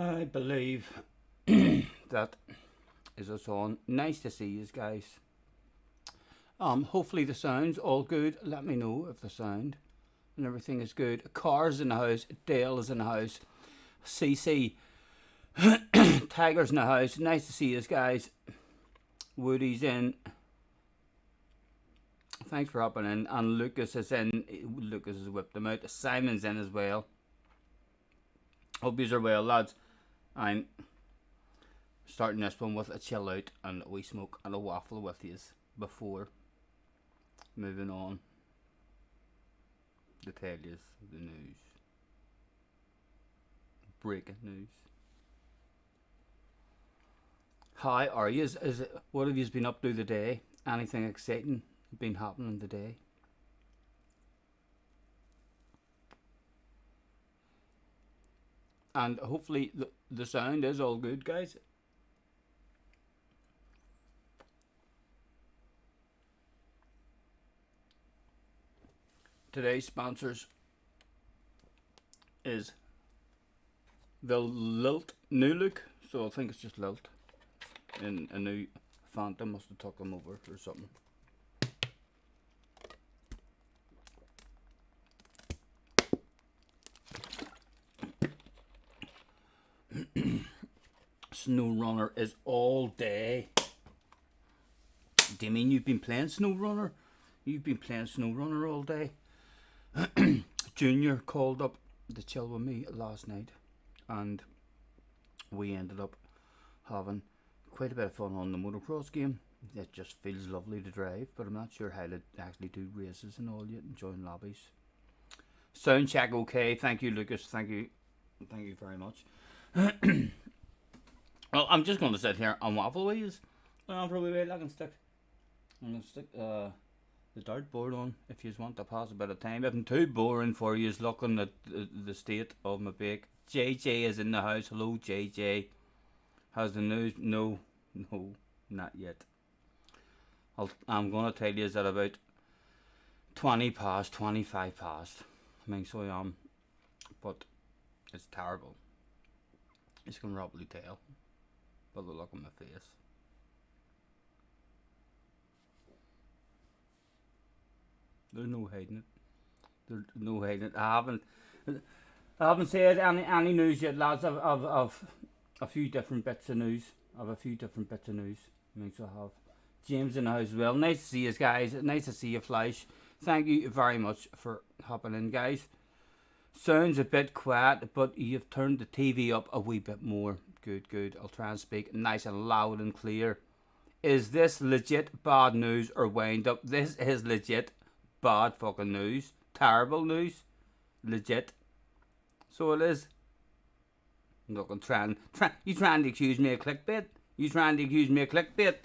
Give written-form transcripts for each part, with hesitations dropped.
I believe that is us on. Nice to see you guys. Hopefully the sound's all good. Let me know if the sound and everything is good. Cars in the house. Dale is in the house. CC Tiger's in the house. Nice to see you guys. Woody's in. Thanks for hopping in. And Lucas is in. Lucas has whipped them out. Simon's in as well. Hope yous are well, lads. I'm starting this one with a chill out and a wee smoke and a waffle with yous before moving on to tell yous the news. Breaking news. How are yous? What have yous been up to today? Anything exciting been happening today? And hopefully the sound is all good, guys. Today's sponsors is the Lilt new look, so I think it's just Lilt in a new Phantom. Must have took them over or something. Snow Runner is all day. Do you mean you've been playing Snow Runner? You've been playing Snow Runner all day. Junior called up to chill with me last night, and we ended up having quite a bit of fun on the motocross game. It just feels lovely to drive, but I'm not sure how to actually do races and all yet and join lobbies. Sound check okay. Thank you, Lucas. Thank you very much. Well, I'm just going to sit here and waffle with you. For a wee bit, I can stick. I'm going to stick the dartboard on if you want to pass a bit of time. If I'm too boring for you, looking at the state of my bake. JJ is in the house. Hello, JJ. Has the news? No, not yet. I'm going to tell you that about 20 past, 25 past. I mean, so I am. But it's terrible. You can probably tell by the look on my face. There's no hiding it. There's no hiding it. I haven't said any news yet, lads. Of a few different bits of news. Of a few different bits of news. Makes I have James in the house as well. Nice to see you guys. Nice to see you, Flash. Thank you very much for hopping in, guys. Sounds a bit quiet, but you've turned the TV up a wee bit more. Good, good. I'll try and speak nice and loud and clear. Is this legit bad news or wind up? This is legit bad fucking news. Terrible news. Legit. So it is. Look, I'm trying. You trying to accuse me of clickbait? You trying to accuse me of clickbait?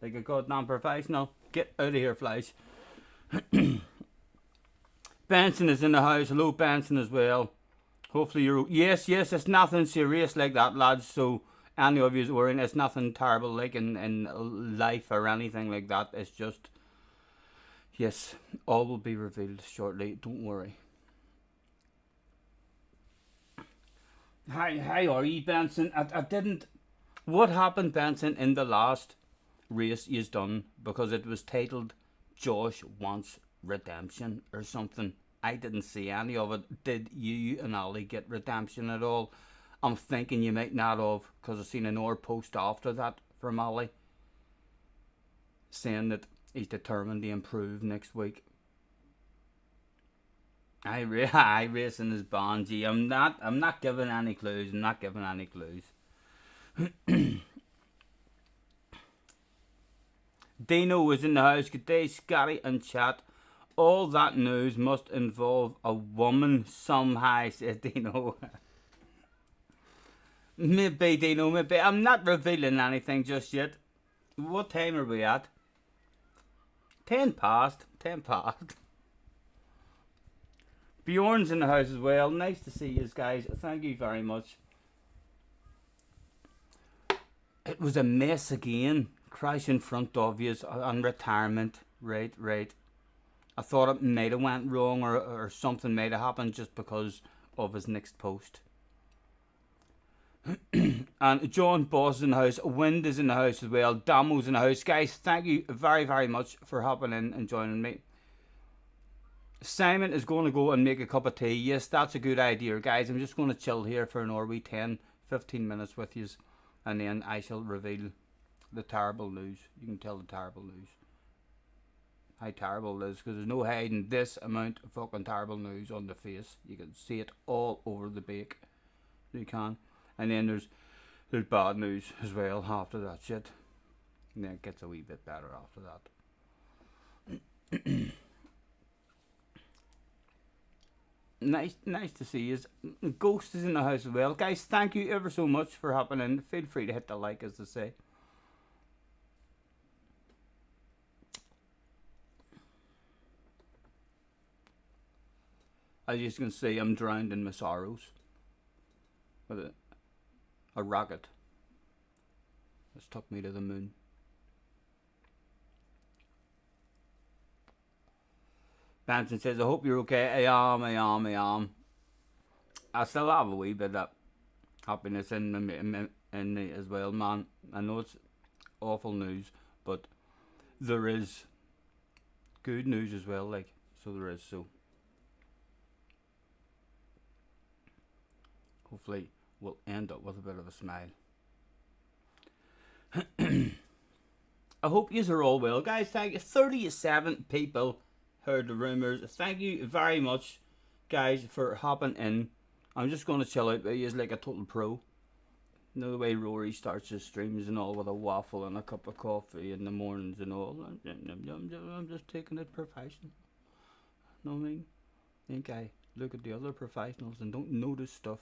Like a goddamn professional. Get out of here, Flash. Benson is in the house. Hello, Benson, as well. Hopefully you're... Yes, it's nothing serious like that, lads. So, any of you worrying, it's nothing terrible like in life or anything like that. It's just... Yes, all will be revealed shortly. Don't worry. How are you, Benson? I didn't... What happened, Benson, in the last race you've done? Because it was titled Josh Wants Redemption or something. I didn't see any of it. Did you and Ollie get redemption at all? I'm thinking you might not have, because I seen another post after that from Ollie saying that he's determined to improve next week. I racing his Bonji. I'm not giving any clues. I'm not giving any clues. Dino was in the house. Good day, Scotty and chat. All that news must involve a woman somehow, says Dino. Maybe, Dino, maybe. I'm not revealing anything just yet. What time are we at? 10 past. 10 past. Bjorn's in the house as well. Nice to see you guys. Thank you very much. It was a mess again. Crash in front of you on retirement. Right. I thought it might have went wrong or something might have happened just because of his next post. And John Boss is in the house. Wind is in the house as well. Damo's in the house. Guys, thank you very, very much for hopping in and joining me. Simon is going to go and make a cup of tea. Yes, that's a good idea, guys. I'm just going to chill here for an hour, 10-15 minutes with you. And then I shall reveal the terrible news. You can tell the terrible news. How terrible it is, because there's no hiding this amount of fucking terrible news on the face. You can see it all over the bake. You can. And then there's bad news as well after that shit. And then it gets a wee bit better after that. Nice to see you. Ghost is in the house as well. Guys, thank you ever so much for hopping in. Feel free to hit the like, as they say. As you can see, I'm drowned in my sorrows. With a rocket that's took me to the moon. Benson says, I hope you're okay. I am. I still have a wee bit of happiness in me as well, man. I know it's awful news, but there is good news as well, like, so there is, so hopefully we'll end up with a bit of a smile. I hope yous are all well, guys. Thank you. 37 people heard the rumours. Thank you very much, guys, for hopping in. I'm just going to chill out with yous like a total pro. You know the way Rory starts his streams and all with a waffle and a cup of coffee in the mornings and all. I'm just taking it professional. Know what I mean? Think I look at the other professionals and don't notice stuff.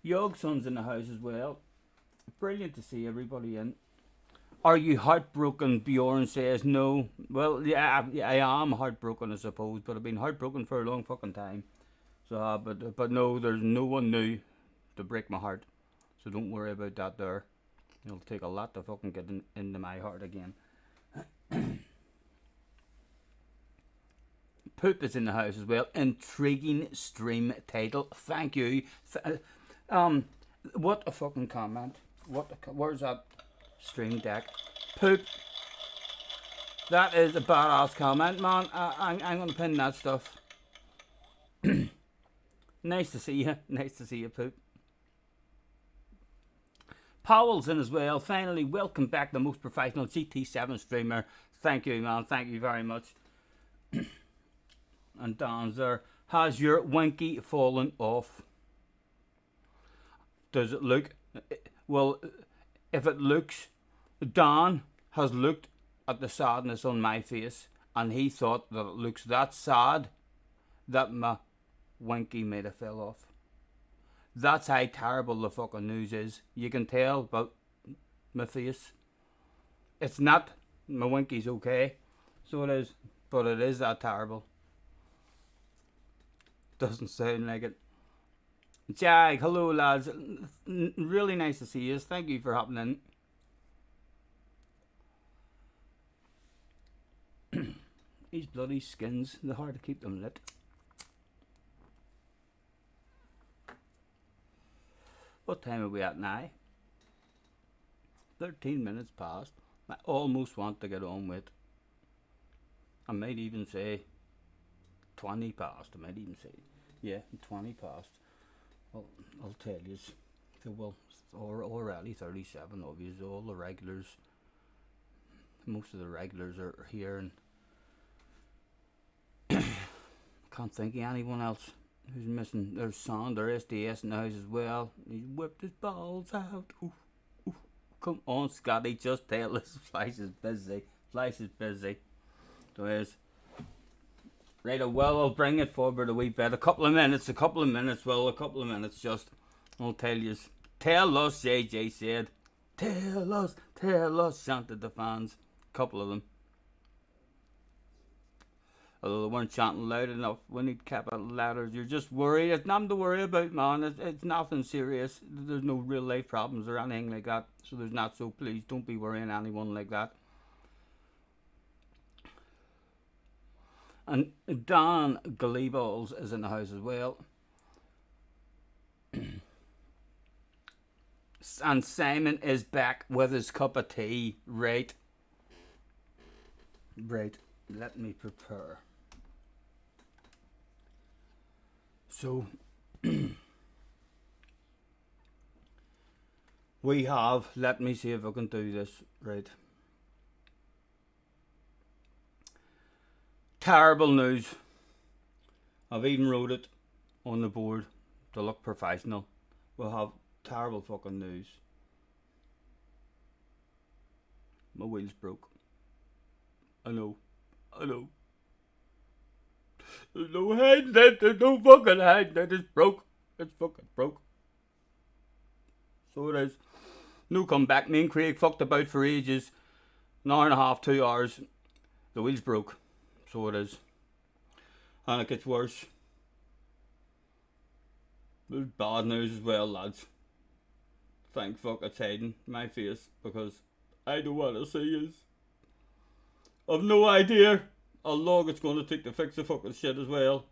Yogson's in the house as well. Brilliant to see everybody in. Are you heartbroken? Bjorn says no. Well, yeah, I am heartbroken, I suppose, but I've been heartbroken for a long fucking time. So, but no, there's no one new to break my heart. So don't worry about that there. It'll take a lot to fucking get into my heart again. Poop is in the house as well. Intriguing stream title. Thank you. What a fucking comment. Where's that stream deck? Poop That is a badass comment, man. I'm going to pin that stuff. Nice to see you. Nice to see you, Poop. Powell's in as well. Finally, welcome back, the most professional GT7 streamer. Thank you, man. Thank you very much. And Don's there. Has your winky fallen off? Does it look? Well, if it looks, Don has looked at the sadness on my face, and he thought that it looks that sad that my winky might have fell off. That's how terrible the fucking news is. You can tell by my face. It's not. My winky's okay. So it is. But it is that terrible. Doesn't sound like it. Jag, hello lads. Really nice to see you. Thank you for hopping in. These bloody skins, they're hard to keep them lit. What time are we at now? 13 minutes past. I almost want to get on with. I might even say 20 past. I might even say, yeah, 20 past. Well, I'll tell you. Well, already 37 of you. All the regulars. Most of the regulars are here, and can't think of anyone else who's missing. There's Sander SDS in the house as well. He's whipped his balls out. Oof, oof. Come on, Scotty, just tell us. Flice is busy. Flice is busy. So is. Right, well, I'll bring it forward a wee bit. A couple of minutes, well, a couple of minutes just. I'll tell you. Tell us, JJ said. Tell us, chanted the fans. A couple of them. Although they weren't chanting loud enough. We need capital letters. You're just worried. It's nothing to worry about, man. It's nothing serious. There's no real life problems or anything like that. So there's not. So please don't be worrying anyone like that. And Don Gleeballs is in the house as well. And Simon is back with his cup of tea. Right. Let me prepare. So we have, let me see if I can do this right. Terrible news. I've even wrote it on the board to look professional. We'll have terrible fucking news. My wheel's broke. I know. There's no hiding it. There's no fucking hiding it. It's broke. It's fucking broke. So it is. No comeback. Me and Craig fucked about for ages. An hour and a half, 2 hours. The wheel's broke. So it is. And it gets worse. There's bad news as well, lads. Thank fuck it's hiding my face, because I don't want to see it. I've no idea how long it's going to take to fix the fucking shit as well.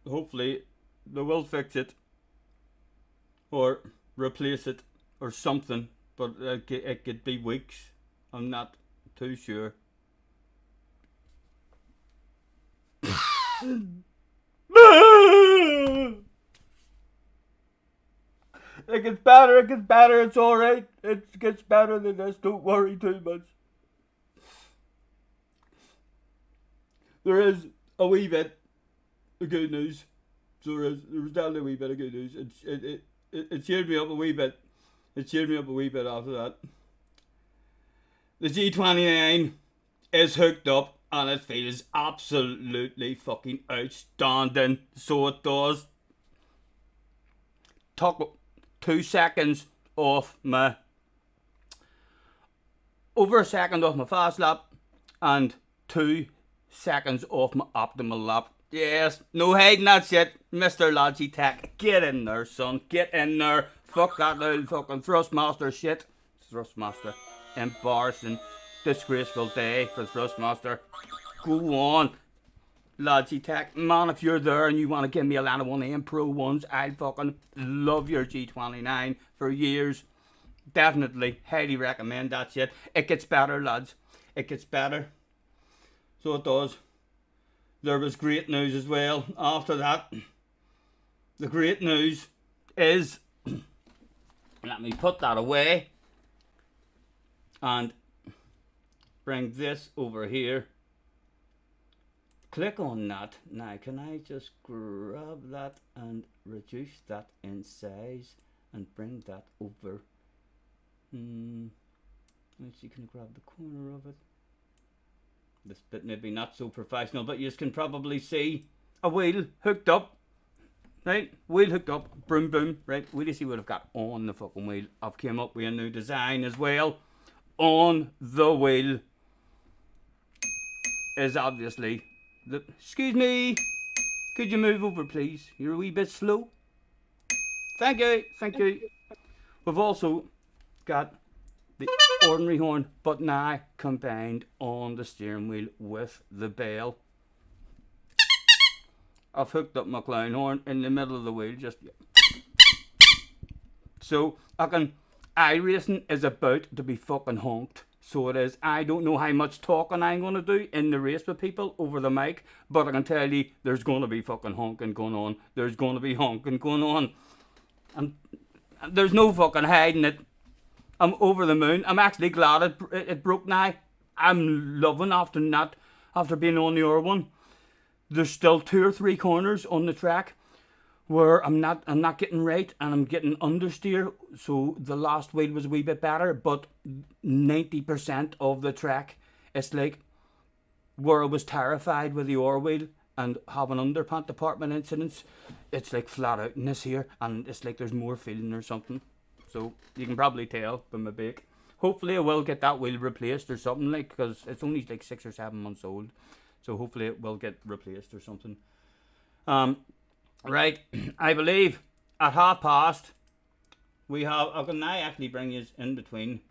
Hopefully they will fix it. Or replace it. Or something. But it could be weeks. I'm not too sure. It gets better, it's alright. It gets better than this, don't worry too much. There is a wee bit of good news. So there was definitely a wee bit of good news. It cheered me up a wee bit. After that. The G29 is hooked up and it feels absolutely fucking outstanding. So it does. Took 2 seconds off my... Over a second off my fast lap and 2 seconds off my optimal lap. Yes, no hiding that shit. Mr. Logitech, get in there, son. Get in there. Fuck that old fucking Thrustmaster shit. Thrustmaster. Embarrassing. Disgraceful day for Thrustmaster. Go on. Logitech. Man, if you're there and you want to give me a lot of one of them Pro ones, I'll fucking love your G29 for years. Definitely. Highly recommend that shit. It gets better, lads. It gets better. So it does. There was great news as well after that. The great news is, let me put that away and bring this over here. Click on that. Now, can I just grab that and reduce that in size and bring that over? Let's see, can I grab the corner of it? This bit maybe not so professional, but you can probably see a wheel hooked up. Right, wheel hooked up, boom boom, right, we'll see what I've got on the fucking wheel. I've came up with a new design as well. On the wheel is obviously the, excuse me, could you move over please? You're a wee bit slow. Thank you, thank you. We've also got the ordinary horn, but now combined on the steering wheel with the bell. I've hooked up my clown horn in the middle of the wheel, just so iRacing is about to be fucking honked. So it is. I don't know how much talking I'm gonna do in the race with people over the mic, but I can tell you there's gonna be fucking honking going on. There's gonna be honking going on, and there's no fucking hiding it. I'm over the moon. I'm actually glad it broke now. I'm loving after being on the other one. There's still 2 or 3 corners on the track where I'm not getting right and I'm getting understeer. So the last wheel was a wee bit better, but 90% of the track, it's like where I was terrified with the oar wheel and having underpant department incidents. It's like flat out in this here, and it's like there's more feeling or something. So you can probably tell by my bake. Hopefully I will get that wheel replaced or something, like, because it's only like 6 or 7 months old. So hopefully it will get replaced or something. Right, I believe at past we have, I can now actually bring you in between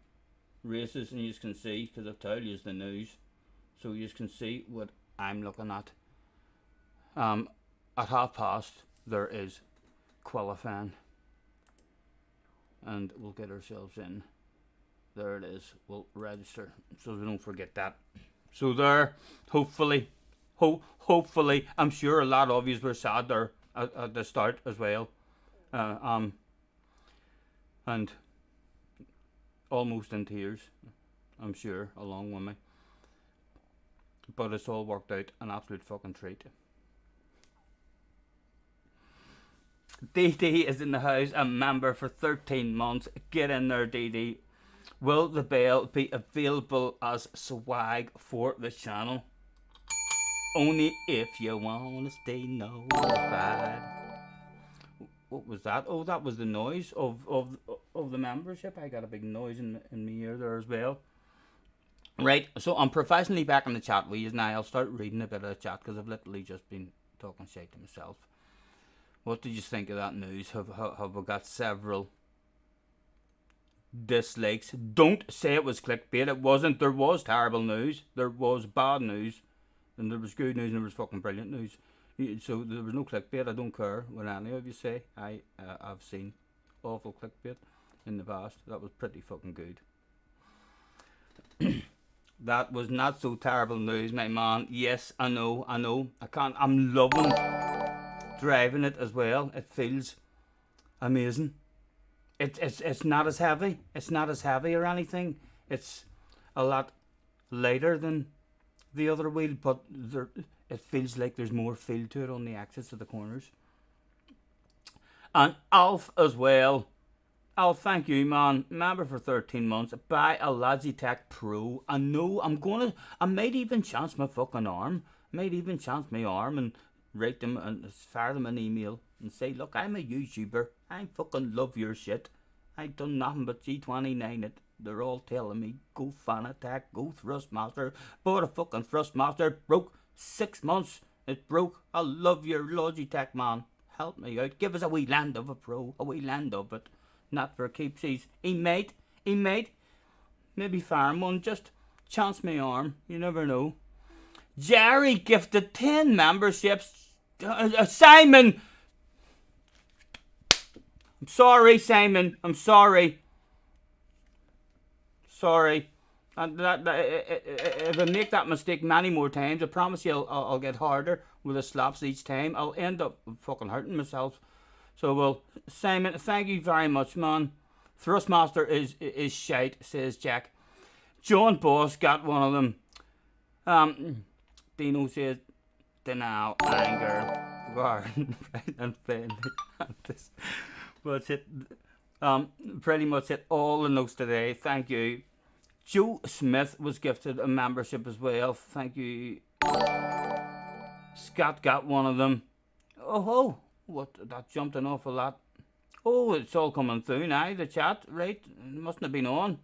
races and you can see, because I've told you the news. So you can see what I'm looking at. At past there is qualifying. And we'll get ourselves in. There it is. We'll register so we don't forget that. So there, hopefully, I'm sure a lot of you were sad there at the start as well, and almost in tears, I'm sure, along with me. But it's all worked out, an absolute fucking treat. DD is in the house, a member for 13 months. Get in there, DD. Will the bell be available as swag for the channel? Only if you want to stay notified. What was that? Oh, that was the noise of the membership. I got a big noise in my ear there as well. Right, so I'm professionally back in the chat with you now. I'll start reading a bit of the chat because I've literally just been talking shit to myself. What did you think of that news? Have we got several dislikes? Don't say it was clickbait. It wasn't. There was terrible news. There was bad news. And there was good news and there was fucking brilliant news. So there was no clickbait. I don't care what any of you say. I've seen awful clickbait in the past. That was pretty fucking good. That was not so terrible news, my man. Yes, I know. I'm loving driving it as well. It feels amazing. It's not as heavy. It's not as heavy or anything. It's a lot lighter than the other wheel, but it feels like there's more feel to it on the axis of the corners. And Alf as well. Alf, thank you, man. Member for 13 months. Buy a Logitech Pro. I know I might even chance my fucking arm. And write them and fire them an email and say, look, I'm a YouTuber. I fucking love your shit. I done nothing but G29 it. They're all telling me, go Fanatec, go Thrustmaster. Bought a fucking Thrustmaster, broke 6 months. It broke. I love your Logitech, man. Help me out. Give us a wee land of a Pro. A wee land of it. Not for keepsies. He might. Maybe farm one. Just chance my arm. You never know. Jerry gifted 10 memberships. Simon! I'm sorry, Simon. I'm sorry. And if I make that mistake many more times, I promise you I'll get harder with the slaps each time. I'll end up fucking hurting myself. So, well, Simon, thank you very much, man. Thrustmaster is shite, says Jack. John Boss got one of them. Dino says, denial, anger, garden, and pain. But it, pretty much hit all the notes today. Thank you. Joe Smith was gifted a membership as well. Thank you. Scott got one of them. Oh, what? That jumped an awful lot. Oh, it's all coming through now, the chat, right? It mustn't have been on.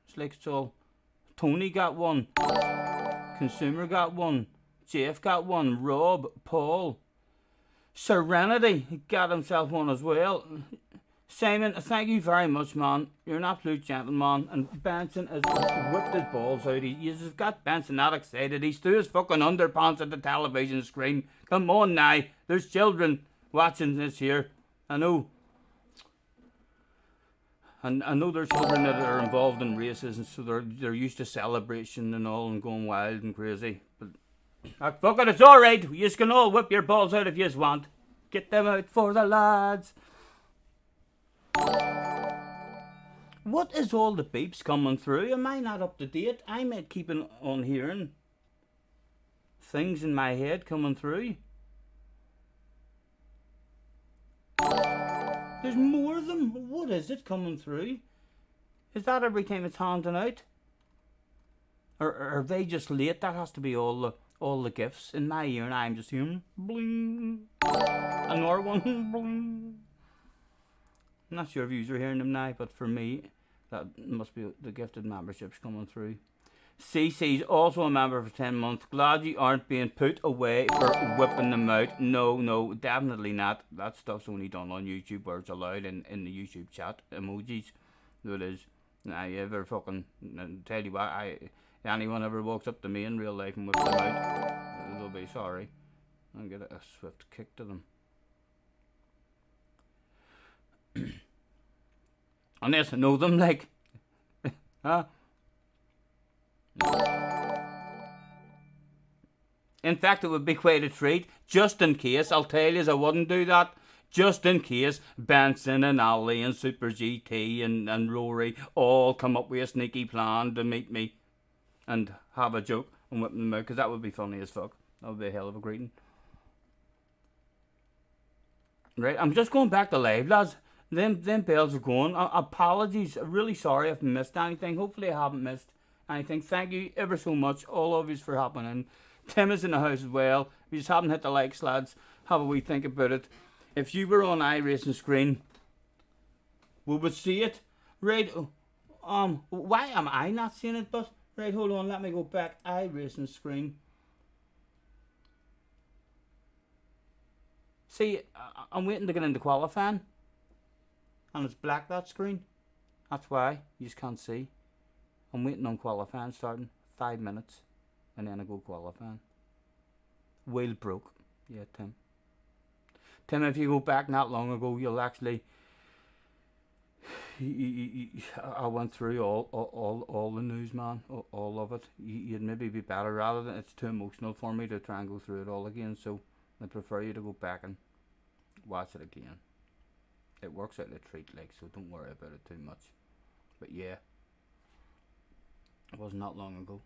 It's like it's all... Tony got one. Consumer got one. Jeff got one. Rob, Paul. Serenity got himself one as well. Simon, thank you very much, man. You're an absolute gentleman. And Benson has whipped his balls out. He's got Benson that excited. He's threw his fucking underpants at the television screen. Come on now. There's children watching this here. I know. And I know there's children that are involved in races, and so they're used to celebration and all and going wild and crazy. But fuck it, it's alright. You can all whip your balls out if you want. Get them out for the lads. What is all the beeps coming through? Am I not up to date? I might keep on hearing things in my head coming through. There's more of them. What is it coming through? Is that every time it's handing out? Or are they just late? That has to be all the gifts in my ear, and I'm just hearing bling. Another one bling. I'm not sure if you're hearing them now, but for me, that must be the gifted memberships coming through. CC's also a member for 10 months. Glad you aren't being put away for whipping them out. No, definitely not. That stuff's only done on YouTube where it's allowed in the YouTube chat. Emojis. So it is. Now, you ever fucking... tell you what, anyone ever walks up to me in real life and whips them out, they'll be sorry. I'll get a swift kick to them. Unless I know them, like... huh? In fact, it would be quite a treat. Just in case, I'll tell you, I wouldn't do that. Just in case Benson and Ali and Super GT and Rory all come up with a sneaky plan to meet me and have a joke and whip them out, because that would be funny as fuck. That would be a hell of a greeting. Right, I'm just going back to live, lads. Them bells are going. Apologies, really sorry if I missed anything. Hopefully I haven't missed anything. Thank you ever so much, all of you, for hopping in. Tim is in the house as well. If you just haven't hit the likes, lads, have a wee think about it. If you were on iRacing screen, we would see it. Right, why am I not seeing it? But, right, hold on, let me go back. iRacing screen. See, I'm waiting to get into qualifying. And it's black, that screen. That's why, you just can't see. I'm waiting on qualifying starting. 5 minutes. And then I go qualifying. Wheel broke. Yeah, Tim. Tim, if you go back not long ago, you'll actually... I went through all the news, man. All of it. You'd maybe be better rather than... It's too emotional for me to try and go through it all again. So I prefer you to go back and watch it again. It works out a treat, like, so don't worry about it too much. But yeah. It was not long ago.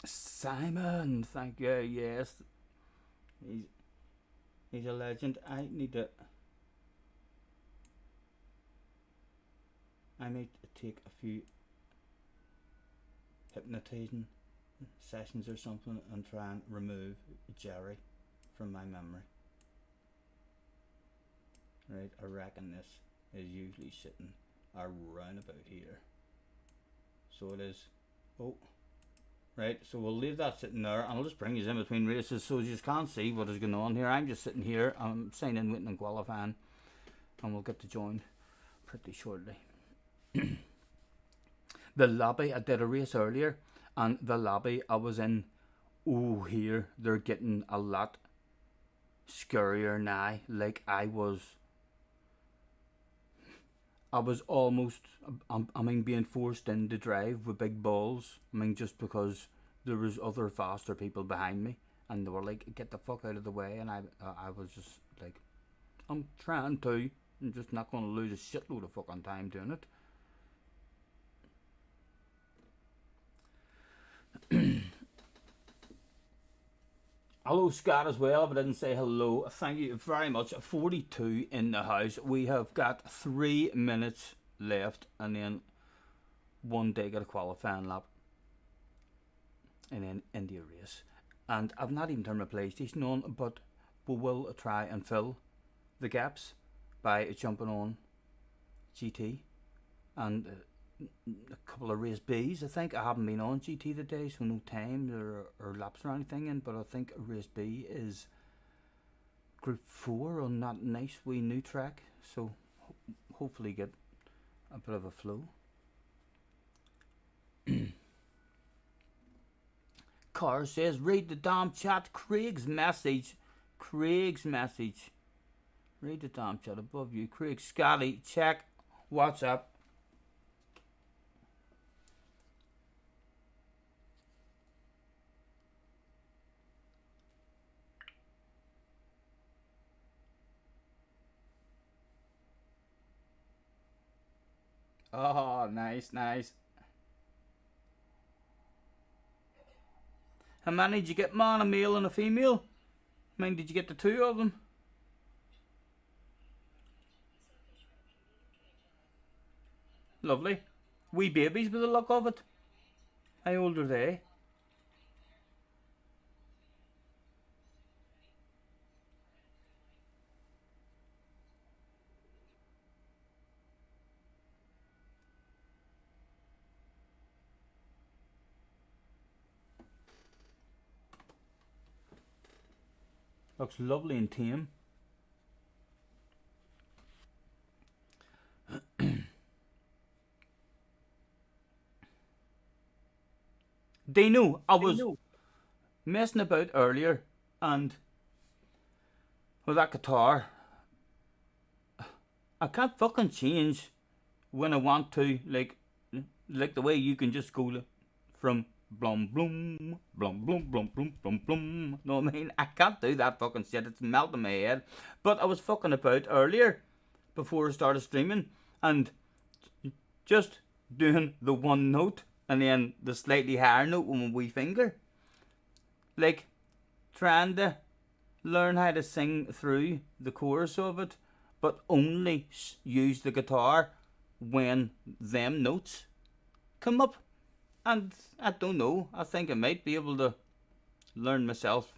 Simon, thank you. Yes, he's a legend. I need to take a few hypnotizing sessions or something and try and remove Jerry from my memory. Right, I reckon this is usually sitting around about here. So it is. Oh. Right, so we'll leave that sitting there, and I'll just bring you in between races so you can't see what is going on here. I'm just sitting here, I'm signing, waiting and qualifying, and we'll get to join pretty shortly. The lobby, I did a race earlier, and the lobby I was in, oh, here, they're getting a lot scarier now. Like I was almost, I mean, being forced in to drive with big balls. I mean, just because there was other faster people behind me, and they were like, "Get the fuck out of the way," and I was just like, "I'm trying to. I'm just not going to lose a shitload of fucking time doing it." Hello, Scott, as well. If I didn't say hello, thank you very much. 42 in the house. We have got 3 minutes left, and then one day get a qualifying lap, and then India race. And I've not even turned my PlayStation on, but we will try and fill the gaps by jumping on GT and a couple of race Bs. I think I haven't been on GT today, so no time or laps or anything in, but I think race B is Group 4 on that nice wee new track, so hopefully get a bit of a flow. Carr says, read the damn chat. Craig's message. Read the damn chat above you. Craig Scotty, check WhatsApp. Oh, nice. How many did you get, man? A male and a female? I mean, did you get the two of them? Lovely. Wee babies with the look of it. How old are they? Looks lovely and tame. Dino, I was messing about earlier, and with that guitar, I can't fucking change when I want to, like the way you can just go from blum blum blum blum blum blum blum blum. Know what I mean? I can't do that fucking shit. It's melting my head. But I was fucking about earlier before I started streaming, and just doing the one note and then the slightly higher note with my wee finger, like trying to learn how to sing through the chorus of it, but only use the guitar when them notes come up. And I don't know, I think I might be able to learn myself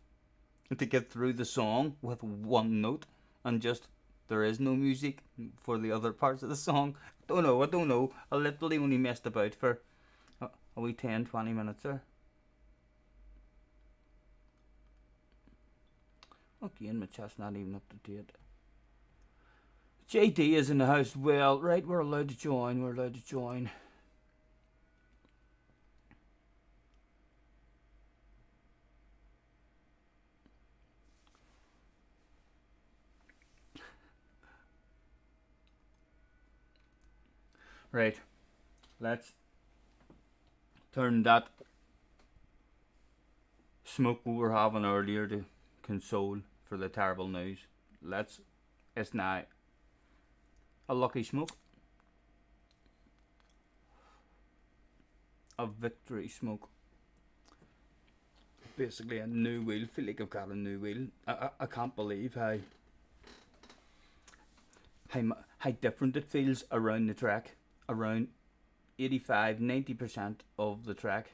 to get through the song with one note, and just there is no music for the other parts of the song. I don't know. I literally only messed about for a wee 10-20 minutes there. Again, my chat's not even up to date. JD is in the house. Well, right, we're allowed to join. Right, let's turn that smoke we were having earlier to console for the terrible news. It's now a lucky smoke. A victory smoke. Basically a new wheel. Feel like I've got a new wheel. I can't believe how different it feels around the track. Around 85-90% of the track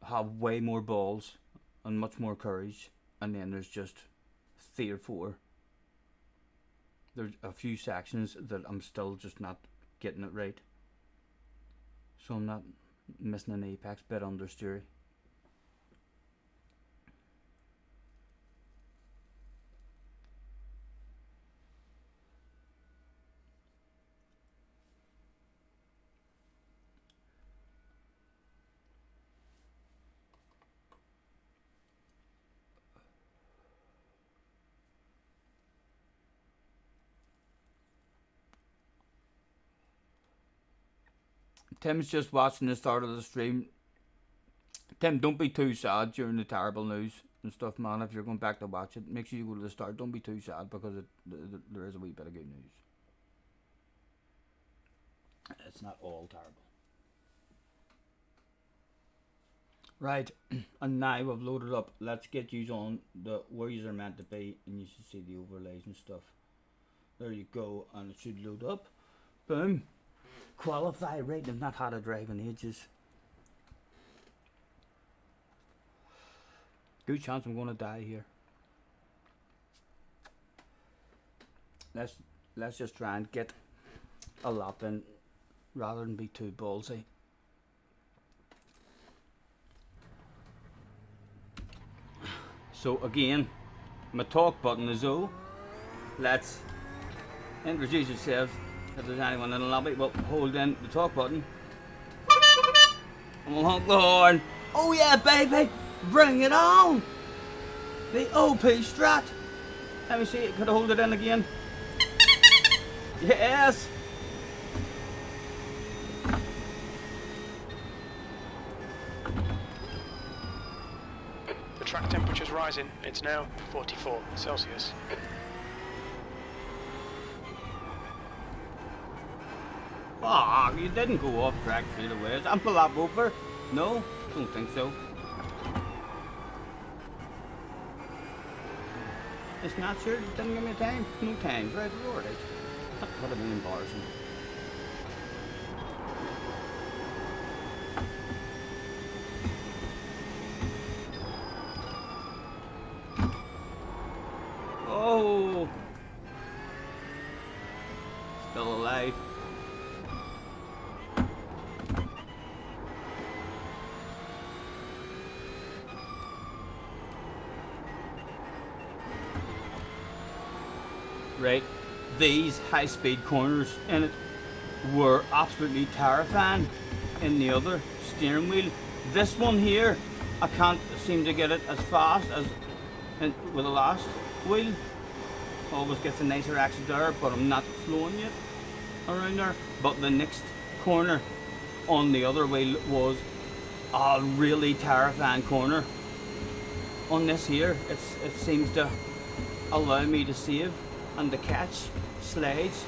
have way more balls and much more courage, and then there's just 3 or 4. There's a few sections that I'm still just not getting it right, so I'm not missing an apex bit understeer. Tim's just watching the start of the stream. Tim, don't be too sad during the terrible news and stuff, man. If you're going back to watch it, make sure you go to the start. Don't be too sad because there is a wee bit of good news. It's not all terrible. Right, and now we've loaded up. Let's get you on the where you are meant to be, and you should see the overlays and stuff. There you go, and it should load up. Boom. Qualify, right? I've not had a drive in ages. Good chance I'm gonna die here. Let's just try and get a lap in rather than be too ballsy. So again, my talk button is O. Let's introduce yourselves. If there's anyone in the lobby, well, hold in the talk button. And we'll honk the horn. Oh yeah, baby! Bring it on! The OP strat. Let me see, could I hold it in again? Yes! The track temperature's rising. It's now 44 Celsius. Ah, you didn't go off track straight away. Is that a lap over? No? Don't think so. It's not sure, it didn't give me a time. No time, right? Alright. That would have been embarrassing. Oh! Still alive. Right, these high-speed corners in it were absolutely terrifying in the other steering wheel. This one here, I can't seem to get it as fast as with the last wheel. Always gets a nicer action there, but I'm not flowing yet around there. But the next corner on the other wheel was a really terrifying corner. On this here, it seems to allow me to save and to catch slides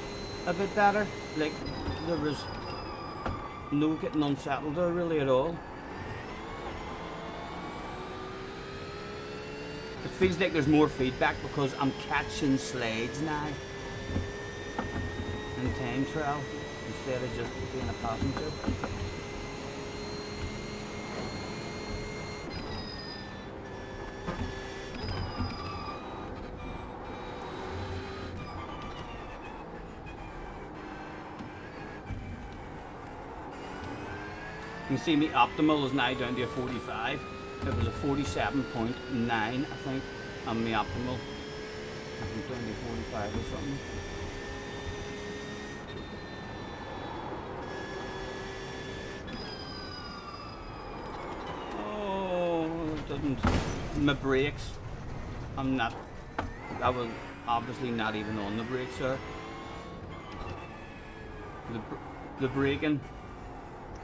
a bit better. Like there was no getting unsettled there really at all. It feels like there's more feedback because I'm catching slides now in time trial instead of just being a passenger. You can see me optimal is now down to a 45. It was a 47.9 I think, and me optimal I think down to 45 or something. Oh, it doesn't. My brakes, I was obviously not even on the brakes there. The braking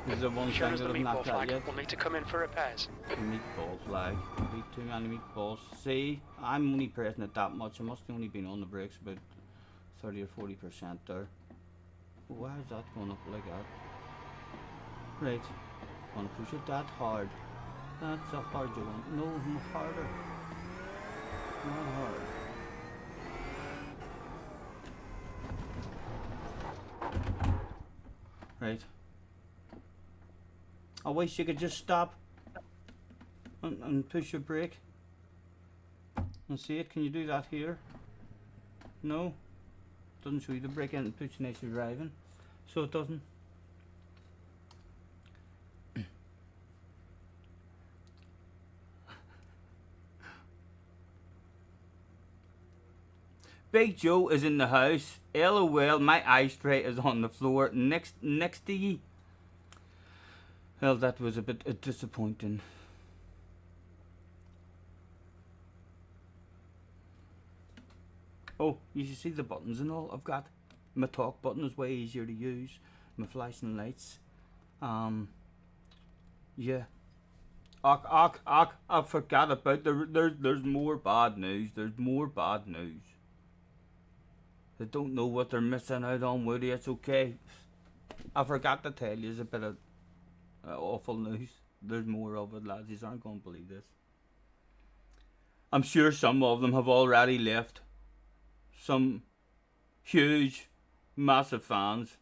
is the one thing that I've not got yet. We'll need to come in for repairs. Meatball flag. Beat too many meatballs. See, I'm only pressing it that much. I must have only been on the brakes about 30 or 40% there. Why is that going up like that? Right. Want to push it that hard. That's a hard you want. No, no harder. Not hard. Right. I wish you could just stop and push your brake and see it. Can you do that here? No, doesn't show you the brake and push next to driving, so it doesn't. Big Joe is in the house. LOL, my ice tray is on the floor next to ye. Well, that was a bit disappointing. Oh, you should see the buttons and all I've got. My talk button is way easier to use. My flashing lights. Yeah. I forgot about there's more bad news. There's more bad news. They don't know what they're missing out on, Woody. It's okay. I forgot to tell you a bit of awful news. There's more of it, lads. You aren't going to believe this. I'm sure some of them have already left. Some huge, massive fans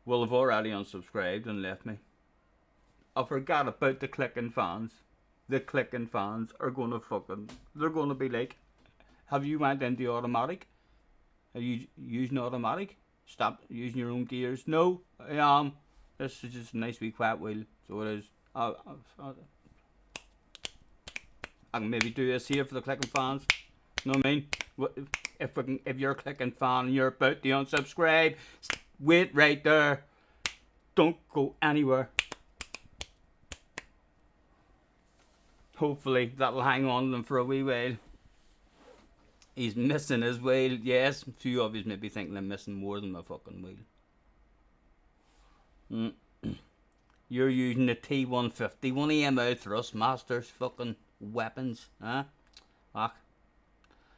will have already unsubscribed and left me. I forgot about the clicking fans. The clicking fans are gonna they're gonna be like, have you went into automatic? Are you using automatic? Stop using your own gears. No, I am. This is just a nice wee quiet wheel, so it is. I can maybe do this here for the clicking fans. You know what I mean? If you're a clicking fan and you're about to unsubscribe, wait right there. Don't go anywhere. Hopefully that'll hang on to them for a wee while. He's missing his wheel. Yes, a few of you may be thinking I'm missing more than my fucking wheel. You're using the T150, one of them out Thrustmasters fucking weapons, huh?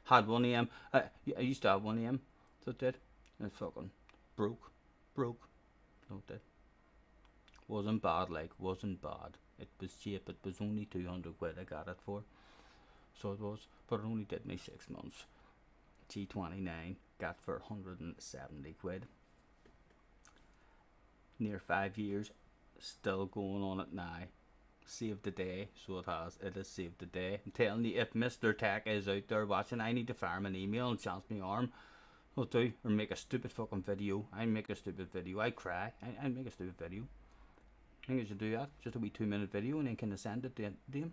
Had one of them. I used to have one of them. So it did. It fucking broke. So it did. Wasn't bad, wasn't bad. It was cheap. It was only 200 quid I got it for. So it was. But it only did me 6 months. G29 got for 170 quid. Near 5 years. Still going on it now. Saved the day. So it has. It has saved the day. I'm telling you, if Mr. Tech is out there watching, I need to fire him an email and chance me arm. I'll do. Or make a stupid fucking video. I make a stupid video. I cry. I make a stupid video. I think I should do that. Just a wee 2-minute video and then can I send it to him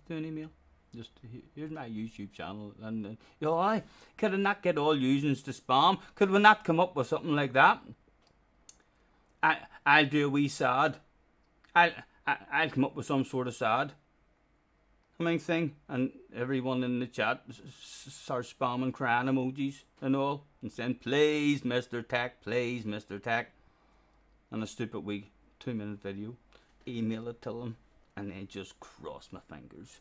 through an email. Just here's my YouTube channel, and I could I not get all users to spam? Could we not come up with something like that? I'll do a wee sad. I'll come up with some sort of sad. Thing, and everyone in the chat starts spamming crying emojis and all, and saying please Mr. Tech, please Mr. Tech, and a stupid wee 2-minute video. Email it to them, and then just cross my fingers.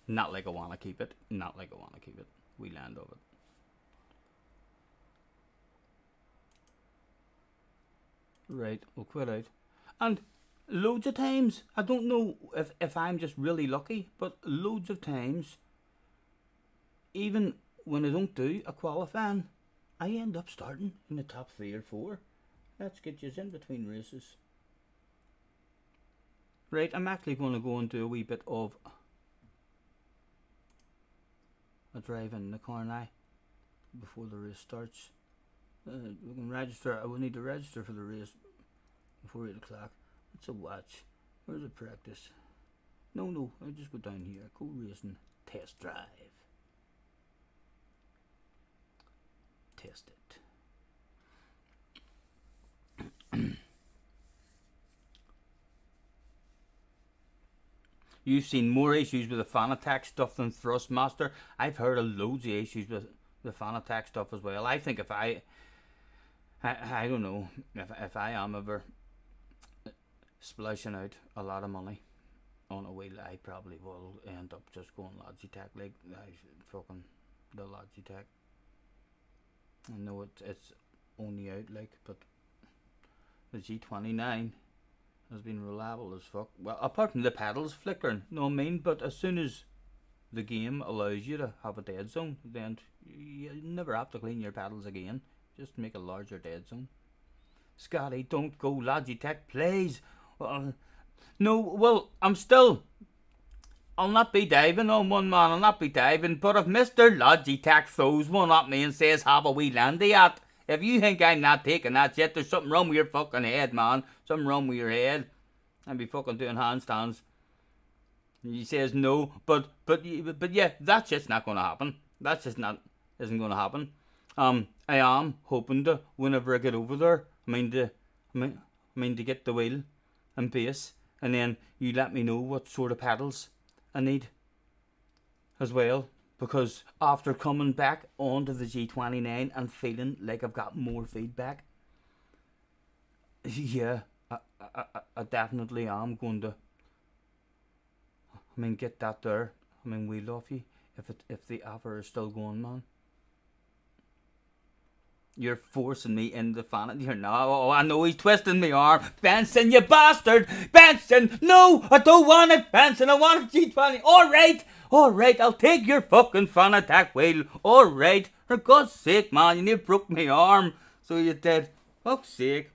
Not like I want to keep it. Not like I want to keep it. We land of it. Right, we'll quit out. And loads of times, I don't know if I'm just really lucky, but loads of times, even when I don't do a qualifying, I end up starting in the top 3 or 4. Let's get you in between races. Right, I'm actually going to go and do a wee bit of a drive in the car now before the race starts. We can register. I will need to register for the race before 8 o'clock. It's a watch. Where's the practice? No, I just go down here. Go racing. Test drive. Test it. You've seen more issues with the fan attack stuff than Thrustmaster. I've heard of loads of issues with the fan attack stuff as well. I think if I don't know, if I am ever splashing out a lot of money on a wheel, I probably will end up just going Logitech, like fucking the Logitech. I know it's only out but the G29 has been reliable as fuck. Well, apart from the pedals flickering, know what I mean? But as soon as the game allows you to have a dead zone, then you never have to clean your pedals again. Just make a larger dead zone. Scotty, don't go Logitech, please. No, well, I'll not be diving on one man, I'll not be diving, but if Mr. Logitech throws one at me and says, have a wee landy at, if you think I'm not taking that shit, there's something wrong with your fucking head, man. Something wrong with your head. I'd be fucking doing handstands. And he says no, but yeah, that shit's not gonna happen. That just isn't gonna happen. I am hoping to, whenever I get over there, to get the wheel and base, and then you let me know what sort of pedals I need as well. Because after coming back onto the G29 and feeling like I've got more feedback, Yeah, I definitely am going to. I mean, get that there. I mean, we love you. If the offer is still going, man. You're forcing me into fanning here now. Oh, I know he's twisting my arm. Benson, you bastard! Benson! No! I don't want it! Benson, I want a G20. Alright, I'll take your fucking fan attack wheel. Alright. For God's sake, man, you nearly broke my arm. So you did. Fuck's sake.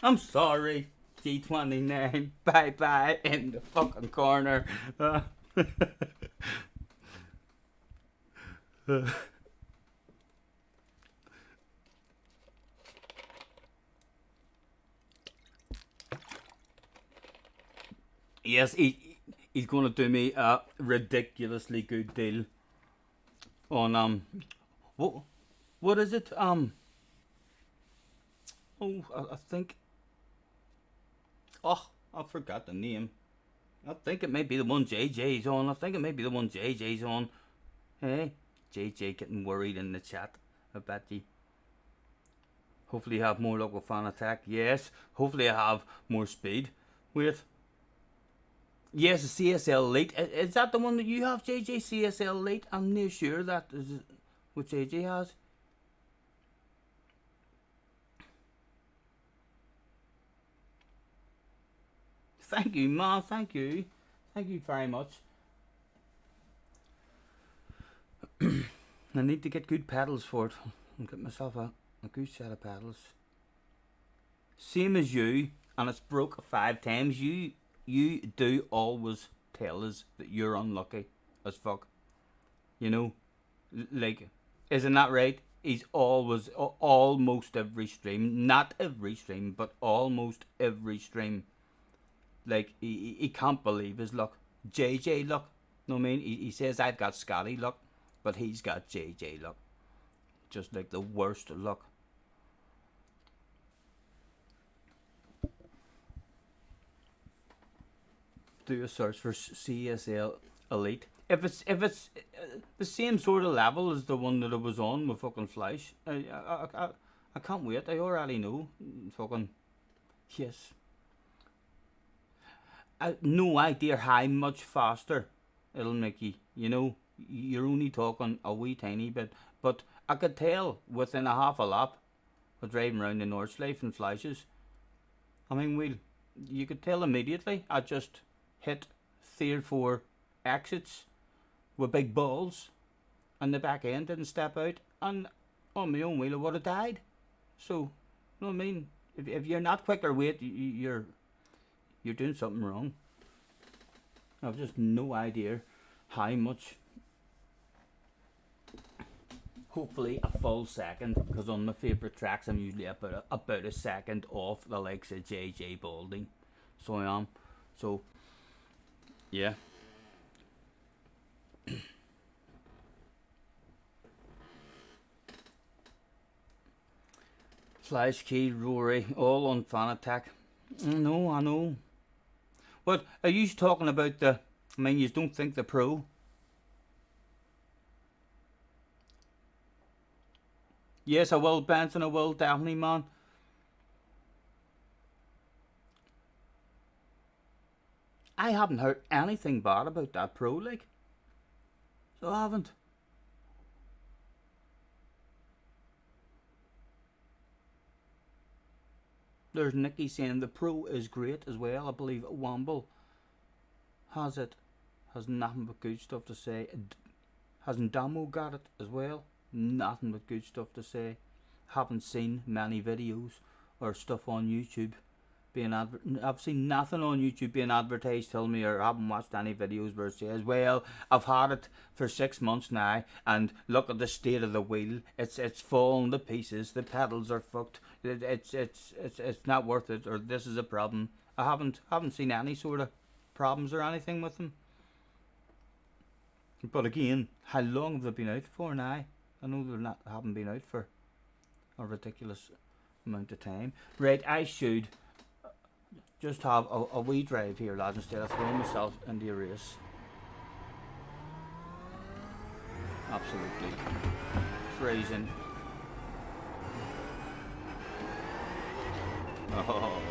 I'm sorry. G29. Bye bye. In the fucking corner. Yes, he's going to do me a ridiculously good deal on what is it I think I forgot the name. I think it may be the one JJ's on. Hey, JJ getting worried in the chat. I bet you. Hopefully, you have more luck with fan attack. Yes. Hopefully, I have more speed. Wait. Yes, the CSL Elite. Is that the one that you have, JJ? CSL Elite? I'm near sure that is what JJ has. Thank you, man. Thank you. Thank you very much. I need to get good pedals for it. I'll get myself a good set of pedals. Same as you, and it's broke 5 times. You do always tell us that you're unlucky as fuck. You know, like, isn't that right? He's always, almost every stream, not every stream, but almost every stream. Like, he can't believe his luck. JJ luck. No, I mean, he says I've got Scotty luck, but he's got JJ luck. Just like the worst luck. Do a search for CSL Elite. If it's the same sort of level as the one that I was on with fucking Flash, I can't wait. I already know. Fucking yes. No idea how much faster it'll make you. You know, you're only talking a wee tiny bit, but I could tell within a half a lap of driving around the Nordschleife and Flashes. I mean, you could tell immediately. I just hit 3 or 4 exits with big balls, and the back end didn't step out, and on my own wheel I would have died. So, you know what I mean? If you're not quicker weight, you're doing something wrong. I've just no idea how much. Hopefully a full second, because on my favourite tracks I'm usually about a second off the likes of JJ Balding. So I am. So yeah. Flash Key, Rory, all on fan attack. No, I know. But are you talking about the? I mean, you don't think the Pro? Yes, I will, Benson. I will, definitely, man. I haven't heard anything bad about that Pro, like. So I haven't. There's Nikki saying the Pro is great as well. I believe Womble has it. Has nothing but good stuff to say. Hasn't Damo got it as well? Nothing but good stuff to say. Haven't seen many videos or stuff on YouTube being I've seen nothing on YouTube being advertised, tell me, or haven't watched any videos where it says, well, I've had it for 6 months now, and look at the state of the wheel. It's falling to pieces. The pedals are fucked. It's not worth it, or this is a problem. I haven't seen any sort of problems or anything with them. But again, how long have they been out for now? I know they haven't been out for a ridiculous amount of time. Right, I should just have a wee drive here, lads, instead of throwing myself into a race. Absolutely freezing. Oh.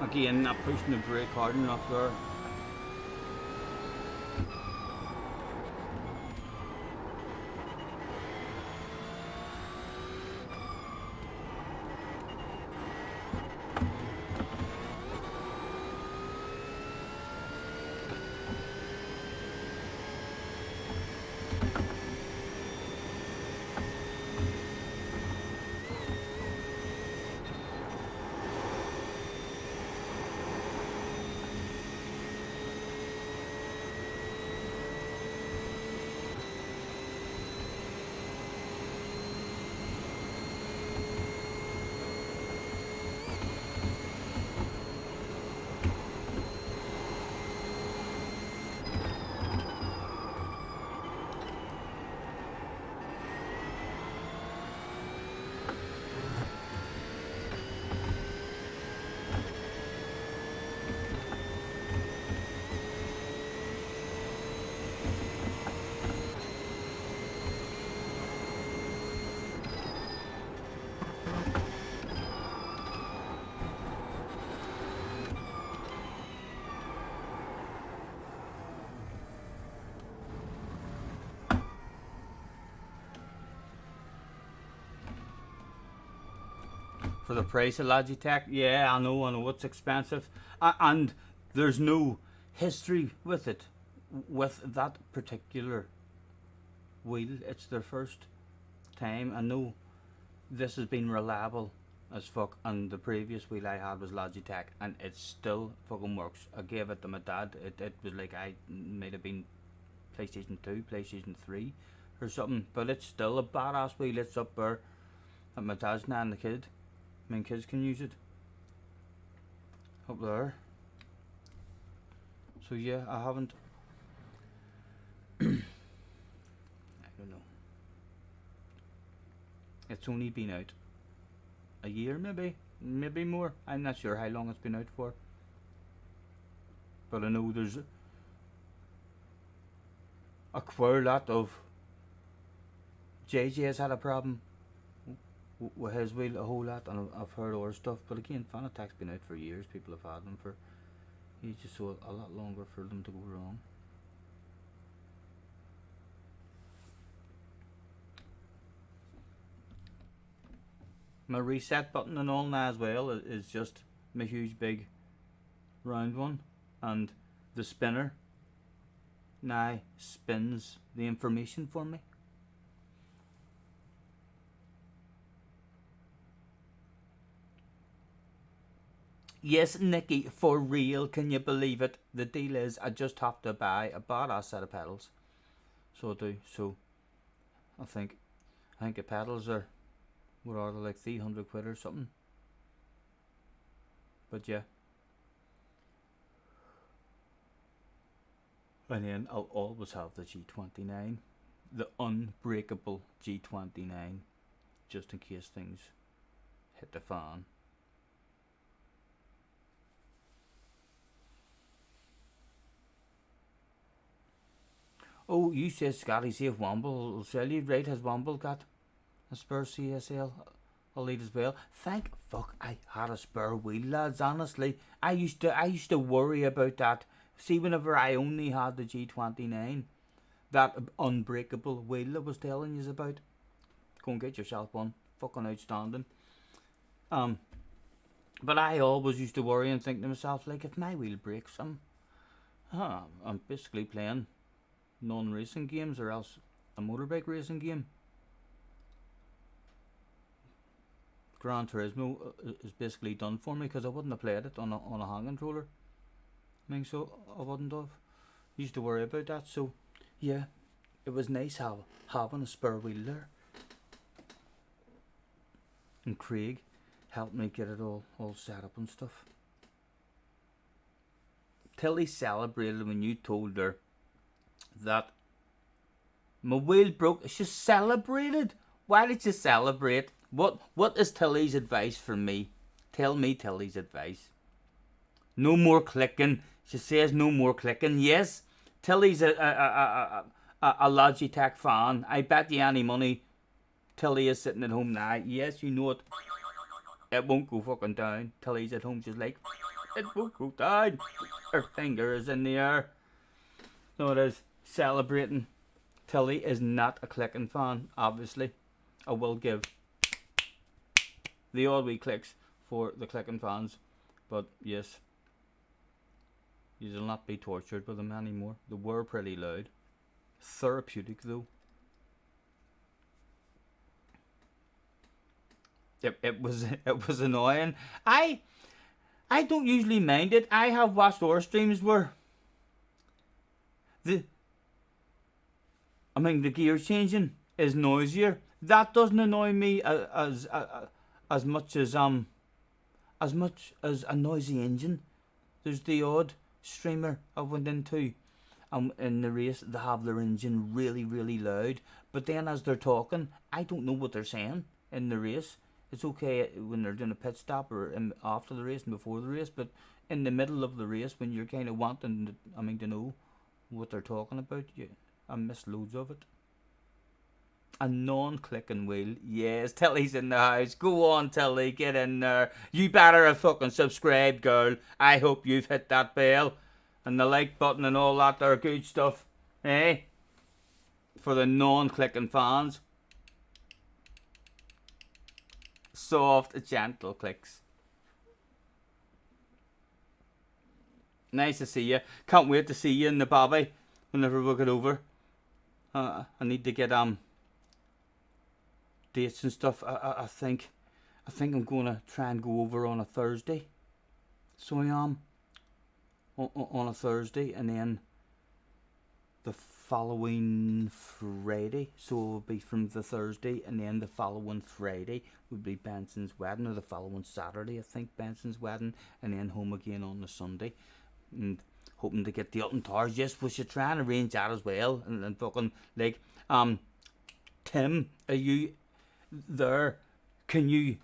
Again, not pushing the brake hard enough there. For the price of Logitech, yeah, I know it's expensive, and there's no history with it, with that particular wheel. It's their first time. I know this has been reliable as fuck, and the previous wheel I had was Logitech, and it still fucking works. I gave it to my dad. It was like I might have been PlayStation 2, PlayStation 3, or something, but it's still a badass wheel. It's up there at my dad's now and the kid. I mean, kids can use it up there. So yeah, I haven't. I don't know. It's only been out a year, maybe more. I'm not sure how long it's been out for. But I know there's a quite lot of. JJ has had a problem with his wheel a whole lot, and I've heard other stuff. But again, Fanatec's been out for years. People have had them for ages, so a lot longer for them to go wrong. My reset button and all now as well is just my huge big round one, and the spinner now spins the information for me. Yes, Nikki, for real, can you believe it? The deal is I just have to buy a badass set of pedals. So I do. So I think the pedals are, what are they, like 300 quid or something. But yeah. And then I'll always have the G29, the unbreakable G29, just in case things hit the fan. Oh, you said Scotty, see if Womble will sell you. Right, has Womble got a spare CSL Elite as well? Thank fuck I had a spare wheel, lads. Honestly, I used to worry about that. See, whenever I only had the G29, that unbreakable wheel I was telling you about, go and get yourself one. Fucking outstanding. But I always used to worry and think to myself, like, if my wheel breaks, I'm basically playing non-racing games or else a motorbike racing game. Gran Turismo is basically done for me because I wouldn't have played it on a hand controller. I mean, so I wouldn't have. Used to worry about that. So yeah, it was nice having a spare wheel there. And Craig helped me get it all set up and stuff. Tilly celebrated when you told her that my wheel broke. She celebrated. Why did you celebrate? What is Tilly's advice for me? Tell me Tilly's advice. No more clicking. She says no more clicking. Yes, Tilly's a Logitech fan. I bet you any money Tilly is sitting at home now. Yes, you know it. It won't go fucking down. Tilly's at home. She's like, it won't go down. Her finger is in the air. No, it is. Celebrating. Tilly is not a clicking fan, obviously. I will give the odd wee clicks for the clicking fans. But yes, you will not be tortured with them anymore. They were pretty loud. Therapeutic though. It was annoying. I don't usually mind it. I have watched our streams where the gear changing is noisier. That doesn't annoy me as much as a noisy engine. There's the odd streamer I went into, in the race they have their engine really really loud, but then as they're talking, I don't know what they're saying in the race. It's okay when they're doing a pit stop or after the race and before the race, but in the middle of the race when you're kind of wanting to know what they're talking about, I miss loads of it. A non-clicking wheel. Yes, Tilly's in the house. Go on, Tilly, get in there. You better have fucking subscribed, girl. I hope you've hit that bell and the like button and all that there good stuff. Eh? For the non-clicking fans. Soft, gentle clicks. Nice to see you. Can't wait to see you in the Bobby whenever we get over. I need to get dates and stuff. I think I'm gonna try and go over on a Thursday. So I am on a Thursday, and then the following Friday. So it will be from the Thursday, and then the following Friday would be Benson's wedding, or the following Saturday I think Benson's wedding, and then home again on the Sunday. And hoping to get the Alton Towers. Yes, we should try and arrange that as well. And fucking like Tim, are you there? Can you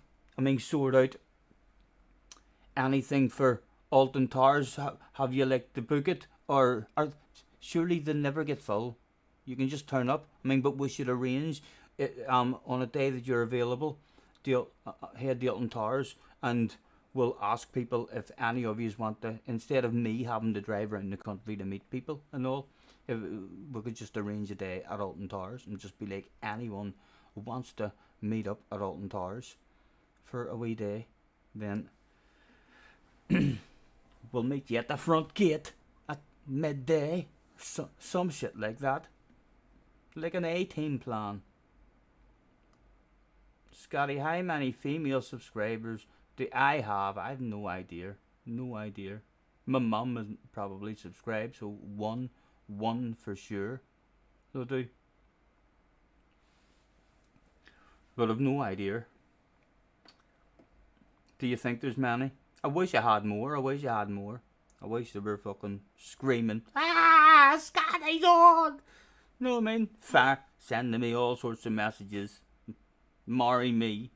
sort out anything for Alton Towers? Have you like to book it, or surely they never get full? You can just turn up. But we should arrange it on a day that you're available. Head to Alton Towers, and we'll ask people if any of you want to, instead of me having to drive around the country to meet people and all, if we could just arrange a day at Alton Towers and just be like, anyone who wants to meet up at Alton Towers for a wee day, then we'll meet you at the front gate at midday. Some shit like that. Like an 18 plan. Scotty, how many female subscribers do I have? I have no idea. No idea. My mum is probably subscribed, so one for sure. They'll do. But I've no idea. Do you think there's many? I wish I had more. I wish I had more. I wish they were fucking screaming, "Ah, Scotty's on!" You know what I mean? Sending me all sorts of messages. Marry me.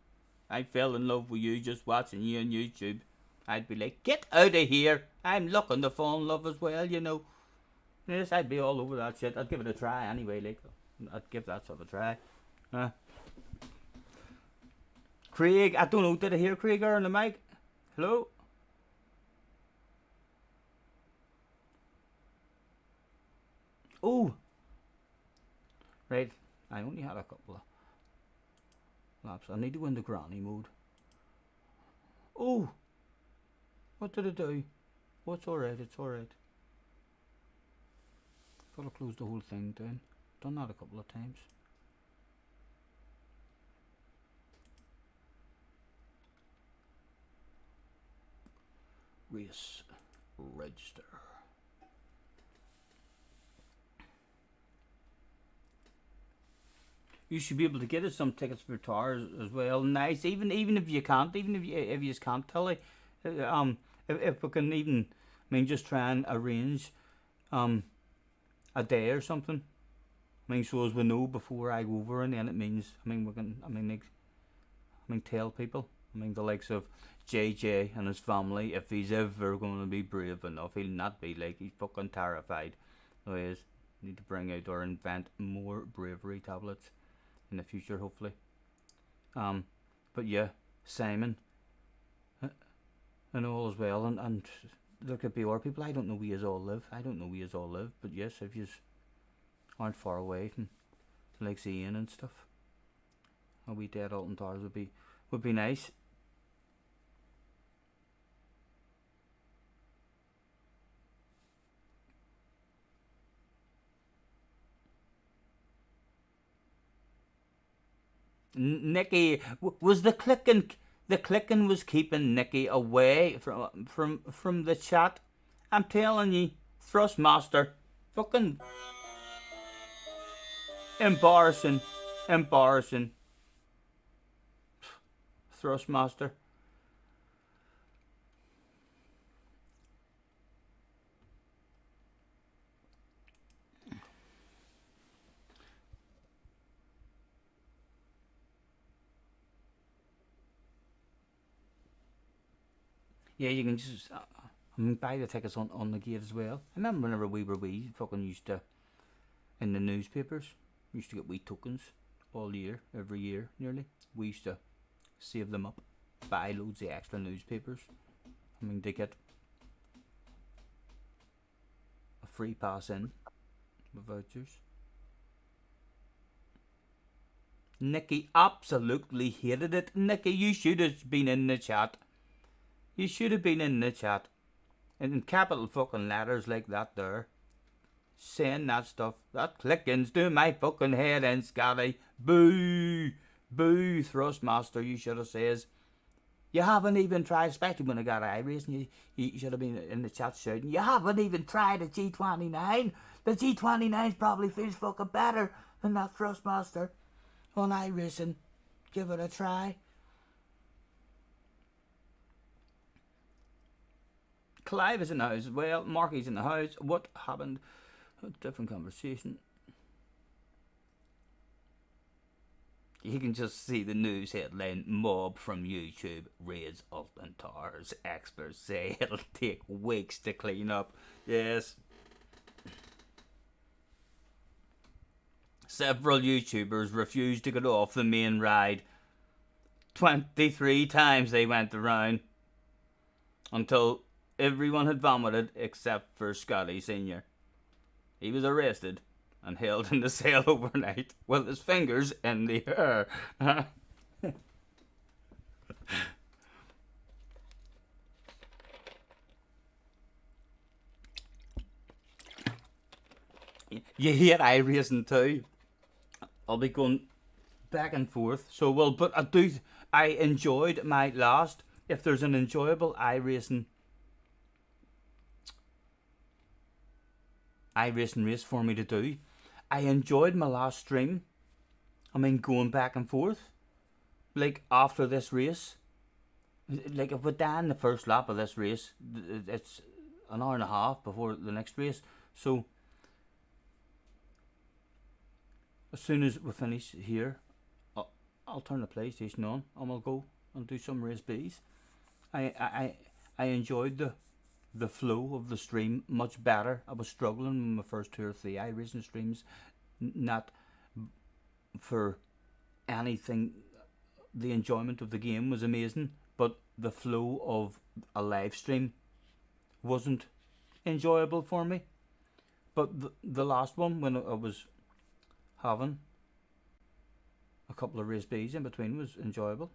I fell in love with you just watching you on YouTube. I'd be like, get out of here. I'm looking to fall in love as well, you know. Yes, I'd be all over that shit. I'd give it a try anyway. Like, I'd give that sort of a try. Craig, I don't know. Did I hear Craig on the mic? Hello? Oh. Right. I only had a couple of laps. I need to go into granny mode. Oh. What did it do? Oh, it's alright. It's alright. Gotta close the whole thing down. Done that a couple of times. Race register. You should be able to get us some tickets for towers as well. Nice, even if you can't, if you just can't tell it. If we can even, just try and arrange a day or something. So as we know before I go over, and then it means we can tell people. The likes of JJ and his family, if he's ever going to be brave enough, he'll not be like he's fucking terrified. No, he is. Need to bring out or invent more bravery tablets in the future, hopefully. But yeah, Simon, and all as well, and there could be other people. I don't know where you all live. But yes, if you aren't far away from like Ian and stuff, a wee day at Alton Towers would be nice. Nicky was the clicking. The clicking was keeping Nicky away from the chat. I'm telling you, Thrustmaster, fucking embarrassing, Thrustmaster. Yeah, you can just buy the tickets on the gate as well. I remember whenever we were wee, fucking used to, in the newspapers, used to get wee tokens all year, every year nearly. We used to save them up, buy loads of extra newspapers. I mean, they get a free pass in with vouchers. Nicky absolutely hated it. Nicky, you should have been in the chat. You should have been in the chat. And in capital fucking letters like that there. Saying that stuff. That clicking's doing my fucking head in, Scotty. Boo! Boo, Thrustmaster, you should have says. You haven't even tried, especially when I got Irish, and you should have been in the chat shouting, you haven't even tried a G29. The G29 probably feels fucking better than that Thrustmaster on Irish, and give it a try. Clive is in the house as well. Marky's in the house. What happened? A different conversation. You can just see the news headline: mob from YouTube raids Alton Towers. Experts say it'll take weeks to clean up. Yes. Several YouTubers refused to get off the main ride. 23 times they went around until everyone had vomited except for Scotty Sr. He was arrested and held in the cell overnight with his fingers in the air. You hate iRacing too. I'll be going back and forth. So well, but I enjoyed my last. If there's an enjoyable iRacing race for me to do, I enjoyed my last stream. I mean, going back and forth, like after this race, like if we're down the first lap of this race, it's an hour and a half before the next race. So as soon as we finish here, I'll turn the PlayStation on and we'll go and do some race B's. I enjoyed the flow of the stream much better. I was struggling with my first 2 or 3 iRacing streams, not for anything. The enjoyment of the game was amazing, but the flow of a live stream wasn't enjoyable for me. But the last one, when I was having a couple of race B's in between, was enjoyable.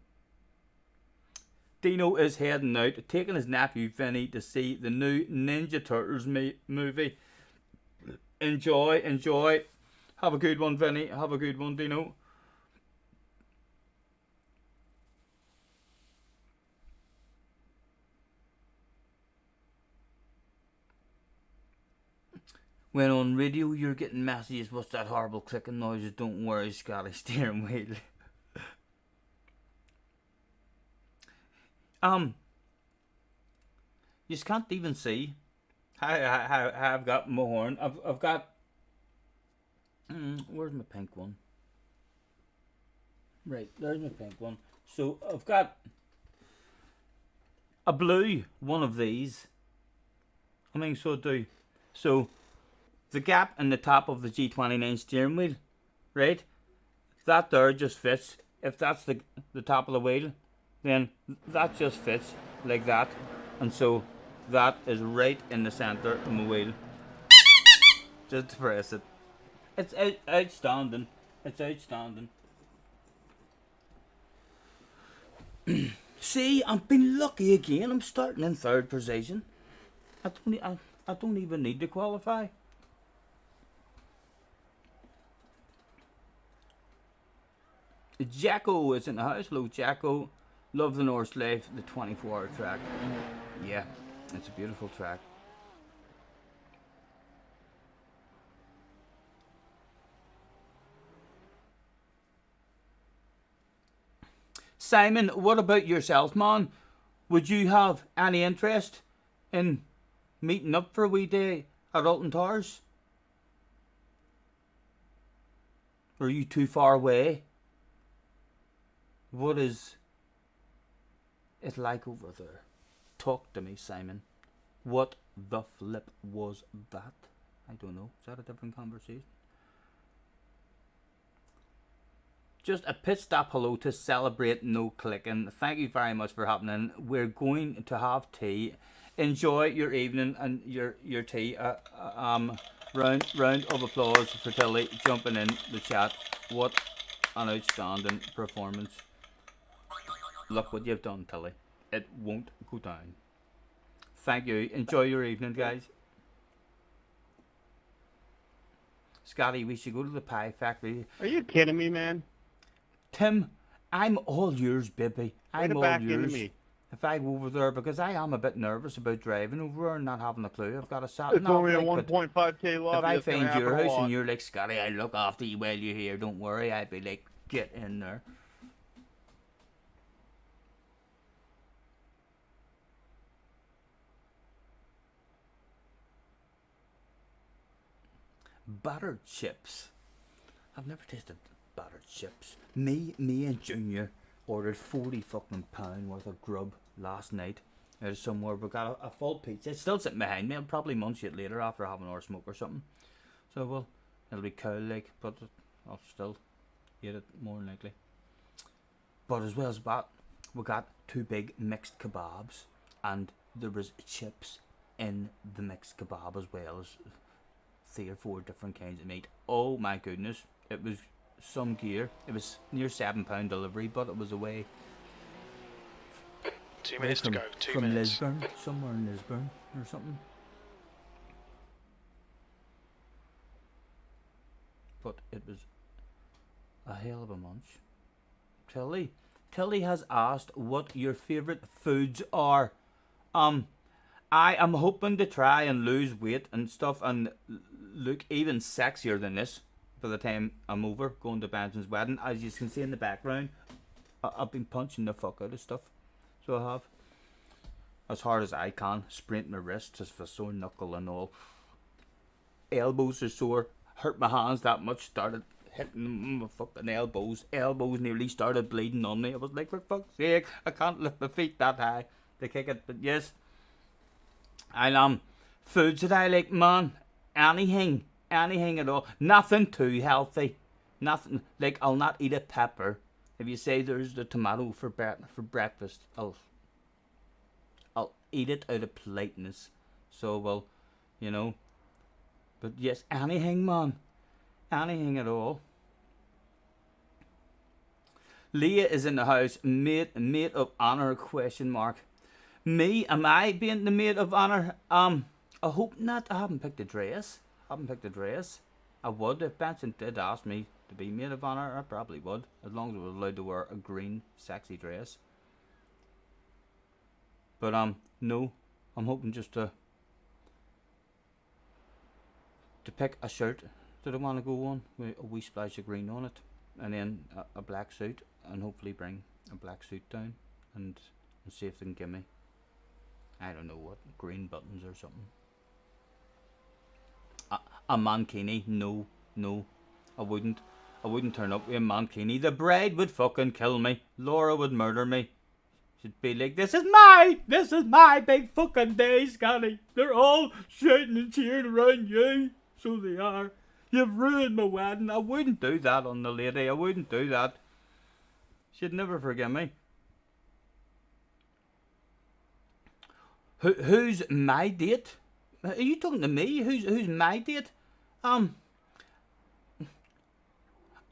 Dino is heading out, taking his nephew Vinny to see the new Ninja Turtles movie. Enjoy. Have a good one, Vinny. Have a good one, Dino. When on radio you're getting messages, what's that horrible clicking noises? Don't worry, Scotty, steering wheel. You can't even see. I've got my horn. I've got. Where's my pink one? Right, there's my pink one. So I've got a blue one of these. I mean, so do. So, the gap in the top of the G29 steering wheel, right? That there just fits. If that's the top of the wheel, then that just fits like that. And so, that is right in the centre of my wheel. Just press it. It's outstanding. It's outstanding. See, I'm been lucky again. I'm starting in 3rd position. I don't even need to qualify. Jacko is in the house. Hello, Jacko. Love the North Life, the 24-hour track. Yeah, it's a beautiful track. Simon, what about yourself, man? Would you have any interest in meeting up for a wee day at Alton Towers? Or are you too far away? What is it like over there? Talk to me, Simon. What the flip was that? I don't know. Is that a different conversation? Just a pit stop hello to celebrate no clicking. Thank you very much for happening. We're going to have tea. Enjoy your evening and your tea. Round of applause for Tilly jumping in the chat. What an outstanding performance. Look what you've done, Tilly. It won't go down. Thank you. Enjoy your evening, guys. Scotty, we should go to the pie factory. Are you kidding me, man? Tim, I'm all yours, baby. I'm all back yours. into me. If I go over there, because I am a bit nervous about driving over there and not having a clue. I've got a sat It's nav, only a like, 1.5K lobby. if I that's gonna find happen your a house lot. and you're like, Scotty, I'll look after you while you're here, don't worry, I'd be like, get in there. Battered chips. I've never tasted battered chips. Me and Junior ordered 40 fucking pound worth of grub last night out of somewhere. We got a full pizza. It's still sitting behind me. I'll probably munch it later after having our smoke or something. So, well, it'll be cold like, but I'll still eat it more than likely. But as well as that, we got 2 big mixed kebabs, and there was chips in the mixed kebab as well as 3 or 4 different kinds of meat. Oh my goodness, it was some gear. It was near £7 delivery, but it was away 2 minutes from, to go. 2 from minutes. Lisburn, somewhere in Lisburn or something. But it was a hell of a munch. Tilly has asked what your favourite foods are. I am hoping to try and lose weight and stuff and look even sexier than this by the time I'm over going to Benson's wedding. As you can see in the background, I've been punching the fuck out of stuff. So I have. As hard as I can. Sprained my wrists just for sore knuckle and all. Elbows are sore. Hurt my hands that much. Started hitting my fucking elbows. Elbows nearly started bleeding on me. I was like, for fuck's sake, I can't lift my feet that high to kick it. But yes, foods that I like, man, anything at all. Nothing too healthy. Nothing, like, I'll not eat a pepper. If you say there's the tomato for breakfast, I'll eat it out of politeness. So, well, you know. But yes, anything, man. Anything at all. Leah is in the house. Maid of honour, question mark. Me, am I being the maid of honour? I hope not. I haven't picked a dress. I would. If Benson did ask me to be maid of honour, I probably would. As long as I was allowed to wear a green, sexy dress. But, no. I'm hoping just to pick a shirt that I want to go on with a wee splash of green on it. And then a black suit. And hopefully bring a black suit down. And see if they can give me, I don't know what, green buttons or something. A mankini? No. I wouldn't turn up with a mankini. The bride would fucking kill me. Laura would murder me. Should be like, this is my big fucking day, Scotty. They're all shouting and cheering around you. So they are. You've ruined my wedding. I wouldn't do that on the lady. I wouldn't do that. She'd never forgive me. Who's my date? Are you talking to me? Who's my date? I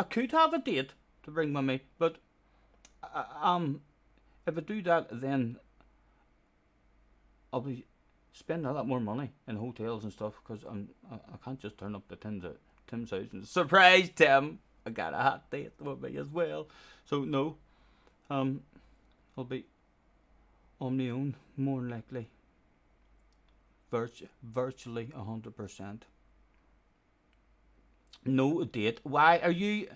could have a date to bring with me, but if I do that, then I'll be spending a lot more money in hotels and stuff, because I can't just turn up to Tim's house and surprise Tim, I got a hot date with me as well. So no, I'll be on my own, more than likely. Virtually 100%. No date. Why are you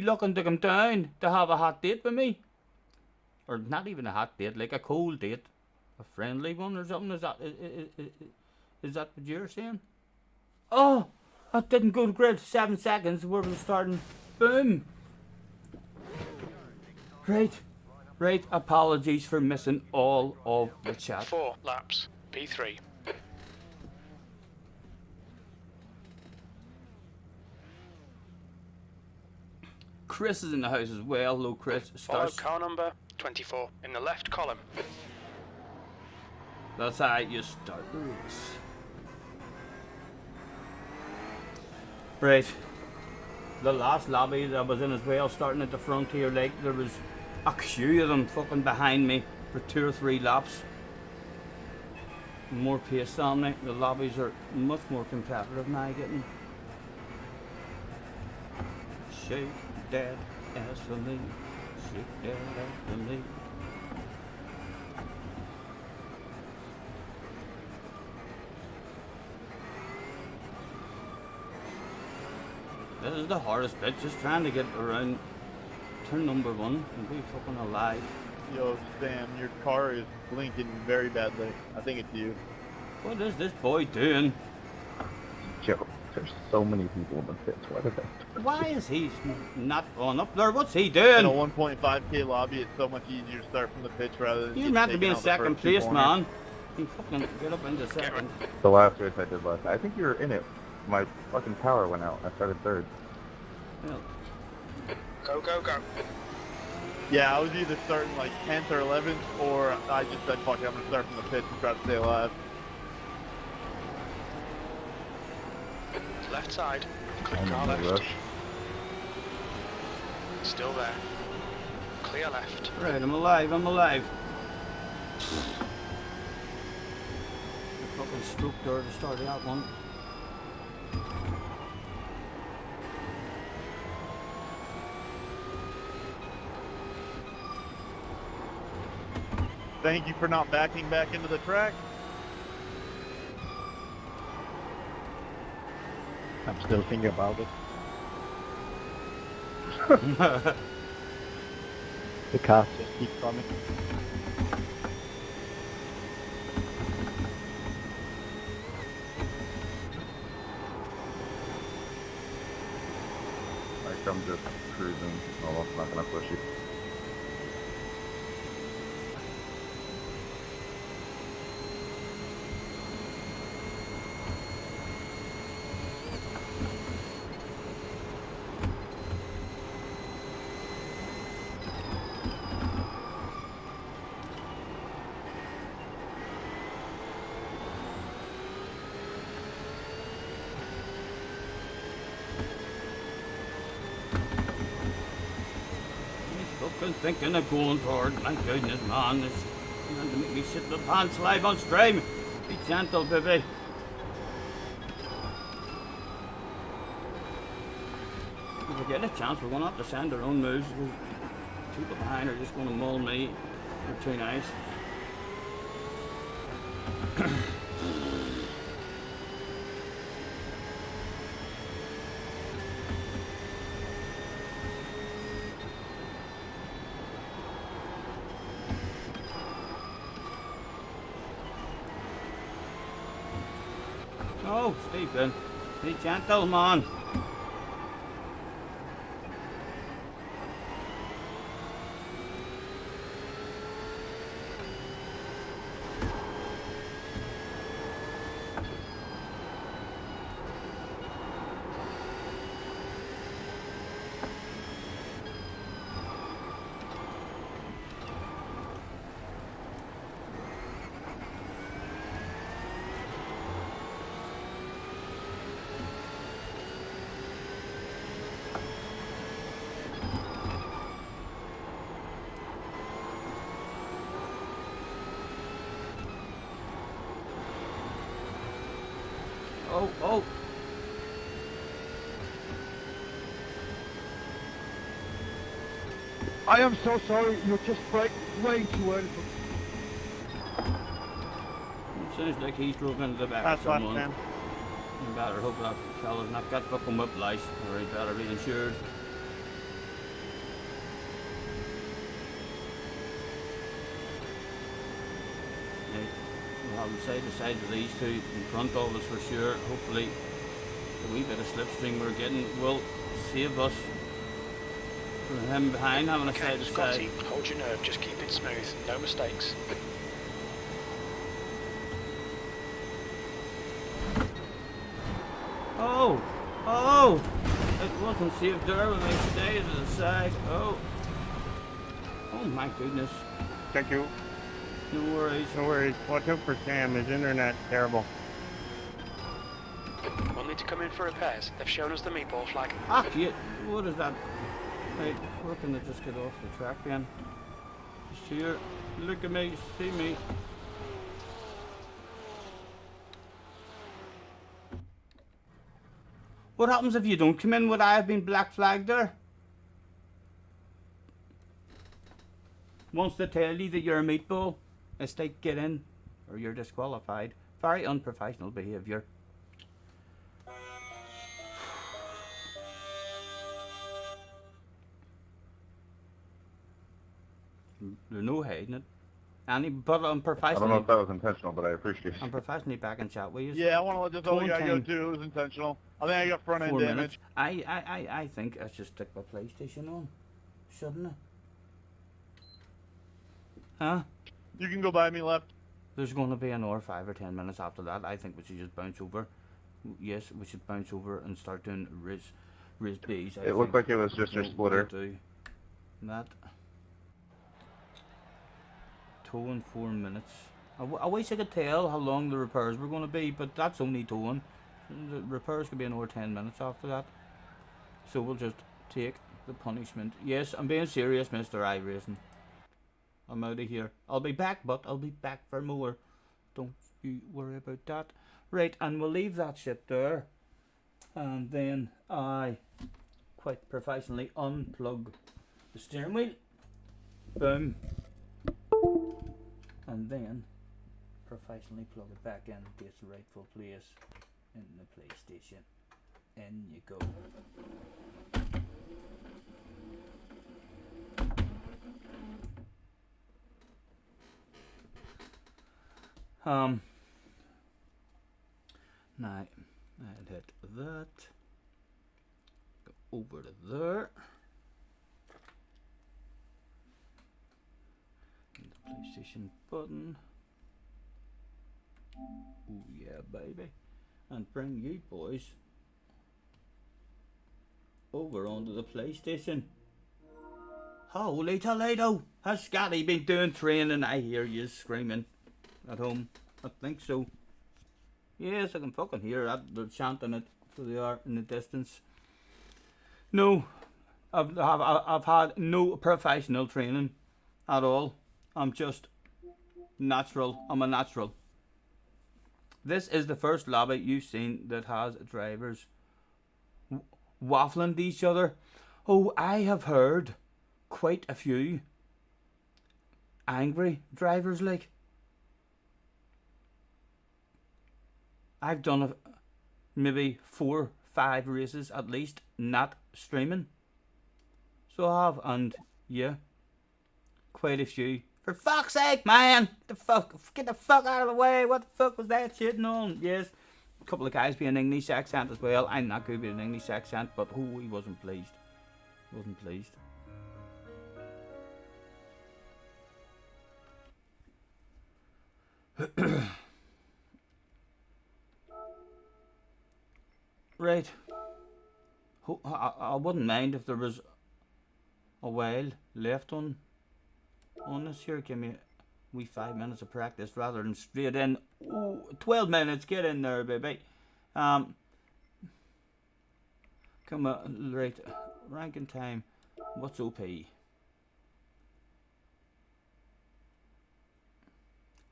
looking to come down to have a hot date with me? Or not even a hot date, like a cold date, a friendly one or something? Is that what you're saying? Oh, that didn't go great. 7 seconds. Where was starting? Boom. Right. Apologies for missing all of the chat. 4 laps. P3. Chris is in the house as well. Hello, Chris. Follow car number 24 in the left column. That's how you start the race. Right. The last lobby that I was in as well, starting at the front here, like there was a queue of them fucking behind me for 2 or 3 laps. More pace than me. The lobbies are much more competitive now getting. Shake that ass for me. Shake that ass for me. This is the hardest bit, just trying to get around turn number 1 and be fucking alive. Yo, Sam, your car is blinking very badly. I think it's you. What is this boy doing? Joe, there's so many people in the pits. What is that? Why is he not on up there? What's he In doing? a 1.5k lobby, it's so much easier to start from the pitch rather than You're just meant to be taking in out the second first 2 place, corners. man. You fucking get up into second. The last race I did last night. I think you were in it. My fucking power went out. I started 3rd. Well, Go, go, go. Yeah, I was either starting like 10th or 11th, or I just said, fuck it, I'm gonna start from the pitch and try to stay alive. Left side. Clear I'm car in the left. rush. Still there. Clear left. right, I'm alive. I fucking stroke there to start that one. Thank you for not backing back into the track. I'm still thinking about it. The cops just keep coming. Like I'm just cruising. Oh, I'm not gonna push you. Fucking thinking of going for it. My goodness, man. It's trying to make me shit the pants live on stream. Be gentle, baby. If we get a chance, we're going to have to send our own moves, because people behind are just going to mull me. They're too nice. Oh, Stephen, be gentle, man. I am so sorry. You're just way too early. It sounds like he's drove into the back That's of last someone. time. You better hope that fella's not got fucking whiplash, or he better be insured. Right, we'll have them side to side with these two in front of us for sure. Hopefully, the wee bit of slipstream we're getting will save us from him behind having a Okay, side to Scotty, side. hold your nerve, just keep it smooth, no mistakes. Oh! Oh! It wasn't safe there when they stayed to the side. Oh! Oh my goodness. Thank you. No worries. No worries. Watch out for Sam. His internet's terrible. We'll need to come in for repairs. They've shown us the meatball flag. Ah, shit. What is that? Right, where can I just get off the track then? Just here. Look at me. See me. What happens if you don't come in? Would I have been black flagged there? Once they tell you that you're a meatball, it's like get in or you're disqualified. Very unprofessional behaviour. There's no hiding it. But I'm I don't know professionally. if that was intentional, but I appreciate it. I'm professionally back in chat with you. Yeah, I want to let this other guy go Time. too. It was intentional. I think I got front end 4 damage. minutes. I think I should stick my PlayStation on, shouldn't I? Huh? You can go by me left. There's going to be an hour, 5 or 10 minutes after that. I think we should just bounce over. Yes, we should bounce over and start doing Riz B's. It looked like it was just your splitter. We'll do that. 2 and 4 minutes. I wish I could tell how long the repairs were going to be, but that's only towing. The repairs could be an hour 10 minutes after that. So we'll just take the punishment. Yes, I'm being serious, Mr. iRacing. I'm out of here. I'll be back, but I'll be back for more. Don't you worry about that. Right, and we'll leave that shit there. And then I quite professionally unplug the steering wheel. Boom. And then professionally plug it back in to its rightful place in the PlayStation. In you go. Now I'll hit that. Go over to there. And the PlayStation button. Oh yeah, baby. And bring you boys over onto the PlayStation. Holy Toledo! Has Scotty been doing training? I hear you screaming at home. I think so. Yes, I can fucking hear that. They're chanting it, so they are in the distance. No, I've had no professional training at all. I'm just natural. I'm a natural. This is the first lobby you've seen that has drivers waffling to each other. Oh, I have heard quite a few angry drivers like. I've done maybe 4, 5 races at least, not streaming. So I have, and yeah, quite a few. For fuck's sake, man! Get the fuck out of the way! What the fuck was that shit on? Yes, a couple of guys being English accent as well. I'm not good with an English accent, but who he wasn't pleased. Wasn't pleased. Right. I wouldn't mind if there was a while left on this here. Give me a wee 5 minutes of practice rather than straight in. Ooh, 12 minutes. Get in there, baby. Come on. Right. Ranking time. What's OP?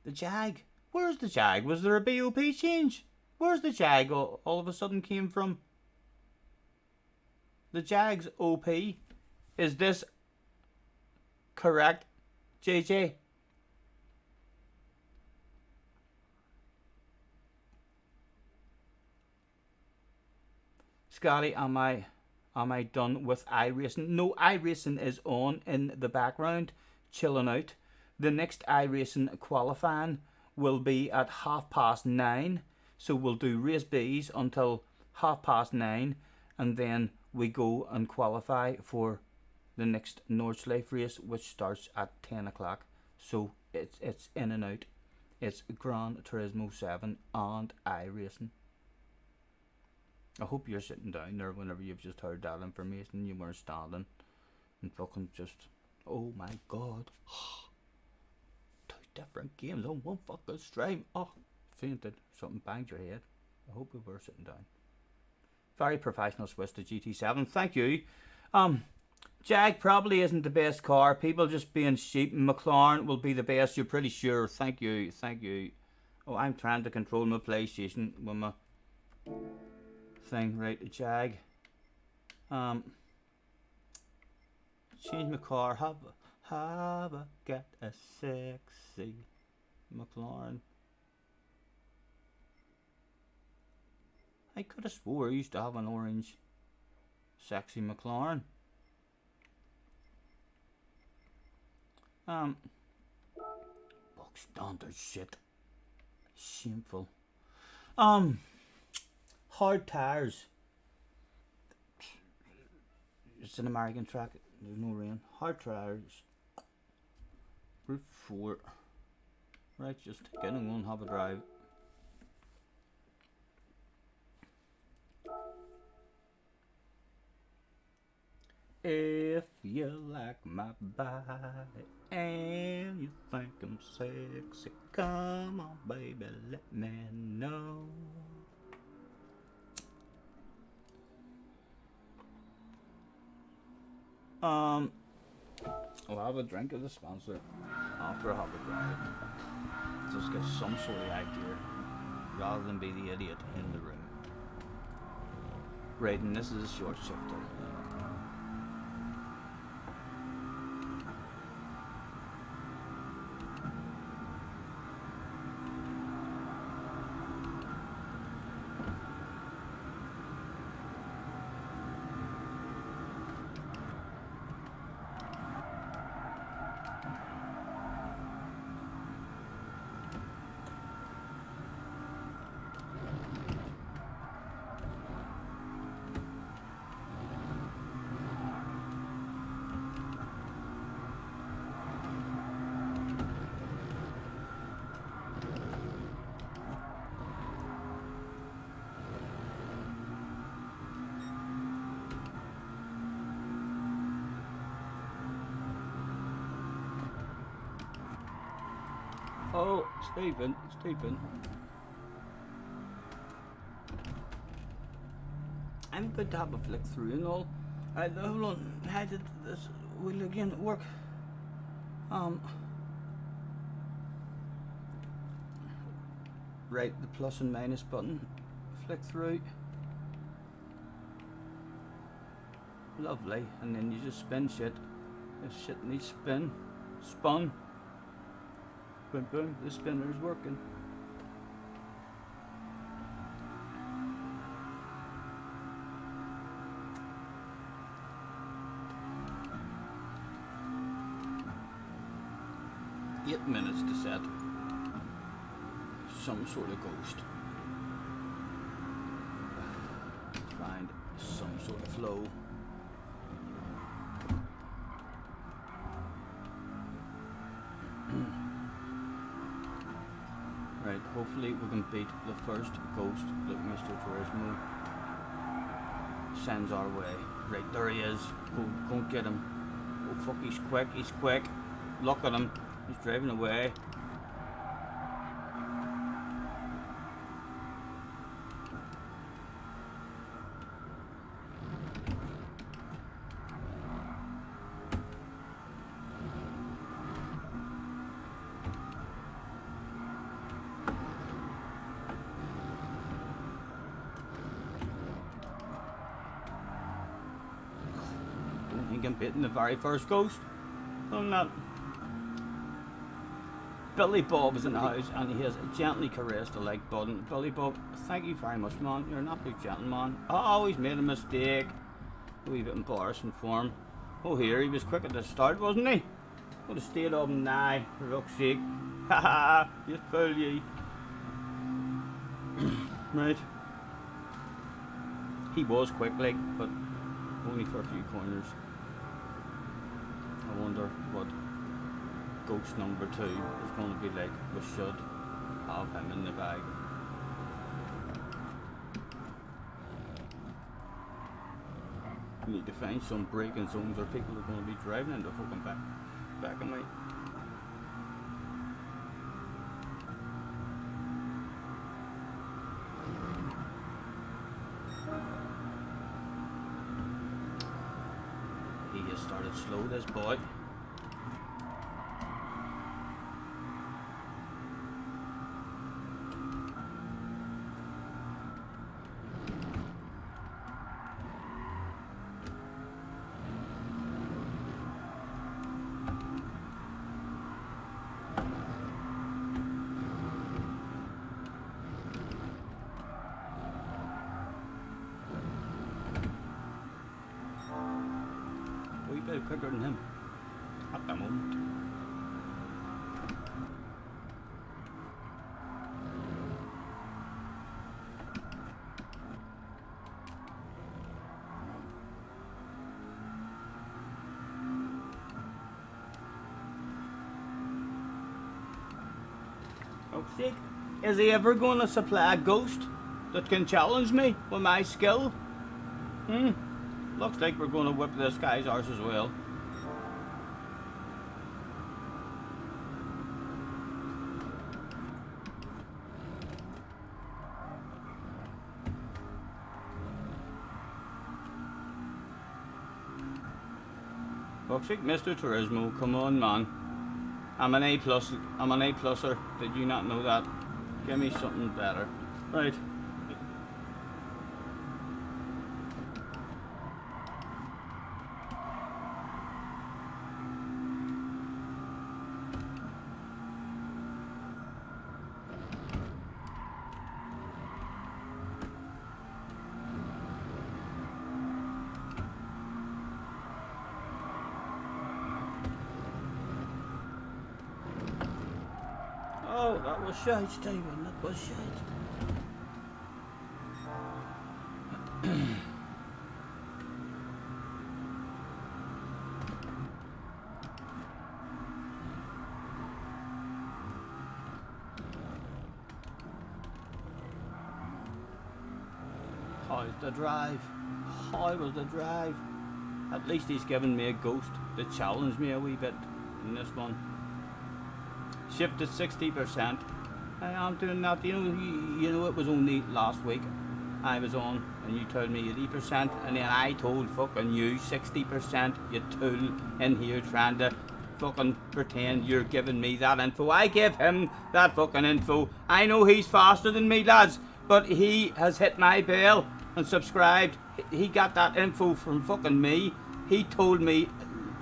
The Jag. Where's the Jag? Was there a BOP change? Where's the Jag all of a sudden came from? The Jag's OP. Is this correct, JJ? Scotty, am I done with iRacing? No, iRacing is on in the background, chilling out. The next iRacing qualifying will be at 9:30. So we'll do race B's until 9:30, and then we go and qualify for the next Nordschleife race, which starts at 10 o'clock. So it's in and out. It's Gran Turismo 7 and iRacing. I hope you're sitting down there whenever you've just heard that information. You weren't standing and fucking just, oh my god. 2 different games on one fucking stream. Oh, fainted. Something banged your head. I hope we were sitting down. Very professional switch to GT7. Thank you. Jag probably isn't the best car. People just being sheep. McLaren will be the best. You're pretty sure. Thank you. Thank you. Oh, I'm trying to control my PlayStation with my thing. Right, Jag. Change my car. Have I got a sexy McLaren? I could have swore I used to have an orange sexy McLaren. Box standard shit. Shameful. Hard tires. It's an American track. There's no rain. Hard tires. Route 4. Right, just get in and have a drive. If you like my body and you think I'm sexy, come on baby, let me know. I'll have a drink of the sponsor after I have a drive. Just get some sort of idea rather than be the idiot in the room. Right, and this is a short shifter. Oh, Stephen. I'm about to have a flick through and all. Hold on, how did this wheel again work? Right, the plus and minus button. Flick through. Lovely, and then you just spin shit. If shit needs spun. Boom, boom, the spinner is working. Eight minutes to set. Some sort of ghost. Find some sort of flow. Right, hopefully we can beat the first ghost that Mr. Turismo sends our way. Right, there he is. Go and get him. Oh fuck, he's quick. Look at him. He's driving away. Don't think I'm beating the very first ghost. I'm not. Billy Bob is in the house and he has gently caressed the like button. Billy Bob, thank you very much, man. You're an absolute gentleman. I always made a mistake. A wee bit embarrassing for him. Oh, here, he was quick at the start, wasn't he? Would have stayed up now, for fuck's sake. Haha, you fool, ye. Right. He was quick, like, but only for a few corners. I wonder what ghost number 2 is going to be like. We should have him in the bag. We need to find some braking zones where people are going to be driving into fucking back of me. He has started slow, this boy. Quicker than him at the moment. Oh, shit. Is he ever going to supply a ghost that can challenge me with my skill? Looks like we're going to whip this guy's arse as well. Fuck's sake, Mr. Turismo, come on, man. I'm an A+. I'm an A+er. Did you not know that? Give me something better. Right. Oh, that was shite, Stephen. That was shite. How's the drive? How was the drive? At least he's given me a ghost that challenged me a wee bit in this one. Shifted 60%. I am doing that. You know, it was only last week I was on and you told me 80%, and then I told fucking you 60%. You tool in here trying to fucking pretend you're giving me that info. I give him that fucking info. I know he's faster than me, lads, but he has hit my bell and subscribed. He got that info from fucking me. He told me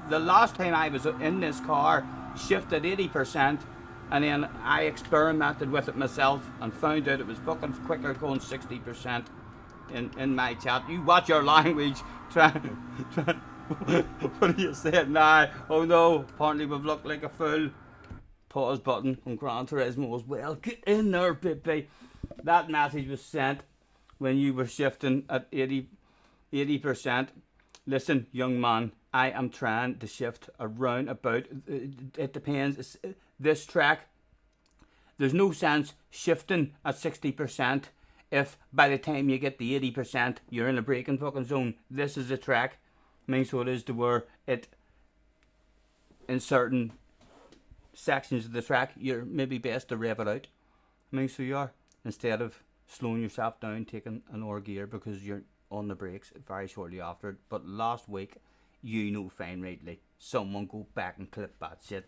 the last time I was in this car, shifted 80%, and then I experimented with it myself and found out it was fucking quicker going 60% in my chat. You watch your language. Try. What are you saying now? Oh no, apparently we've looked like a fool. Pause button on Gran Turismo as well. Get in there, baby. That message was sent when you were shifting at 80%. Listen, young man, I am trying to shift around about. It depends. This track, there's no sense shifting at 60% if by the time you get the 80% you're in a braking fucking zone. This is a track. I mean, so it is to where it, in certain sections of the track, you're maybe best to rev it out. I mean, so you are, instead of slowing yourself down, taking an hour gear because you're on the brakes very shortly after it. But last week, you know fine rightly, someone go back and clip that shit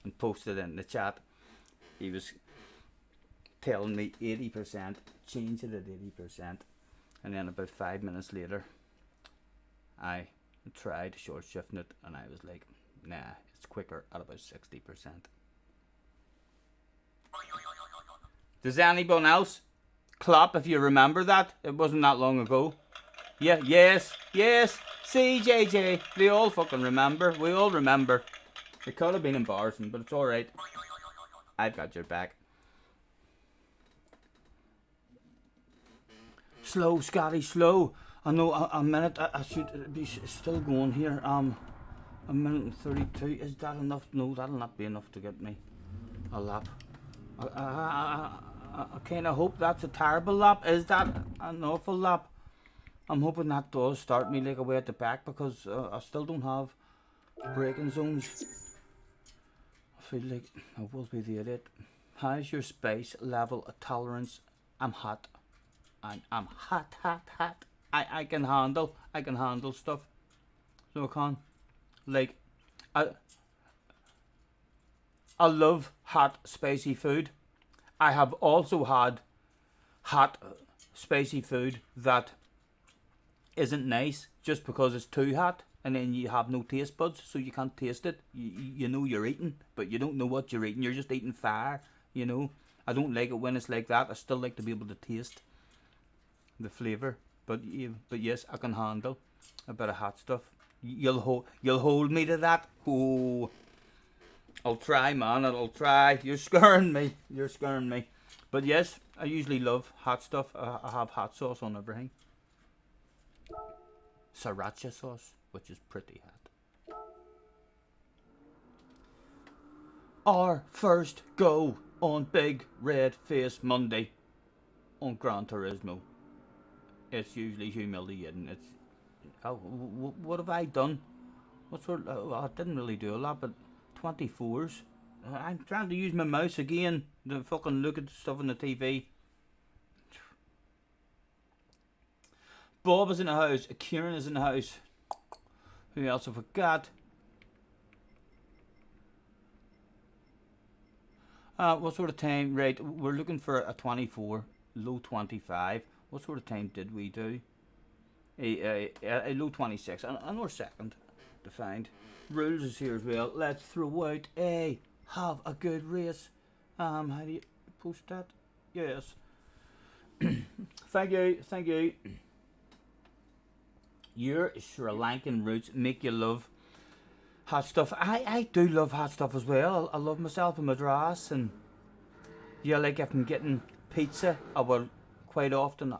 and post it in the chat. He was telling me 80%, change it at 80%, and then about 5 minutes later I tried short shifting it and I was like, Nah, it's quicker at about 60%. Does anyone else clap if you remember that? It wasn't that long ago. Yeah, yes. See, JJ, they all fucking remember. We all remember. It could have been embarrassing, but it's alright. I've got your back. Slow, Scotty, slow. I know a minute. I should be still going here. A minute and 32. Is that enough? No, that'll not be enough to get me a lap. I kind of hope that's a terrible lap. Is that an awful lap? I'm hoping that does start me like away at the back, because I still don't have braking zones. I feel like I will be the idiot. How's your space level of tolerance? I'm hot. I'm hot. I can handle stuff. So I can. Like, I love hot, spicy food. I have also had hot, spicy food that isn't nice just because it's too hot, and then you have no taste buds, so you can't taste it. You know you're eating, but you don't know what you're eating. You're just eating fire, you know. I don't like it when it's like that. I still like to be able to taste the flavour. But yes, I can handle a bit of hot stuff. You'll hold me to that. Oh, I'll try, man. I'll try. You're scaring me. But yes, I usually love hot stuff. I have hot sauce on everything. Sriracha sauce, which is pretty hot. Our first go on Big Red Face Monday on Gran Turismo. It's usually humiliating. It's what have I done? What sort? I didn't really do a lot, but 24s. I'm trying to use my mouse again to fucking look at stuff on the TV. Bob is in the house. Kieran is in the house. Who else have we got? What sort of time? Right, we're looking for a 24, low 25. What sort of time did we do? A low 26. And we're second to find. Rules is here as well. Let's throw out a have a good race. How do you post that? Yes. Thank you. Your Sri Lankan roots make you love hot stuff. I do love hot stuff as well. I love myself in Madras, and yeah, like if I'm getting pizza, I will quite often.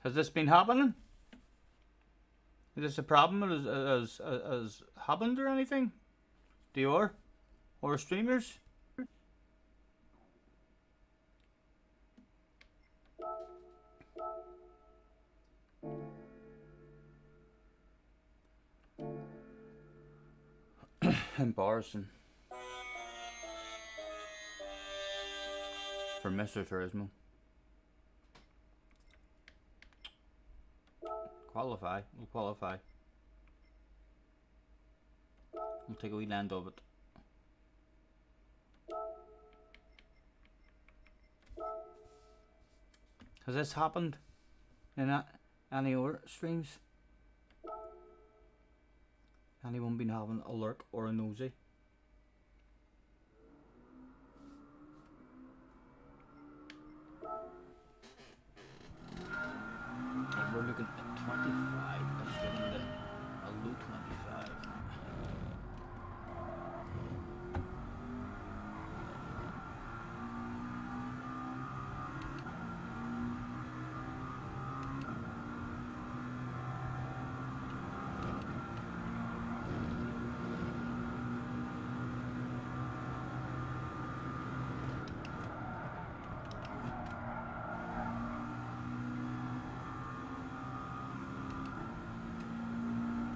Has this been happening? Is this a problem? Has happened or anything? Dior? Or streamers? Embarrassing. For Mr. Turismo. Qualify. We'll qualify. We'll take a wee land of it. Has this happened in any other streams? Anyone been having a lurk or a nosy? We're looking at 25. Let's get in there. A low 25.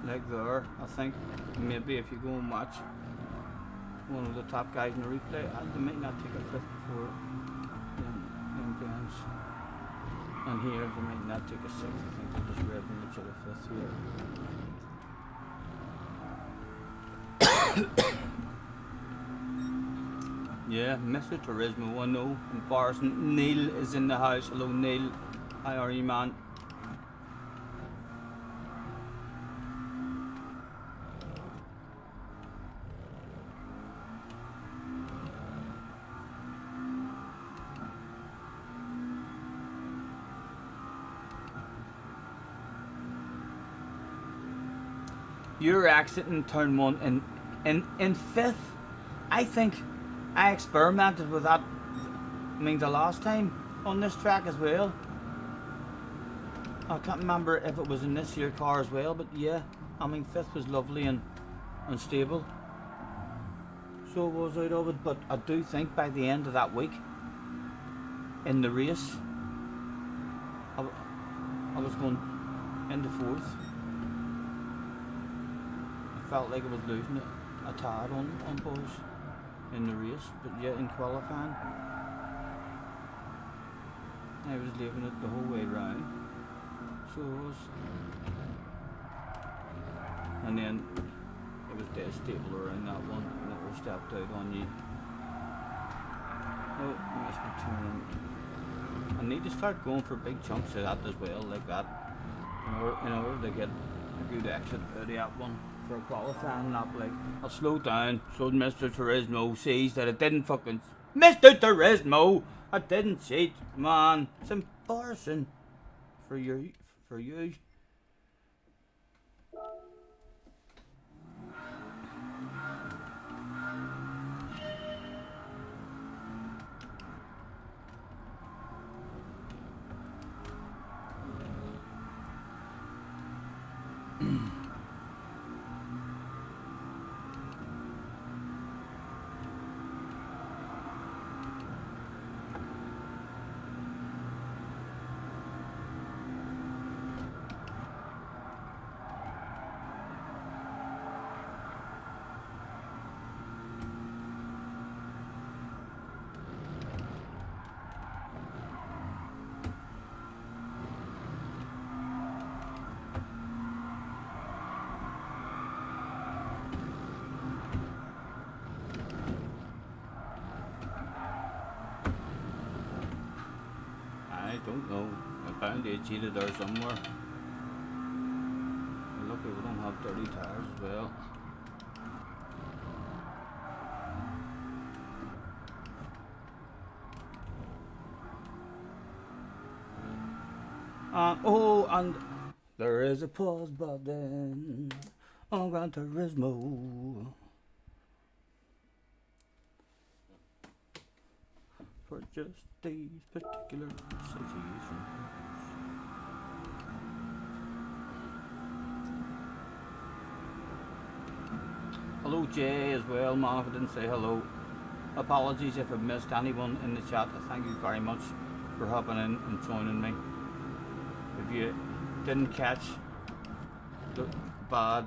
Like there, I think maybe if you go and watch one of the top guys in the replay, they might not take a fifth before them games. And here they might not take a sixth. I think they're just revving each other fifth here. Yeah, Mr. Turismo, I know. Embarrassing. Neil is in the house. Hello, Neil. How are you, man? You're exiting turn one in fifth. I think I experimented with that. I mean, the last time on this track as well. I can't remember if it was in this year car as well, but yeah, I mean, fifth was lovely and stable. So it was out of it, but I do think by the end of that week in the race, I was going into fourth. I felt like I was losing a tad on boys in the race, but yeah, in qualifying, I was leaving it the whole way round. So it was, and then it was dead stable around that one, and it was stepped out on you. Oh, I missed my turn. I need to start going for big chunks of that as well, like that, in order to get a good exit out of that one for a qualifying lap. Like, I'll slow down so Mr. Turismo sees that it didn't fucking... Mr. Turismo! I didn't cheat, man. It's embarrassing for you. I don't know. I found they cheated there somewhere. Lucky we don't have dirty tires as well. And there is a pause button on Gran Turismo for just these particular situations. Hello Jay as well, man, if I didn't say hello. Apologies if I missed anyone in the chat. Thank you very much for hopping in and joining me. If you didn't catch the bad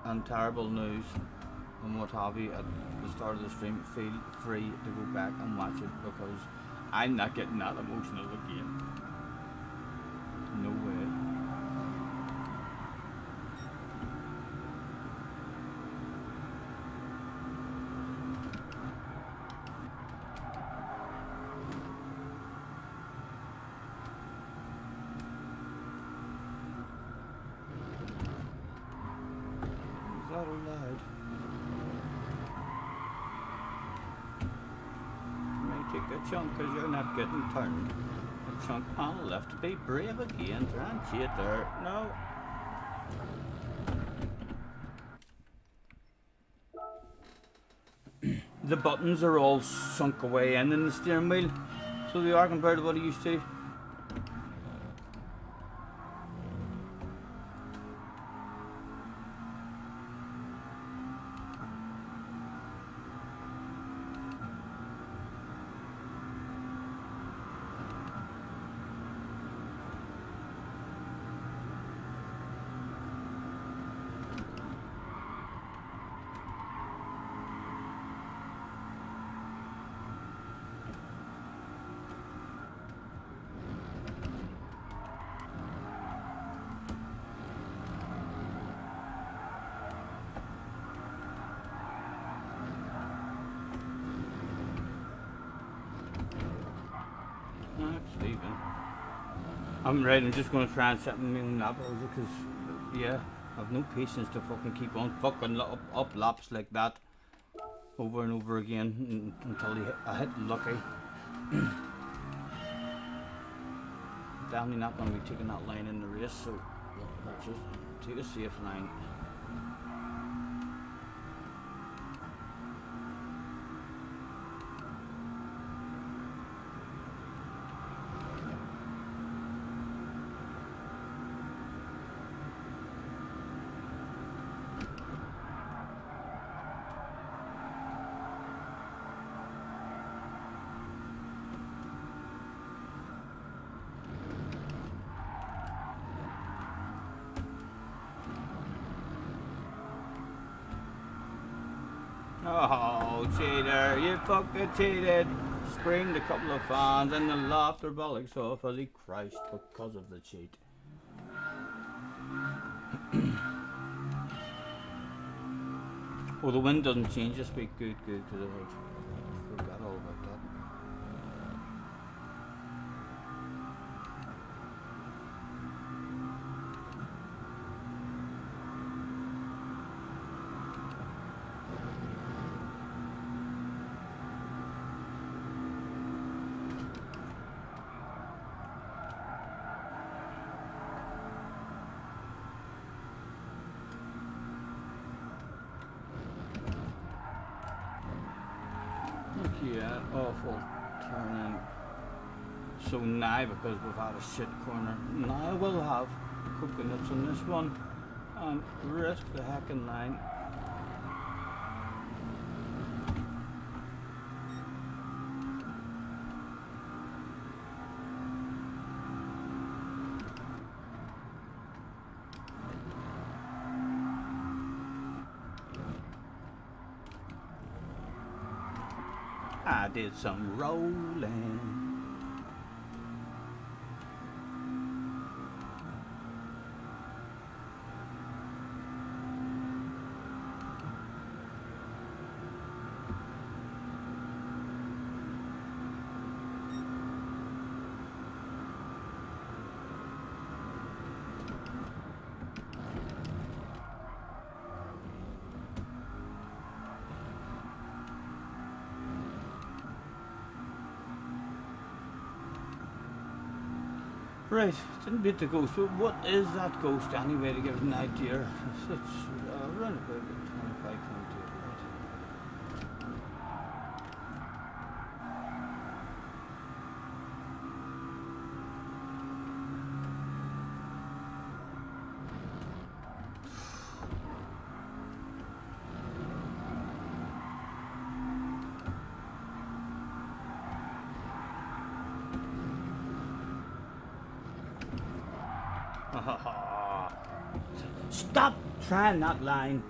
and terrible news and what have you at the start of the stream, feel free to go back and watch it, because I'm not getting that emotional again. No way. Is that allowed? Take a chunk because you're not getting turned. A chunk on the left to be brave again. Try and cheat there. No. The buttons are all sunk away in the steering wheel, so they are compared to what I used to. I'm right, I'm just gonna try and set my own lap because, yeah, I've no patience to fucking keep on fucking up laps like that over and over again until I hit lucky. Definitely not gonna be taking that line in the race, so let's just take a safe line. Oh, cheater, you fucking cheated! Screamed a couple of fans and they laughed their bollocks off as he crashed because of the cheat. Well, the wind doesn't change this week. Good, because I forgot all about that. Yeah, awful turning. So now, because we've had a shit corner, now we'll have coconuts on this one and risk the heckin' line. I did some rolling. Right, didn't beat the ghost, but what is that ghost anyway to give an idea? It's around about 25, 22, right? Stop trying that line.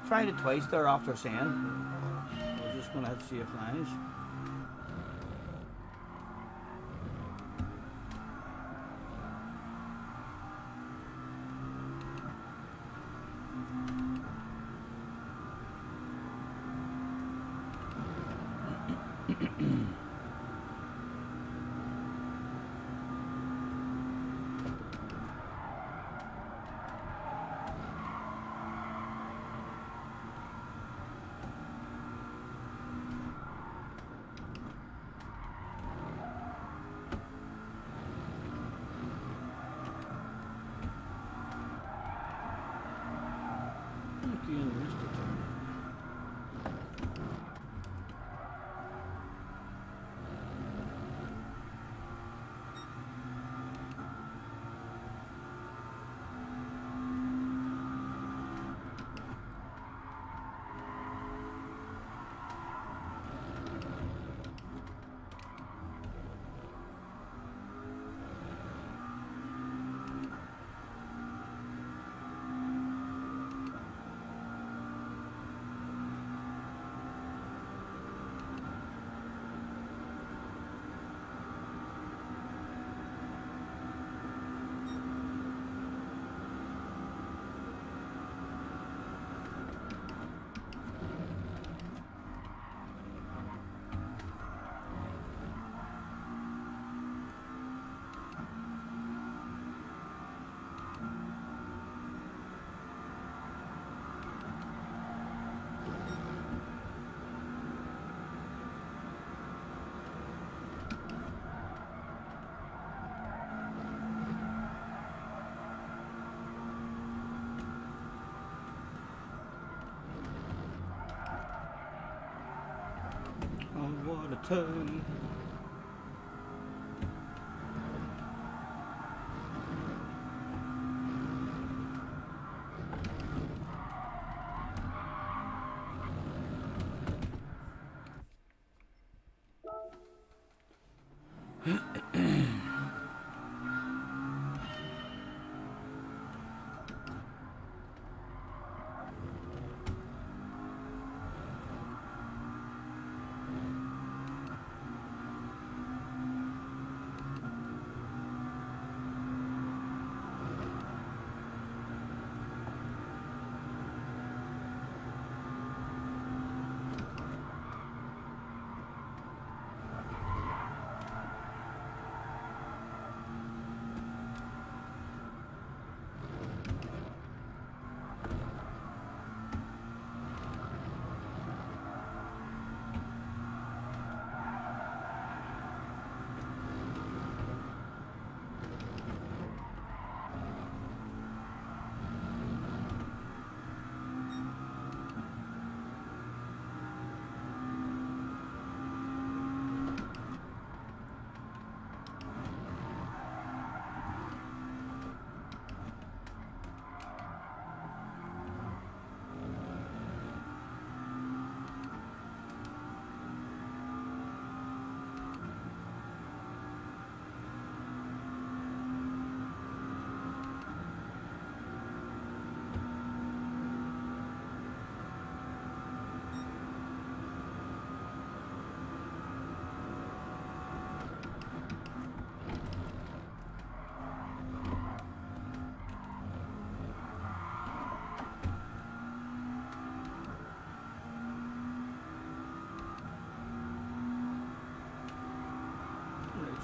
Tried it twice there after saying we're just gonna have safe lines. turn.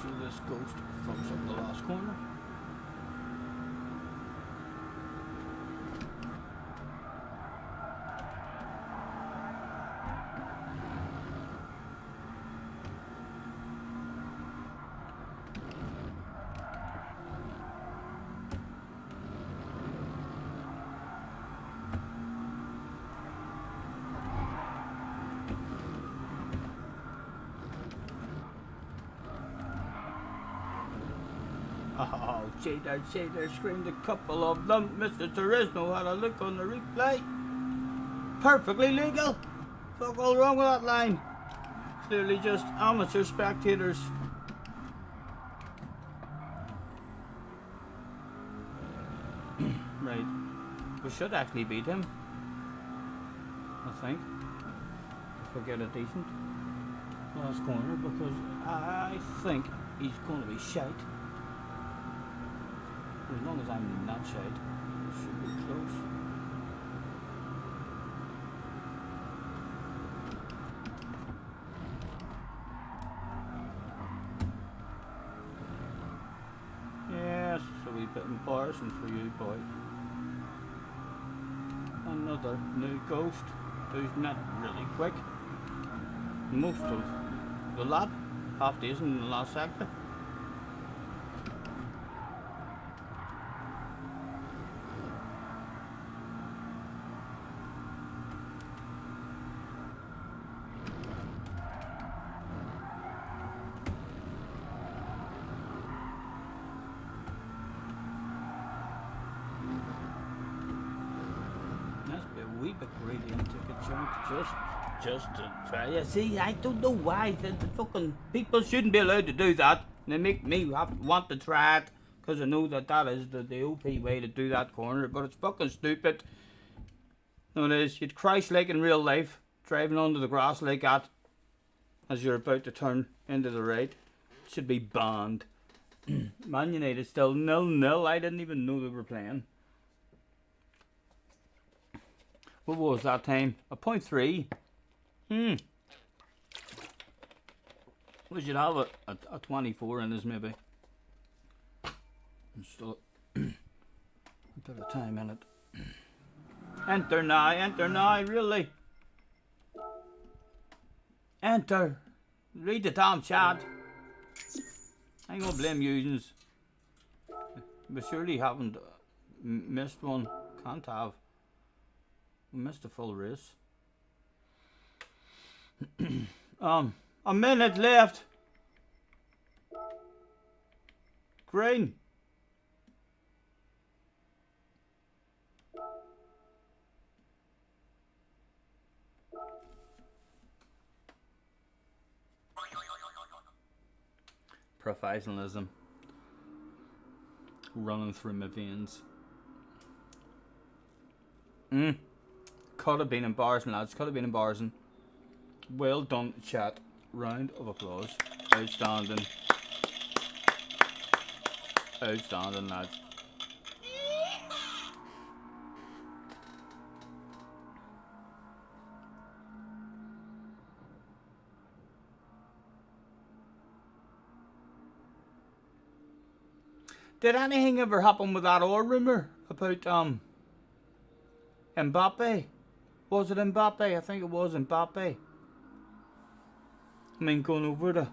So this ghost fucks up the last corner. Oh, cheater, screamed a couple of them. Mr. Turismo had a look on the replay. Perfectly legal. Fuck all wrong with that line. Clearly just amateur spectators. Right. We should actually beat him. I think. If we get a decent last corner, because I think he's going to be shite. As long as I'm not shite, it should be close. Yes, so we bit embarrassing for you, boy. Another new ghost who's not really quick. Most of the lap, half decent in the last sector. Wee bit greedy and took a chunk just to try. You see, I don't know why the fucking people shouldn't be allowed to do that. They make me want to try it because I know that is the OP way to do that corner, but it's fucking stupid. No, it is. You'd Christ like in real life, driving onto the grass like that as you're about to turn into the right. It should be banned. Man United still 0-0. I didn't even know they were playing. What was that time? A 0.3. We should have a 24 in this maybe. And still a bit of time in it. Enter now, really. Enter. Read the damn chat. I ain't gonna blame yous. We surely haven't missed one. Can't have. We missed a full race. A minute left. Green. Professionalism running through my veins. Could have been embarrassing, lads. Could have been embarrassing. Well done, chat. Round of applause. Outstanding. Outstanding, lads. Did anything ever happen with that old rumour about Mbappe? Was it Mbappe? I think it was Mbappe. I mean, going over the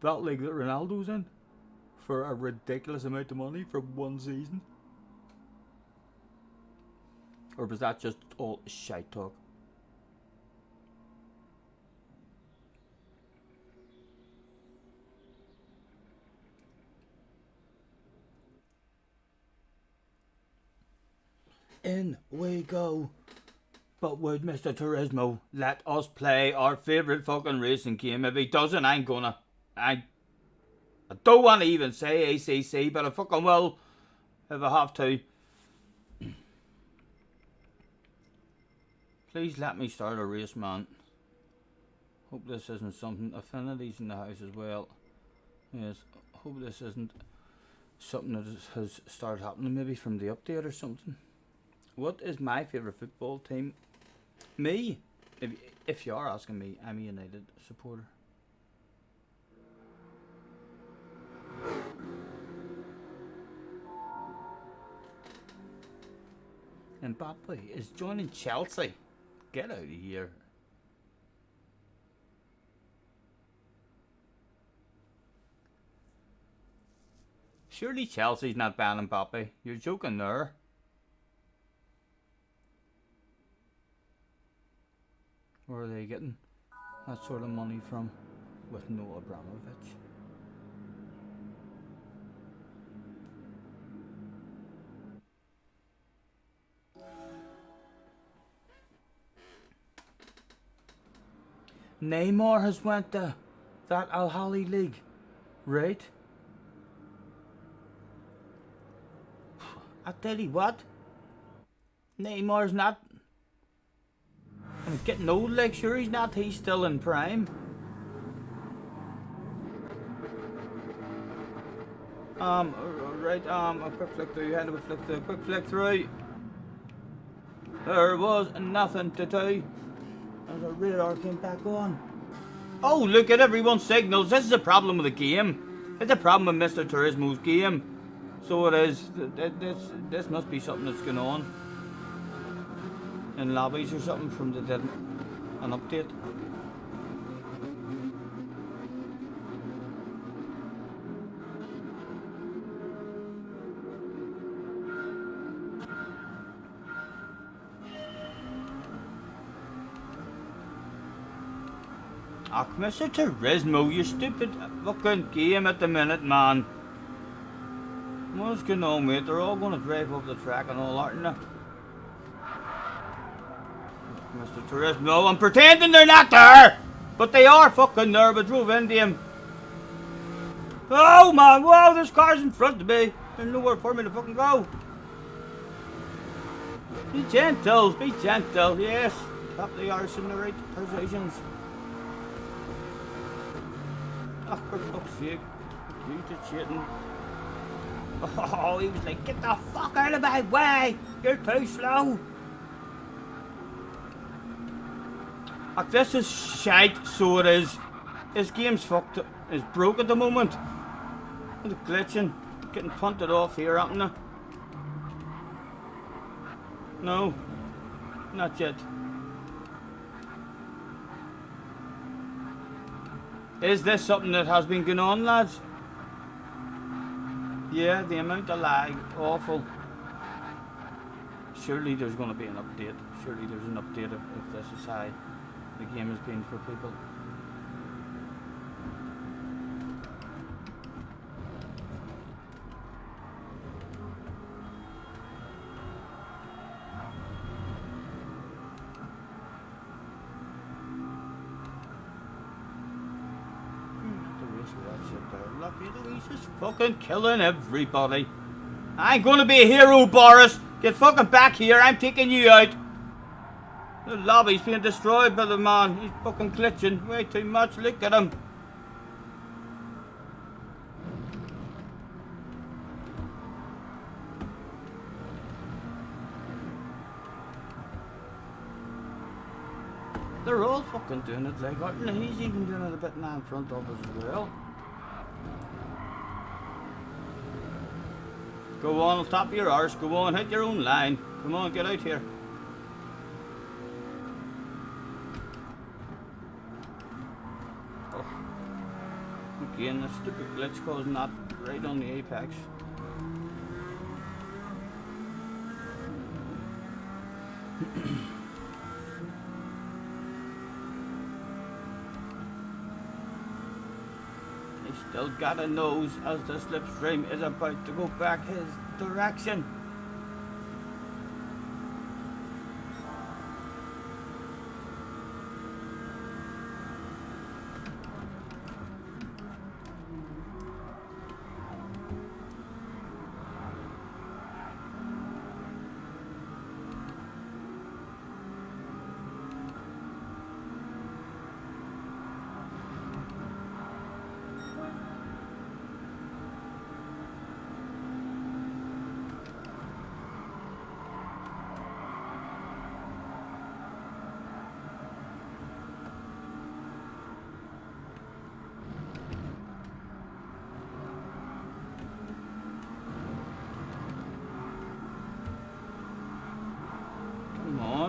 that league that Ronaldo's in for a ridiculous amount of money for one season. Or was that just all shite talk? In we go. But would Mr. Turismo let us play our favourite fucking racing game? If he doesn't, I don't want to even say ACC, but I fucking will if I have to. Please let me start a race, man. Hope this isn't something. Affinities in the house as well. Yes, hope this isn't something that has started happening maybe from the update or something. What is my favourite football team? Me? If you are asking me, I'm a United supporter. Mbappe is joining Chelsea. Get out of here. Surely Chelsea's not banning Mbappe. You're joking there. Where are they getting that sort of money from with no Abramovich? Neymar has went to that Al Ahly league, right? I tell you what, Neymar's not. I'm getting old, like, sure he's not. He's still in prime. Right. A quick flick through. Had a flick through. Quick flick through. There was nothing to do. As our radar came back on. Oh, look at everyone's signals. This is a problem with the game. It's a problem with Mr. Turismo's game. So it is. This must be something that's going on in lobbies or something from the an update. Ah, Mr. Turismo, you stupid fucking game at the minute, man. What's going on, mate? They're all going to drive off the track and all, aren't they? Mr. Turismo, I'm pretending they're not there! But they are fucking there, but drove into him. Oh man, whoa, there's cars in front of me. There's nowhere for me to fucking go. Be gentle, yes. Tap the arse in the right positions. Oh, for fuck's sake. Accused of cheating. Oh, he was like, get the fuck out of my way! You're too slow! Like, this is shite, so it is. His game's fucked up. It's broke at the moment. It's glitching. Getting punted off here, haven't I? No. Not yet. Is this something that has been going on, lads? Yeah, the amount of lag. Awful. surely there's going to be an update. Surely there's an update if this is how the game has been for people. He's just fucking killing everybody. I ain't gonna be a hero, Boris. Get fucking back here. I'm taking you out. The lobby's being destroyed by the man. He's fucking glitching way too much. Look at him. They're all fucking doing it like that, and he's even doing it a bit now in front of us as well. Go on top of your arse, go on, hit your own line. Come on, get out here. Oh. Again, the stupid glitch causing that right on the apex. Still got a nose as the slipstream is about to go back his direction.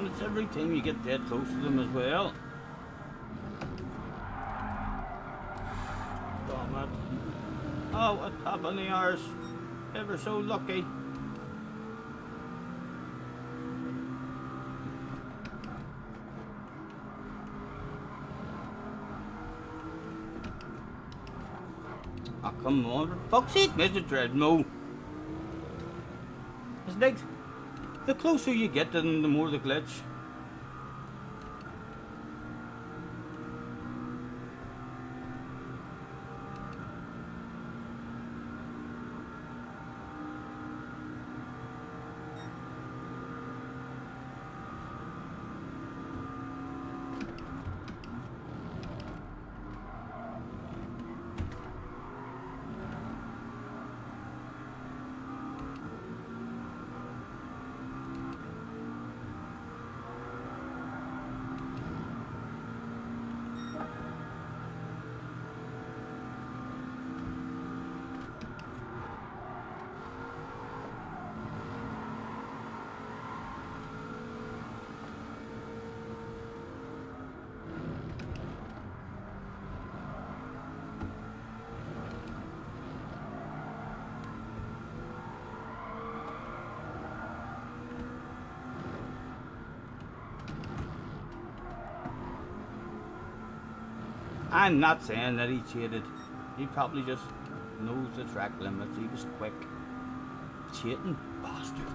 It's every time you get dead close to them as well. Damn it. Oh, what happened to ours? Ever so lucky. Oh, come on, for fuck's sake, Mr. Treadmill. It's like the closer you get to them, the more the glitch. I'm not saying that he cheated. He probably just knows the track limits. He was quick. Cheating bastard.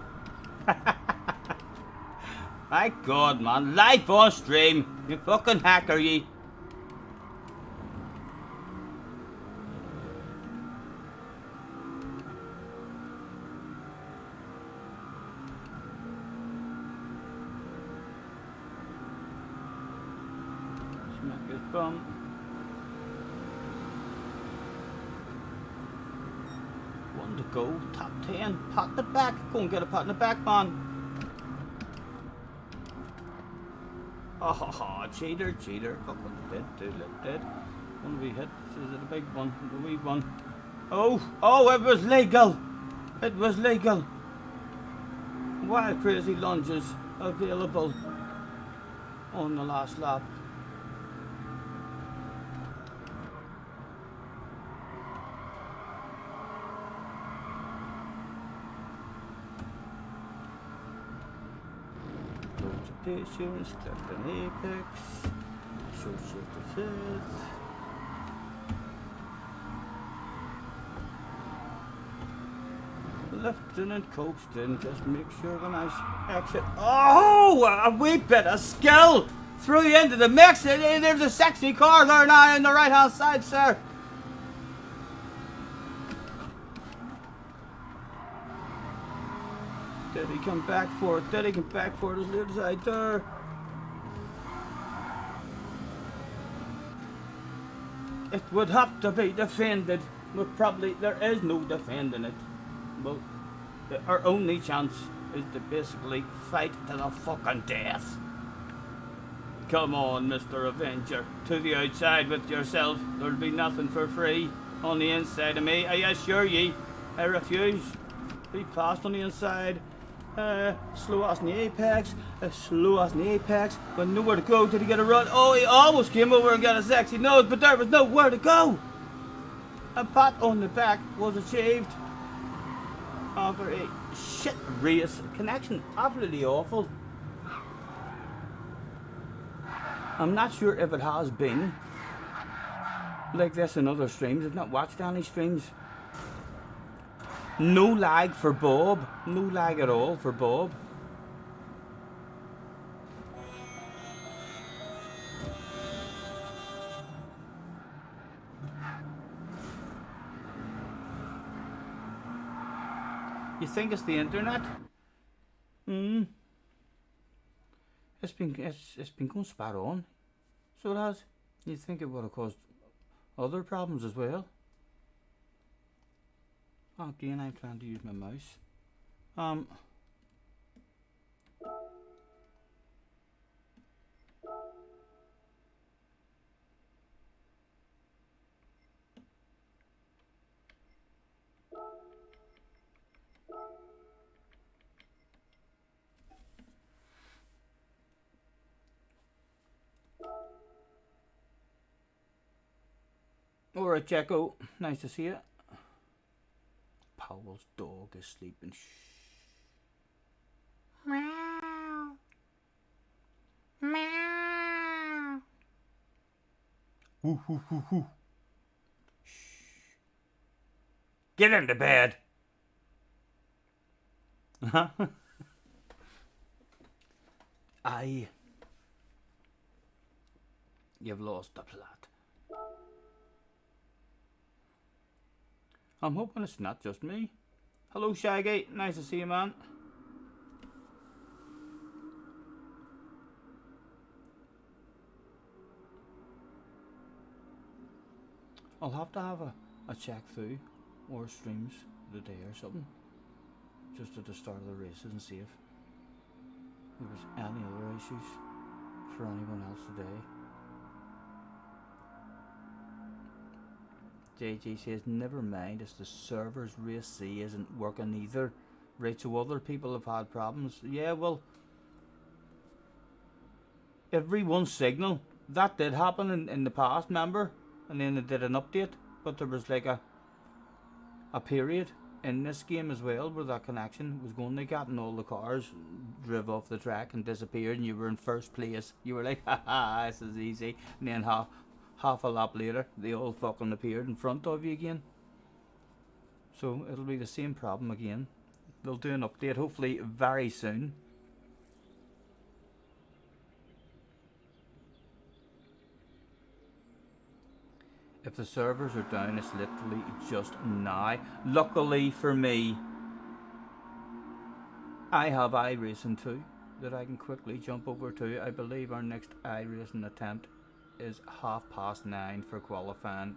My God, man. Live on stream. You fucking hacker, ye. Smack his bum. To go, top 10, pat in the back, go and get a pat in the back, man. Oh, cheater, fucking dead. One we hit, is it a big one, the wee one? Oh, it was legal. Wild crazy lunges available on the last lap. Update assurance, click on Apex. Show shift to 5th. Lieutenant coasting, just make sure when I exit. Oh, a wee bit of skill! Threw you into the mix. There's a sexy car there now on the right hand side, sir. Did he come back for it? Did he come back for it? As late as I dare. It would have to be defended, but probably there is no defending it. But our only chance is to basically fight to the fucking death. Come on, Mr. Avenger, to the outside with yourself. There'll be nothing for free on the inside of me. I assure ye, I refuse. Be passed on the inside. Slow as in the apex, slow as in the apex, but nowhere to go till he get a run. Oh, he almost came over and got a sexy nose, but there was nowhere to go. A pat on the back was achieved after a shit race connection. Absolutely awful. I'm not sure if it has been like this in other streams. I've not watched any streams. No lag for Bob. No lag at all for Bob. You think it's the internet? It's been going spot on. So it has. You'd think it would have caused other problems as well. Again, I'm trying to use my mouse. Alright, Jacko. Nice to see you. Powell's dog is sleeping. Shh. Meow. Meow. Woo, woo, woo, woo. Shh. Get into bed. You've lost the plot. I'm hoping it's not just me. Hello, Shaggy. Nice to see you, man. I'll have to have a check through or streams today or something. Just at the start of the races and see if there was any other issues for anyone else today. JJ says, never mind, it's the servers. Race C isn't working either. Right, so other people have had problems. Yeah, well, every signal, that did happen in the past, remember? And then they did an update, but there was like a period in this game as well where that connection was going like that and all the cars drove off the track and disappeared and you were in first place. You were like, haha, this is easy. And then half a lap later, they all fucking appeared in front of you again. So it'll be the same problem again. They'll do an update hopefully very soon. If the servers are down, it's literally just now. Luckily for me, I have iRacing 2 that I can quickly jump over to. I believe our next iRacing attempt is 9:30 for qualifying,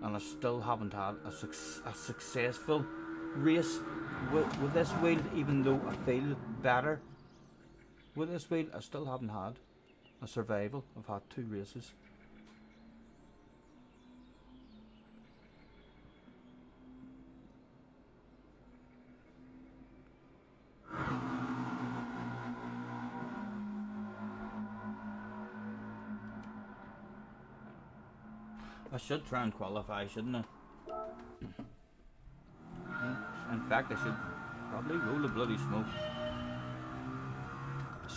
and I still haven't had a successful race with this wheel, even though I feel better with this wheel. I still haven't had a survival. I've had 2 races. I should try and qualify, shouldn't I? In fact, I should probably roll a bloody smoke.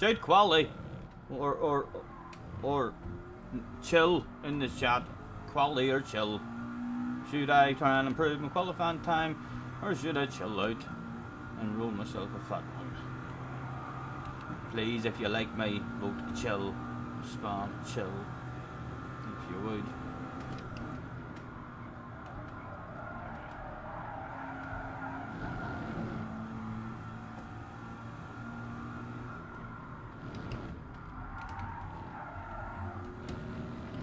Shout quality, or chill in the chat. Quality or chill. Should I try and improve my qualifying time, or should I chill out and roll myself a fat one? Please, if you like me, vote chill. Spam chill, if you would.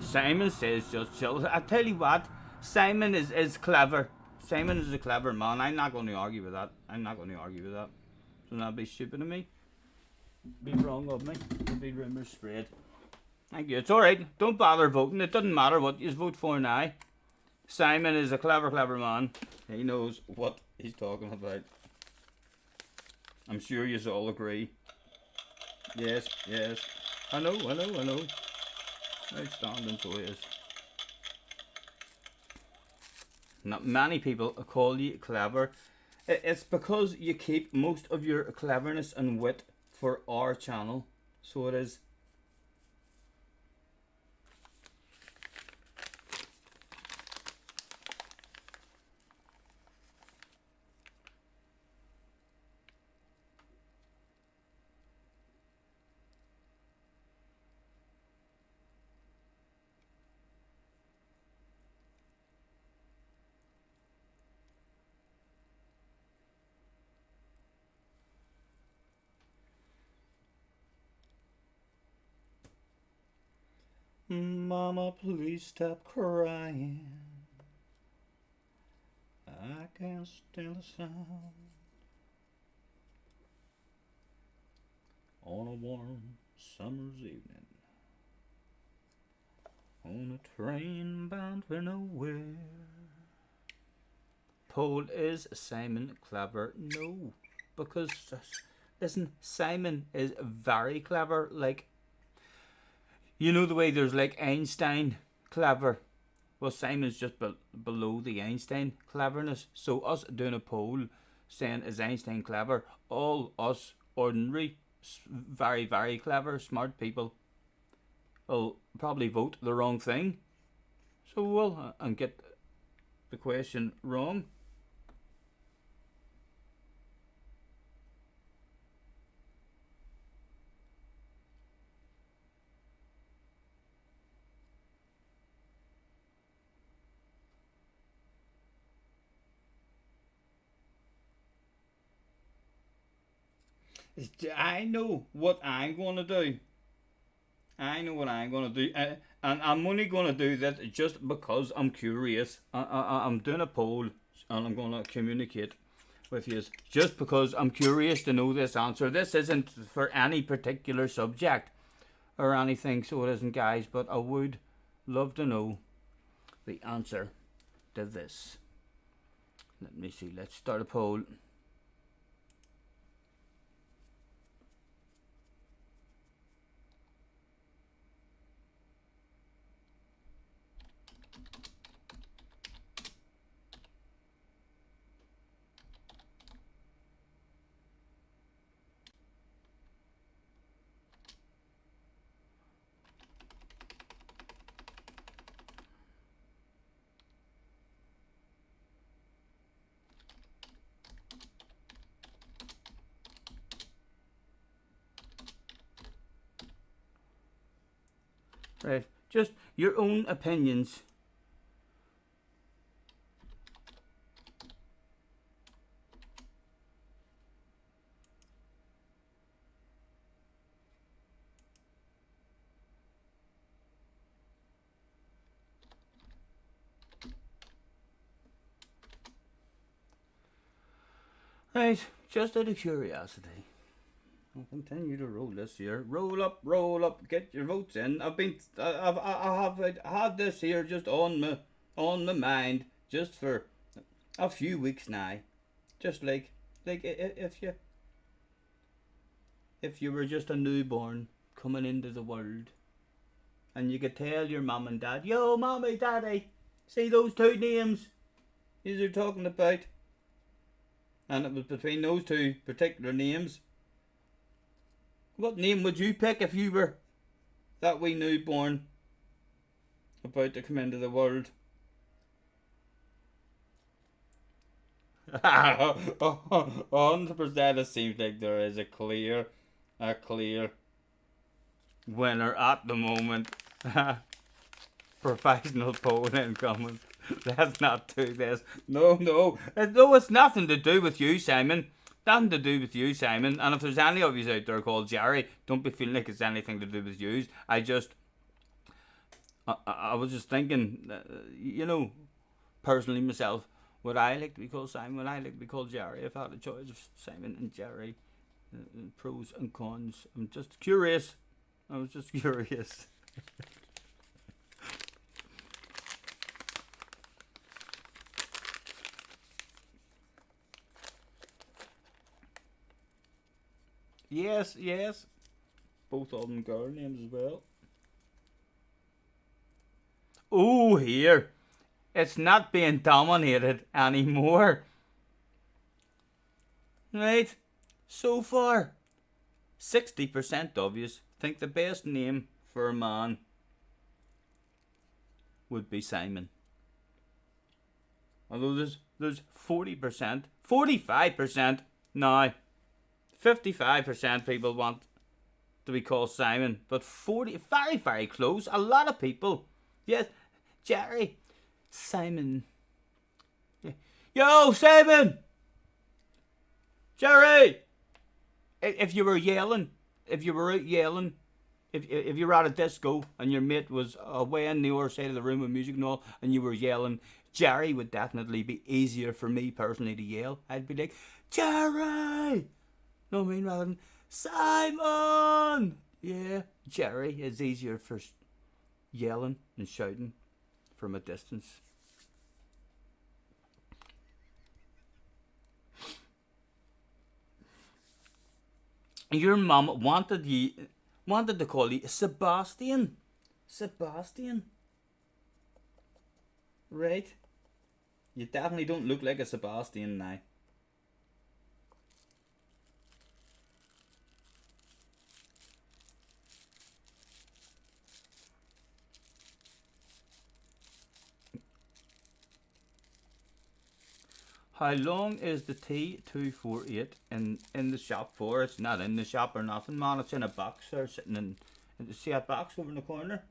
Simon says just chill. I tell you what, Simon is clever. Simon is a clever man. I'm not going to argue with that. So that'd be stupid of me. Be wrong of me. It'd be rumours spread. Thank you. It's alright. Don't bother voting. It doesn't matter what you vote for now. Simon is a clever man. He knows what he's talking about. I'm sure you all agree. Yes. I know. Outstanding, so it is. Not many people call you clever. It's because you keep most of your cleverness and wit for our channel. So it is. Mama, please stop crying. I can't stand the sound. On a warm summer's evening, on a train bound for nowhere. Paul, is Simon clever? No, because listen, Simon is very clever. Like, you know the way there's like Einstein clever? Well, Simon's just below the Einstein cleverness. So us doing a poll saying, is Einstein clever? All us ordinary, very, very clever, smart people will probably vote the wrong thing. So we'll and get the question wrong. I know what I'm going to do. And I'm only going to do that just because I'm curious. I'm doing a poll and I'm going to communicate with you just because I'm curious to know this answer. This isn't for any particular subject or anything, so it isn't, guys, but I would love to know the answer to this. Let me see. Let's start a poll. Right, just your own opinions. Right, just out of curiosity. I'll continue to roll this year. Roll up, get your votes in. I have had this here just on my mind just for a few weeks now. Just like if you were just a newborn coming into the world, and you could tell your mum and dad, yo, mommy, daddy, see those two names these are talking about, and it was between those two particular names. What name would you pick if you were that wee newborn about to come into the world? 100%. It seems like there is a clear winner at the moment. Professional pole incoming. Let's not do this. No, it's nothing to do with you, Simon. Nothing to do with you, Simon. And if there's any of you out there called Jerry, don't be feeling like it's anything to do with you. I was just thinking, personally myself, would I like to be called Simon? Would I like to be called Jerry if I had a choice of Simon and Jerry? Pros and cons. I'm just curious. I was just curious. Yes. Both of them girl names as well. Oh, here. It's not being dominated anymore. Right? So far, 60% of you think the best name for a man would be Simon. Although there's 40%, 45% now. 55% people want to be called Simon, but 40, very, very close. A lot of people. Yes, Jerry. Simon. Yo, Simon! Jerry! If you were yelling, if you were out yelling, if you were at a disco and your mate was away on the other side of the room with music and all, and you were yelling, Jerry would definitely be easier for me personally to yell. I'd be like, Jerry! No, I mean, rather than Simon! Yeah, Jerry is easier for yelling and shouting from a distance. Your mum wanted to call you Sebastian. Sebastian. Right? You definitely don't look like a Sebastian now. How long is the T248 in the shop for? It's not in the shop or nothing, man. It's in a box there, sitting in. See that box over in the corner?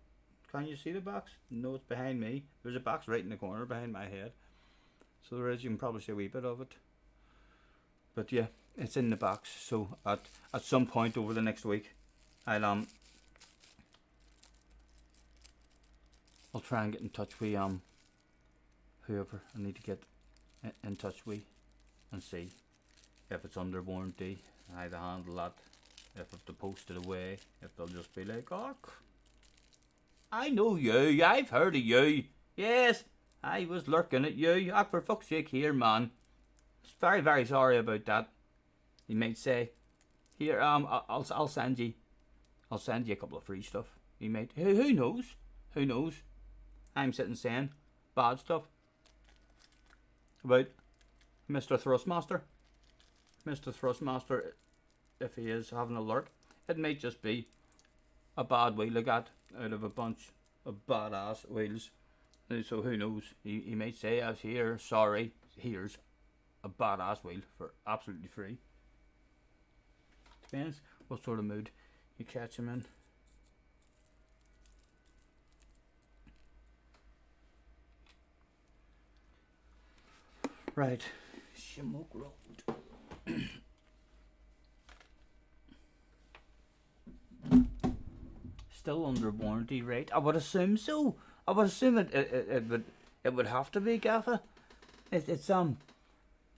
Can you see the box? No, it's behind me. There's a box right in the corner behind my head. So there is. You can probably see a wee bit of it. But yeah, it's in the box. So at some point over the next week, I'll try and get in touch with whoever I need to get in touch with and see if it's under warranty, how to handle that, if I have to post it away, if they'll just be like, oh, I know you, I've heard of you, yes, I was lurking at you, for fuck's sake here, man, very, very sorry about that. You might say, here, I'll send you a couple of free stuff. You might, who knows, I'm sitting saying bad stuff about Mr. Thrustmaster. Mr. Thrustmaster, if he is having a lurk, it might just be a bad wheel I got out of a bunch of badass wheels. So who knows? He might say, "As here, sorry, here's a badass wheel for absolutely free." Depends what sort of mood you catch him in. Right, Shamrock Road. Still under warranty, right? I would assume so. I would assume it would have to be, Gaffa. It's I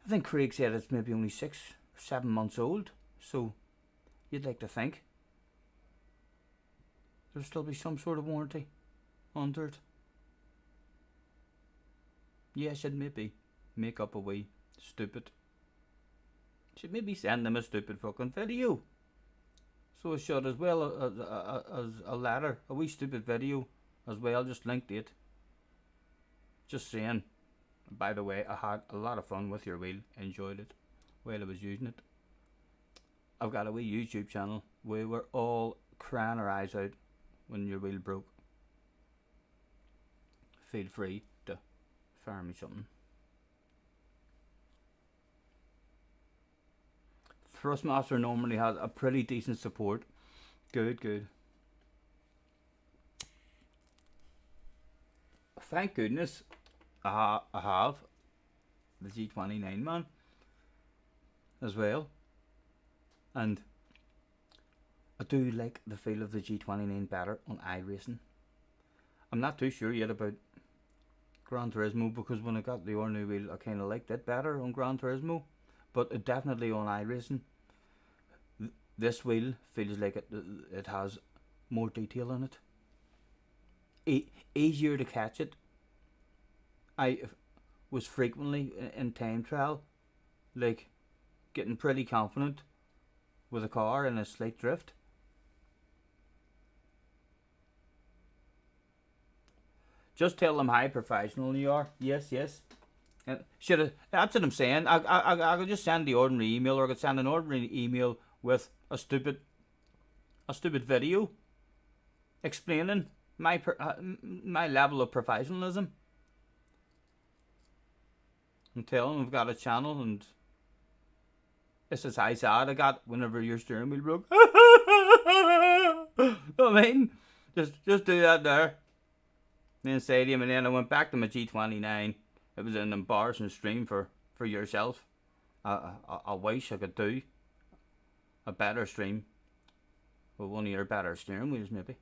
think Craig said it's maybe only 6 or 7 months old, so you'd like to think there'll still be some sort of warranty under it. Yeah, should maybe make up a wee stupid. Should maybe send them a stupid fucking video. So I should, as well as a letter, a wee stupid video as well, just linked it. Just saying, by the way, I had a lot of fun with your wheel, enjoyed it while I was using it. I've got a wee YouTube channel. We were all crying our eyes out when your wheel broke. Feel free to fire me something. Thrustmaster normally has a pretty decent support. Good, good. Thank goodness I have the G29 man as well, and I do like the feel of the G29 better on iRacing. I'm not too sure yet about Gran Turismo, because when I got the ordinary wheel I kind of liked it better on Gran Turismo, but it definitely on iRacing this wheel feels like it has more detail in it. Easier to catch it. I was frequently in time trial, like getting pretty confident with a car in a slight drift. Just tell them how professional you are. Yes, yes. Should have. That's what I'm saying. I could just send the ordinary email, or I could send an ordinary email with a stupid video explaining my level of professionalism, and tell them I've got a channel and this is how sad I got whenever your steering wheel broke. I mean, just do that there. Then say to him, and then I went back to my G29. It was an embarrassing stream for yourself. I wish I could do a better stream with one of your better steering wheels, maybe.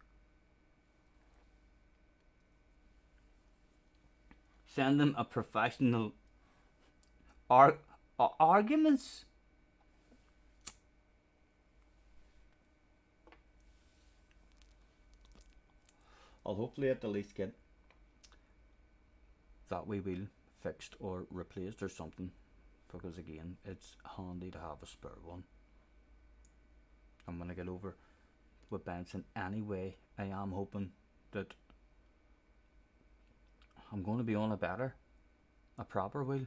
Send them a professional arguments. I'll hopefully at the least get that wee wheel fixed or replaced or something, because again it's handy to have a spare one. I'm gonna get over with Benson anyway. I am hoping that I'm going to be on a proper wheel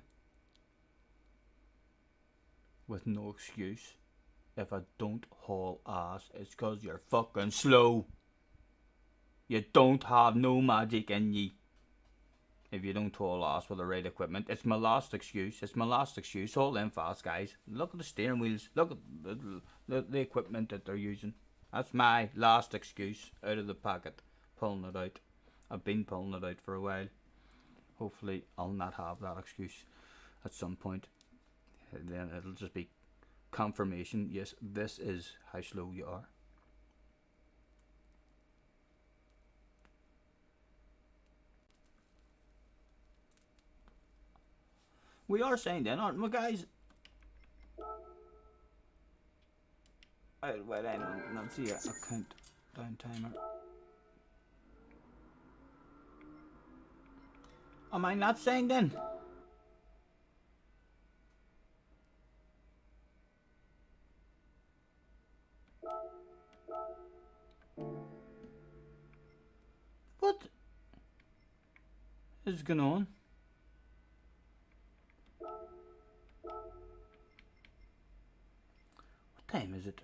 with no excuse. If I don't haul ass, it's cause you're fucking slow. You don't have no magic in ye. If you don't haul ass with the right equipment, it's my last excuse. It's my last excuse. Hold them fast, guys. Look at the steering wheels. Look at the equipment that they're using. That's my last excuse out of the packet. Pulling it out. I've been pulling it out for a while. Hopefully I'll not have that excuse at some point. Then it'll just be confirmation. Yes, this is how slow you are. We are saying then, aren't we, guys? Wait, I don't see a countdown timer. Am I not saying then? What is going on? What time is it?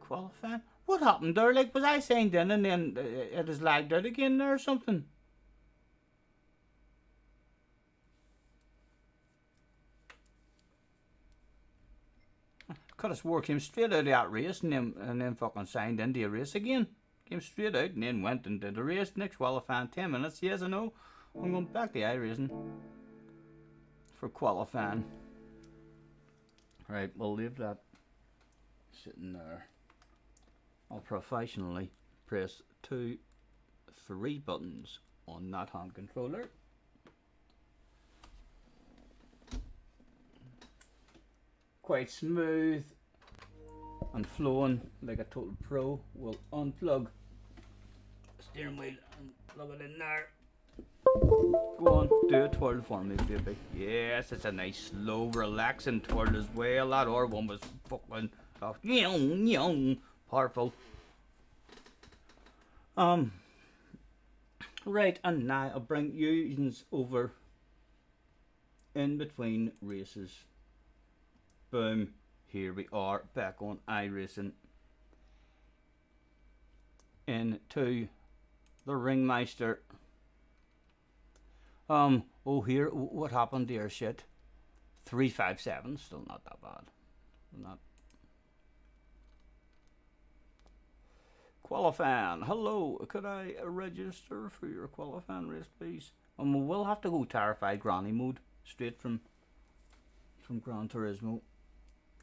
Qualifying? What happened there? Like, was I saying then and then it is lagged out again there or something? Could have swore came straight out of that race and then fucking signed into a race again. Came straight out and then went and did a race. Next qualifying 10 minutes. Yes, I know. I'm going back to iRacing for qualifying. Right, we'll leave that sitting there. I'll professionally press 2, 3 buttons on that hand controller. Quite smooth and flowing like a total pro. We'll unplug the steering wheel and plug it in there. Go on, do a twirl for me, baby. Yes, it's a nice, slow, relaxing twirl as well. That other one was fucking powerful. Right, and now I'll bring you over in between races, Boom. Here we are back on iRacing. Into the Ringmeister. Oh, here, what happened there? Shit. 357, still not that bad. Not. Qualifying. Hello, could I register for your qualifying race, please? We'll have to go Terrified Granny mode, straight from Gran Turismo.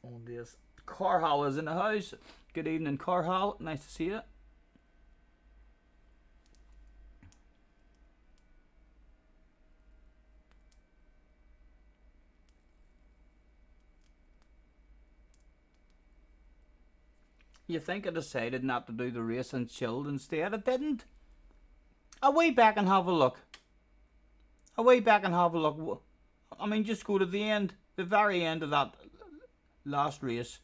On this. Carhal is in the house. Good evening, Carhal. Nice to see you. You think I decided not to do the race and chilled instead? I didn't. I'll way back and have a look. I'll way back and have a look. I mean, just go to the end, the very end of that last race.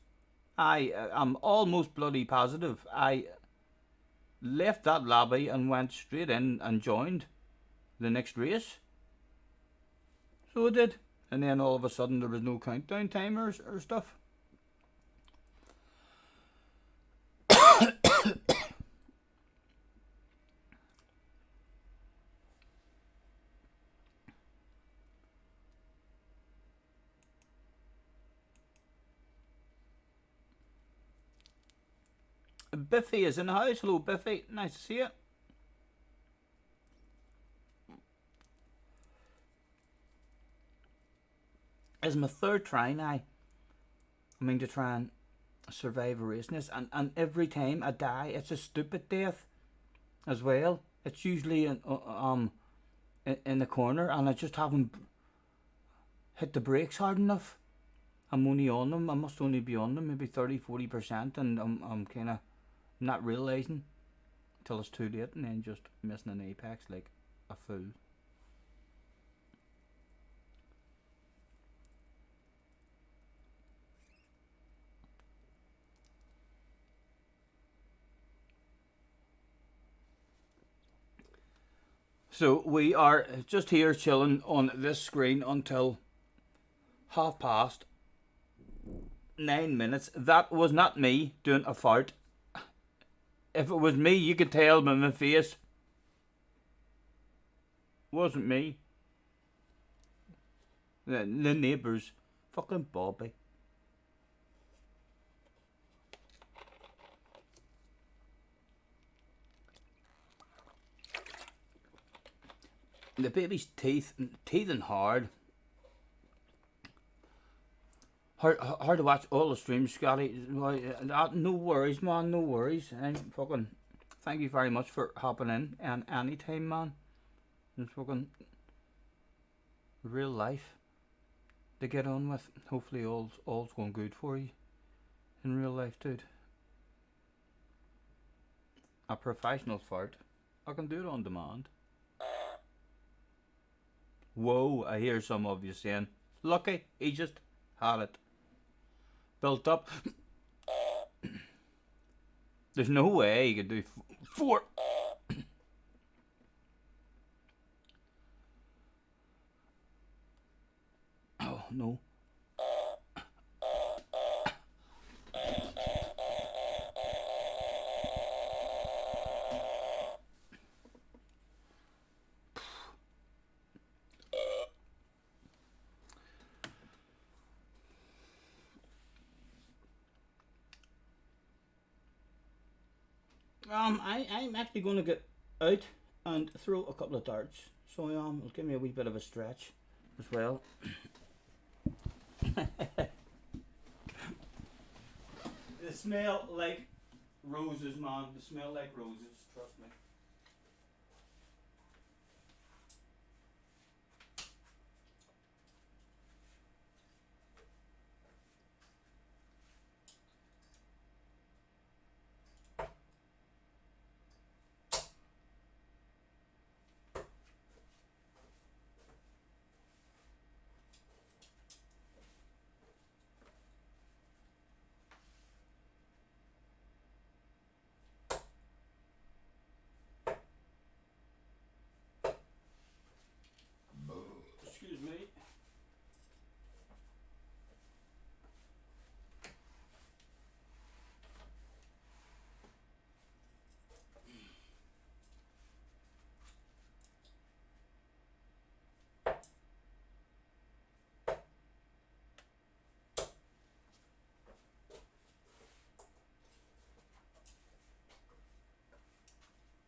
I am almost bloody positive I left that lobby and went straight in and joined the next race. So I did. And then all of a sudden there was no countdown timers or stuff. Biffy is in the house. Hello, Biffy. Nice to see you. It's my third try now. I mean, to try and survive a race, and every time I die, it's a stupid death as well. It's usually in the corner, and I just haven't hit the brakes hard enough. I'm only on them. I must only be on them maybe 30-40%, and I'm kind of not realising till it's too late, and then just missing an apex like a fool. So we are just here chilling on this screen until 9:30. That was not me doing a fart. If it was me, you could tell by my face. Wasn't me. The neighbours. Fucking Bobby. The baby's teething hard. Hard to watch all the streams, Scotty. No worries, man. No worries. And fucking, thank you very much for hopping in. And anytime, man. It's fucking real life to get on with. Hopefully, all's going good for you in real life, dude. A professional fart. I can do it on demand. Whoa! I hear some of you saying, "Lucky, he just had it built up." There's no way he could do 4. Oh no. I'm actually going to get out and throw a couple of darts. So it'll give me a wee bit of a stretch as well. They smell like roses, man. They smell like roses, trust me.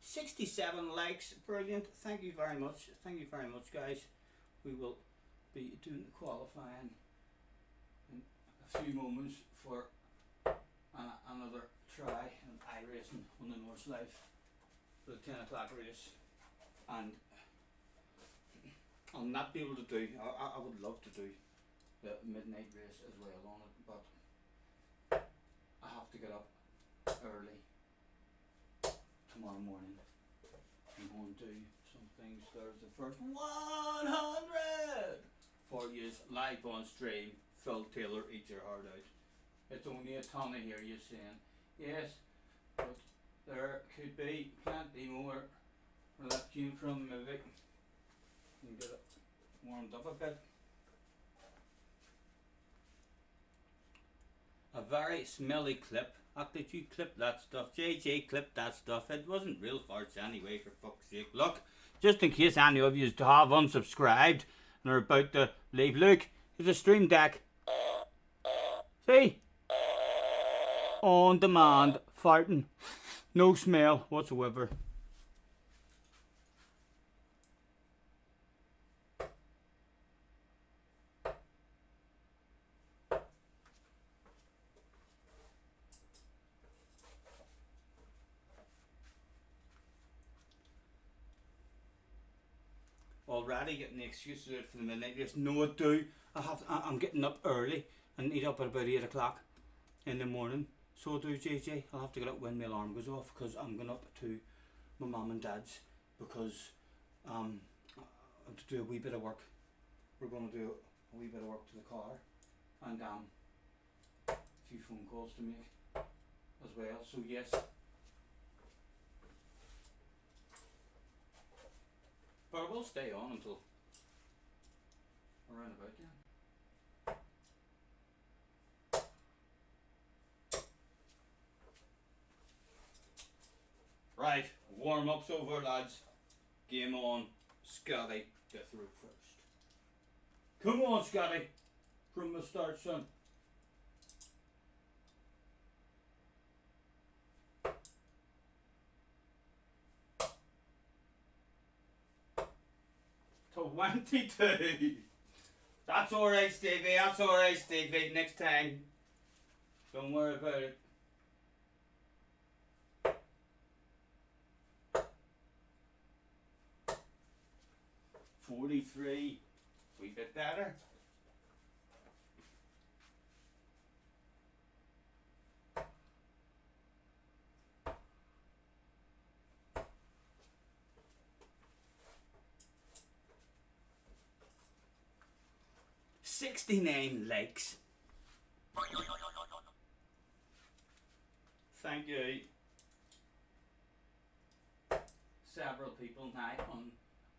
67 likes. Brilliant. Thank you very much. Thank you very much, guys. We will be doing the qualifying in a few moments for another try in iRacing on the North Life for the 10 o'clock race. And I'll not be able to do, I would love to do the midnight race as well on it, but I have to get up early tomorrow morning. I'm going to do some things. There's the first 100 for you live on stream. Phil Taylor, eat your heart out. It's only a ton of here, you saying. Yes, but there could be plenty more where that came from, maybe. You get it warmed up a bit. A very smelly clip. Did you clip that stuff? JJ clipped that stuff. It wasn't real farts anyway, for fuck's sake. Look, just in case any of you have unsubscribed and are about to leave. Look, there's a stream deck. See? On demand, farting. No smell whatsoever. Already getting the excuses out for the midnight race. No, I do. I'm getting up early and need up at about 8 o'clock in the morning. So I do, JJ. I'll have to get up when my alarm goes off because I'm going up to my mum and dad's because to do a wee bit of work. We're going to do a wee bit of work to the car and a few phone calls to make as well. So yes. But I will stay on until around about then. Right, warm-up's over, lads. Game on. Scotty, get through first. Come on, Scotty. From the start, son. To 22. That's alright, Stevie. That's alright, Stevie. Next time. Don't worry about it. 43. We bit better. $69 likes. Thank you. Several people now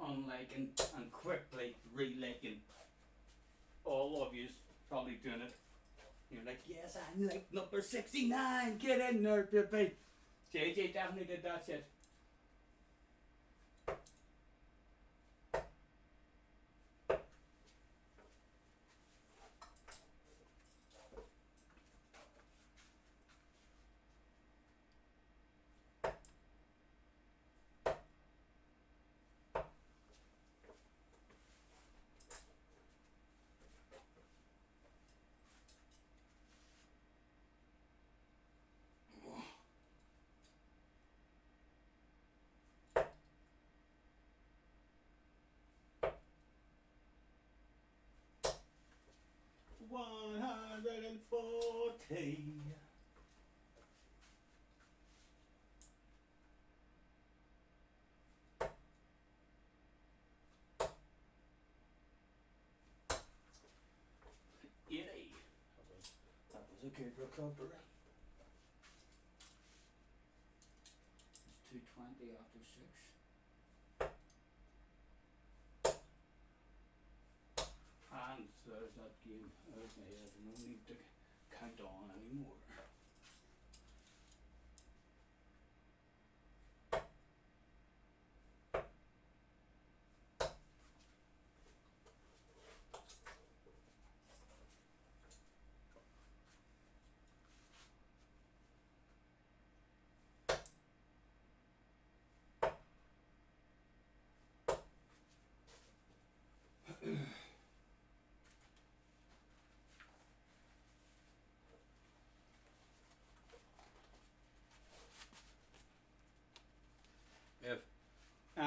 unliking and quickly reliking. All of you's probably doing it. You're like, yes, I like number 69. Get in there, baby. JJ definitely did that shit. $140. That was a good recovery. It's 2:20 after 6. And there's that game out of my head. No need to count on anymore.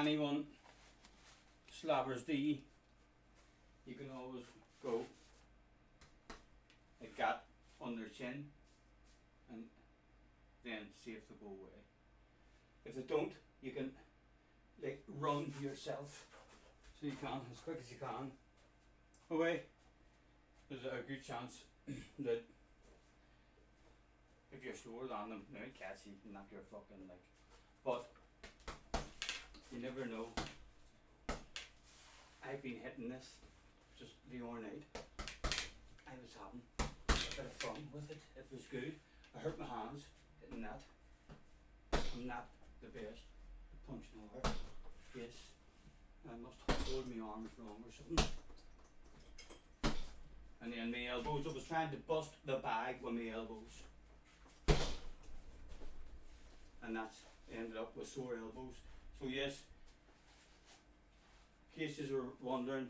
anyone slabbers D, you can always go like that on their chin and then see if they go away. If they don't, you can like run yourself so you can, as quick as you can, away. There's a good chance that if you're slower than them, they might catch you and knock your fucking like. But you never know. I've been hitting this just the other night. I was having a bit of fun with it. It was good. I hurt my hands hitting that. I'm not the best at punching over. Yes. I must have hold my arms wrong or something. And then my elbows, I was trying to bust the bag with my elbows. And that's ended up with sore elbows. So yes, in case you were wondering,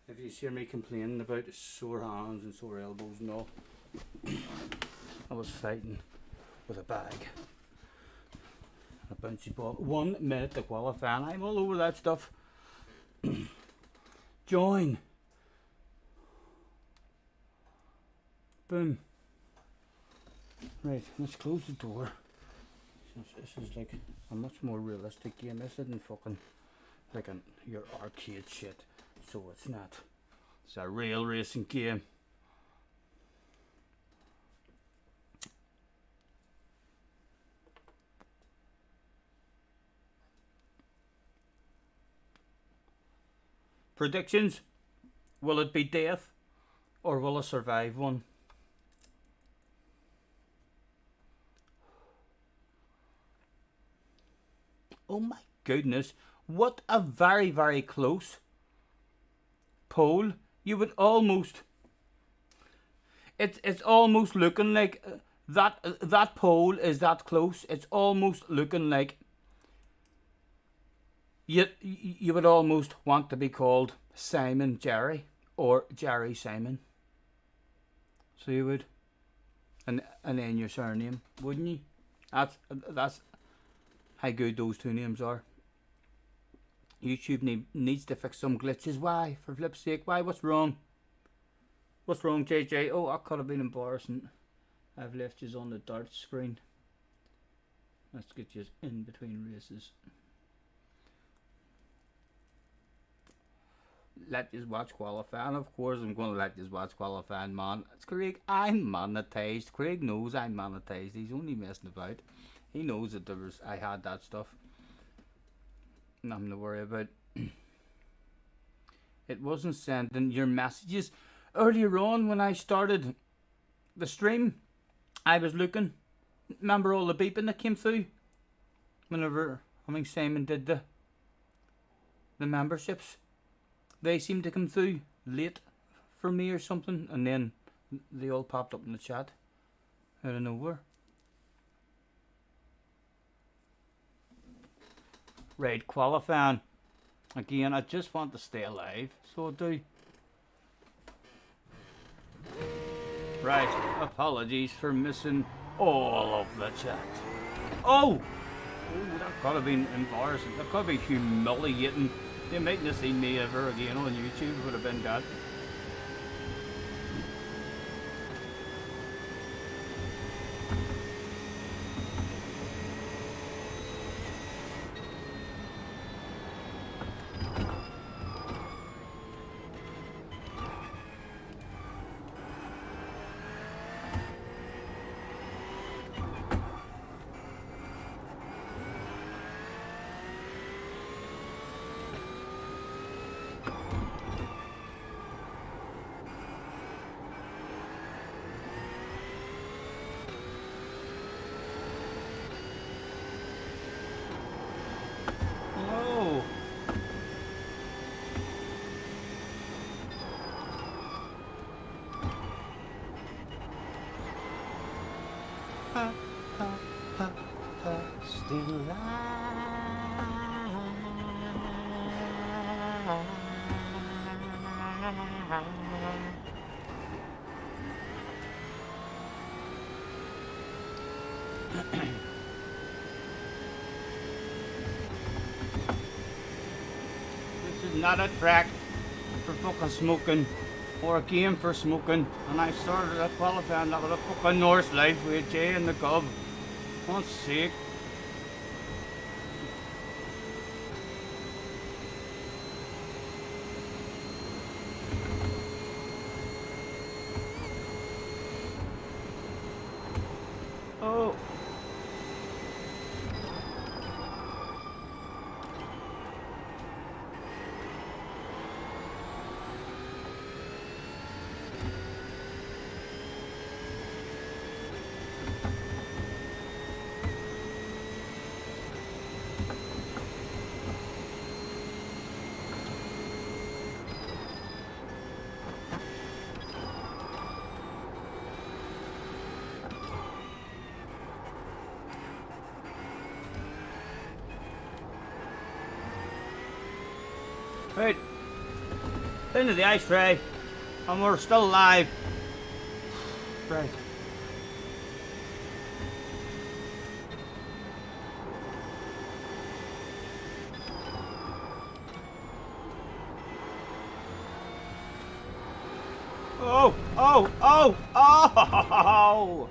if you hear me complaining about sore hands and sore elbows and all, I was fighting with a bag. A bouncy ball. 1 minute to qualify and I'm all over that stuff. Join. Boom. Right, let's close the door. This is like a much more realistic game. This isn't fucking like your arcade shit. So it's not. It's a real racing game. Predictions? Will it be death or will it survive one? Oh my goodness, what a very, very close poll. You would almost, it's almost looking like that poll is that close. It's almost looking like you would almost want to be called Simon Jerry or Jerry Simon. So you would, and then your surname, wouldn't you? That's how good those two names are. YouTube needs to fix some glitches. Why? For flip's sake, why? What's wrong? What's wrong, JJ? Oh, that could have been embarrassing. I've left you on the dart screen. Let's get you in between races. Let you watch qualifying. Of course, I'm going to let you watch qualifying, man. It's Craig. I'm monetized. Craig knows I'm monetized. He's only messing about. He knows that I had that stuff. Nothing to worry about. It wasn't sending your messages. Earlier on when I started the stream, I was looking. Remember all the beeping that came through? Whenever Simon did the memberships. They seemed to come through late for me or something. And then they all popped up in the chat. Out of nowhere. Right, qualifying. Again, I just want to stay alive, so I do. Right, apologies for missing all of the chat. Oh! Oh, that could have been embarrassing. That could have been humiliating. They mightn't have seen me ever again on YouTube. It would have been that. Still not a track for fucking smoking or a game for smoking. And I started at qualifying that with a fucking Norse life with Jay and the Cub. God's sake. Oh. Right. Into the ice tray. And we're still alive. Right. Oh, oh, oh, oh!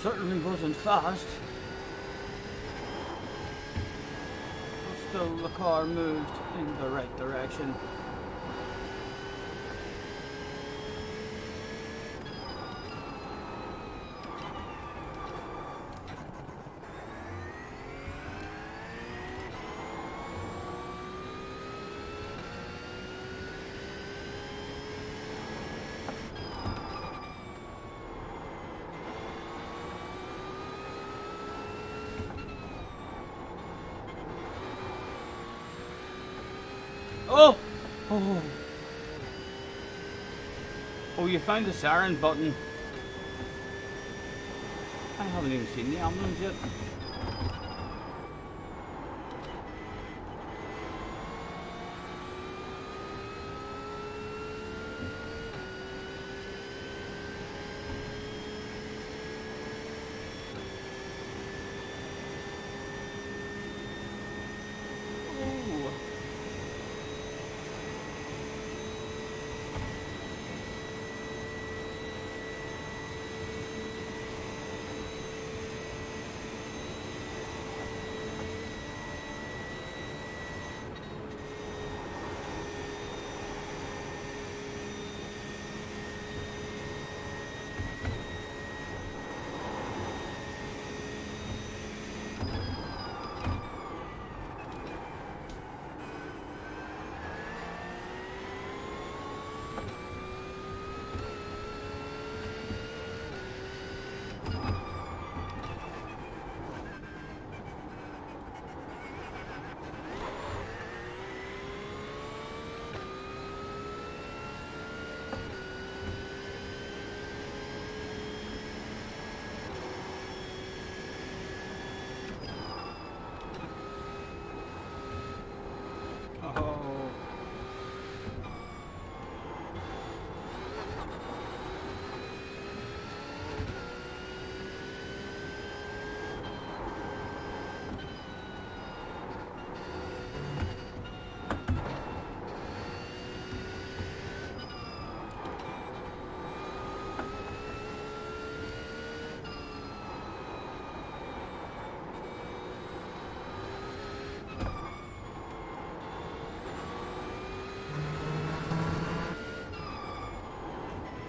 Certainly wasn't fast. Still, the car moved in the right direction. Oh! Oh! Oh, you found the siren button. I haven't even seen the ambulance yet.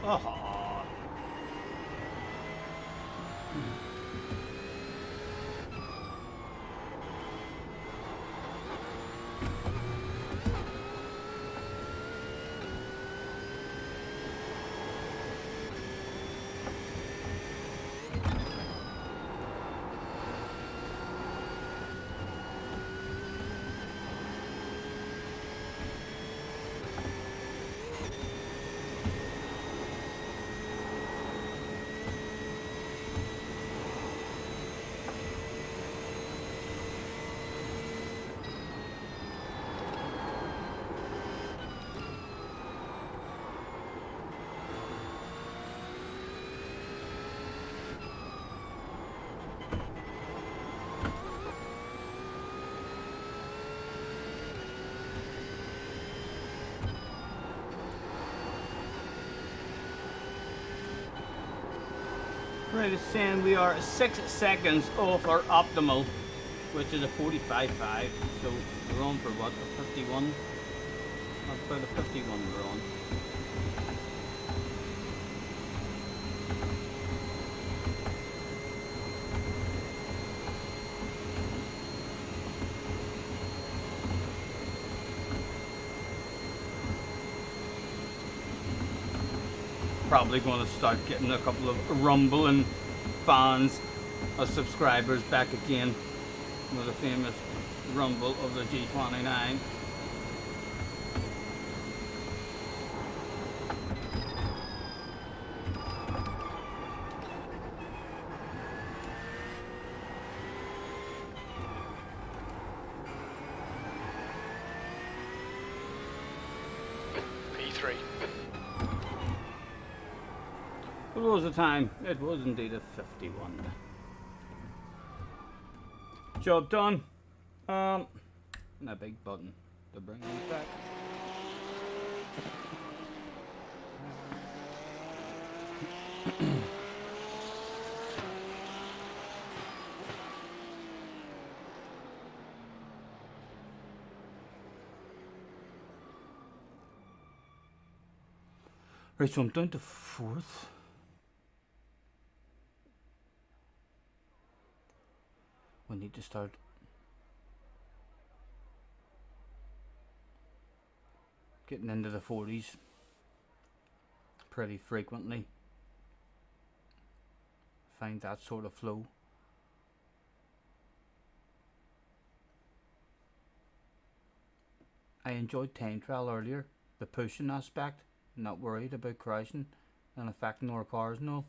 Oh. Right, it's saying we are 6 seconds off our optimal, which is a 45.5. So we're on for what, a 51? That's about a 51 we're on. Probably going to start getting a couple of rumbling fans or subscribers back again with the famous rumble of the G29. P3. What was the time? It was indeed a 51. Job done. And a big button to bring it back. Right, so I'm down to 4th. We need to start getting into the 40s pretty frequently. Find that sort of flow. I enjoyed time trial earlier, the pushing aspect, not worried about crashing and affecting our cars and all.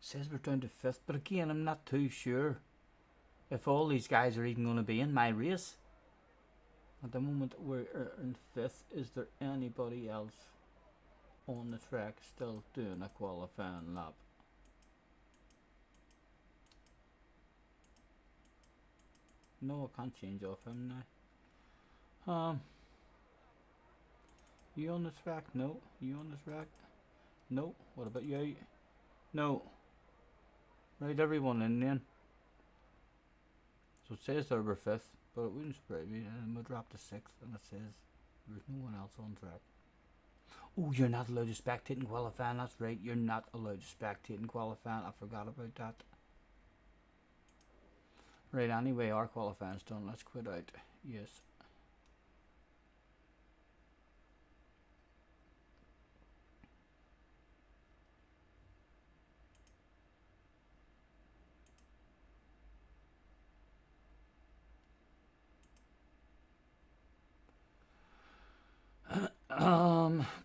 Says we're down to 5th, but again I'm not too sure if all these guys are even going to be in my race. At the moment we're in 5th. Is there anybody else on the track still doing a qualifying lap? No, I can't change off him now. You on the track? No. You on the track? No. What about you? No. Right, everyone in then. So it says there we're 5th, but it wouldn't surprise me. And we'll drop to 6th, and it says there's no one else on track. Oh, you're not allowed to spectate in qualifying. That's right, you're not allowed to spectate in qualifying. I forgot about that. Right, anyway, our qualifying's done. Let's quit out. Yes.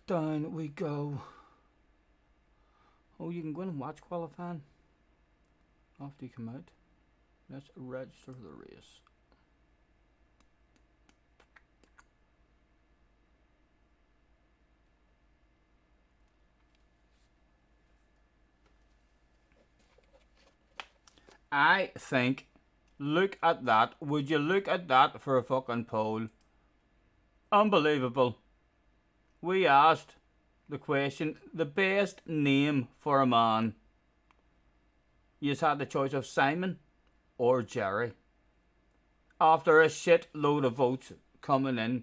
Down we go. Oh, you can go in and watch qualifying after you come out. Let's register for the race. I think, look at that. Would you look at that for a fucking poll? Unbelievable. We asked the question, the best name for a man. You had the choice of Simon or Jerry. After a shit load of votes coming in,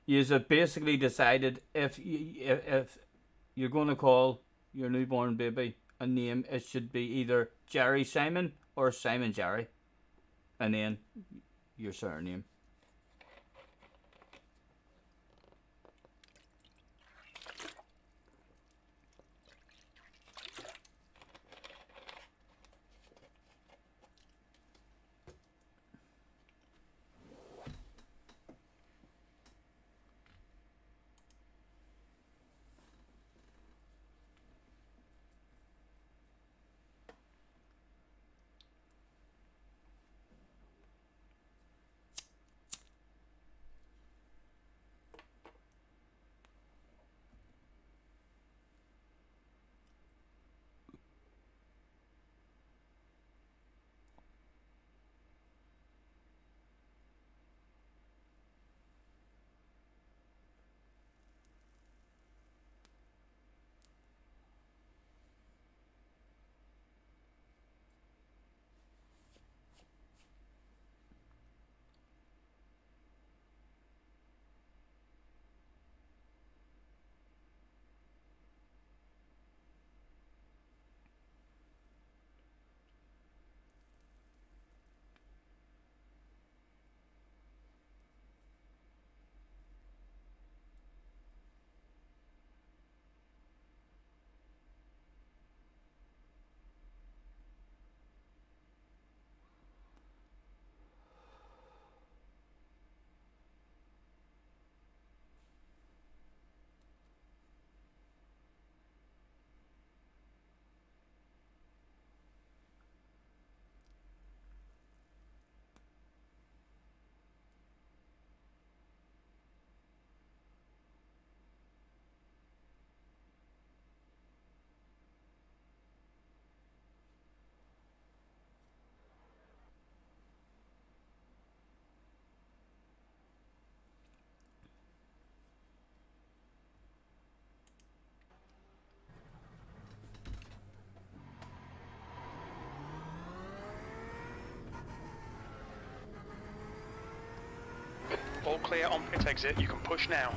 you have basically decided if you're going to call your newborn baby a name, it should be either Jerry Simon or Simon Jerry, and then your surname. All clear on pit exit. You can push now.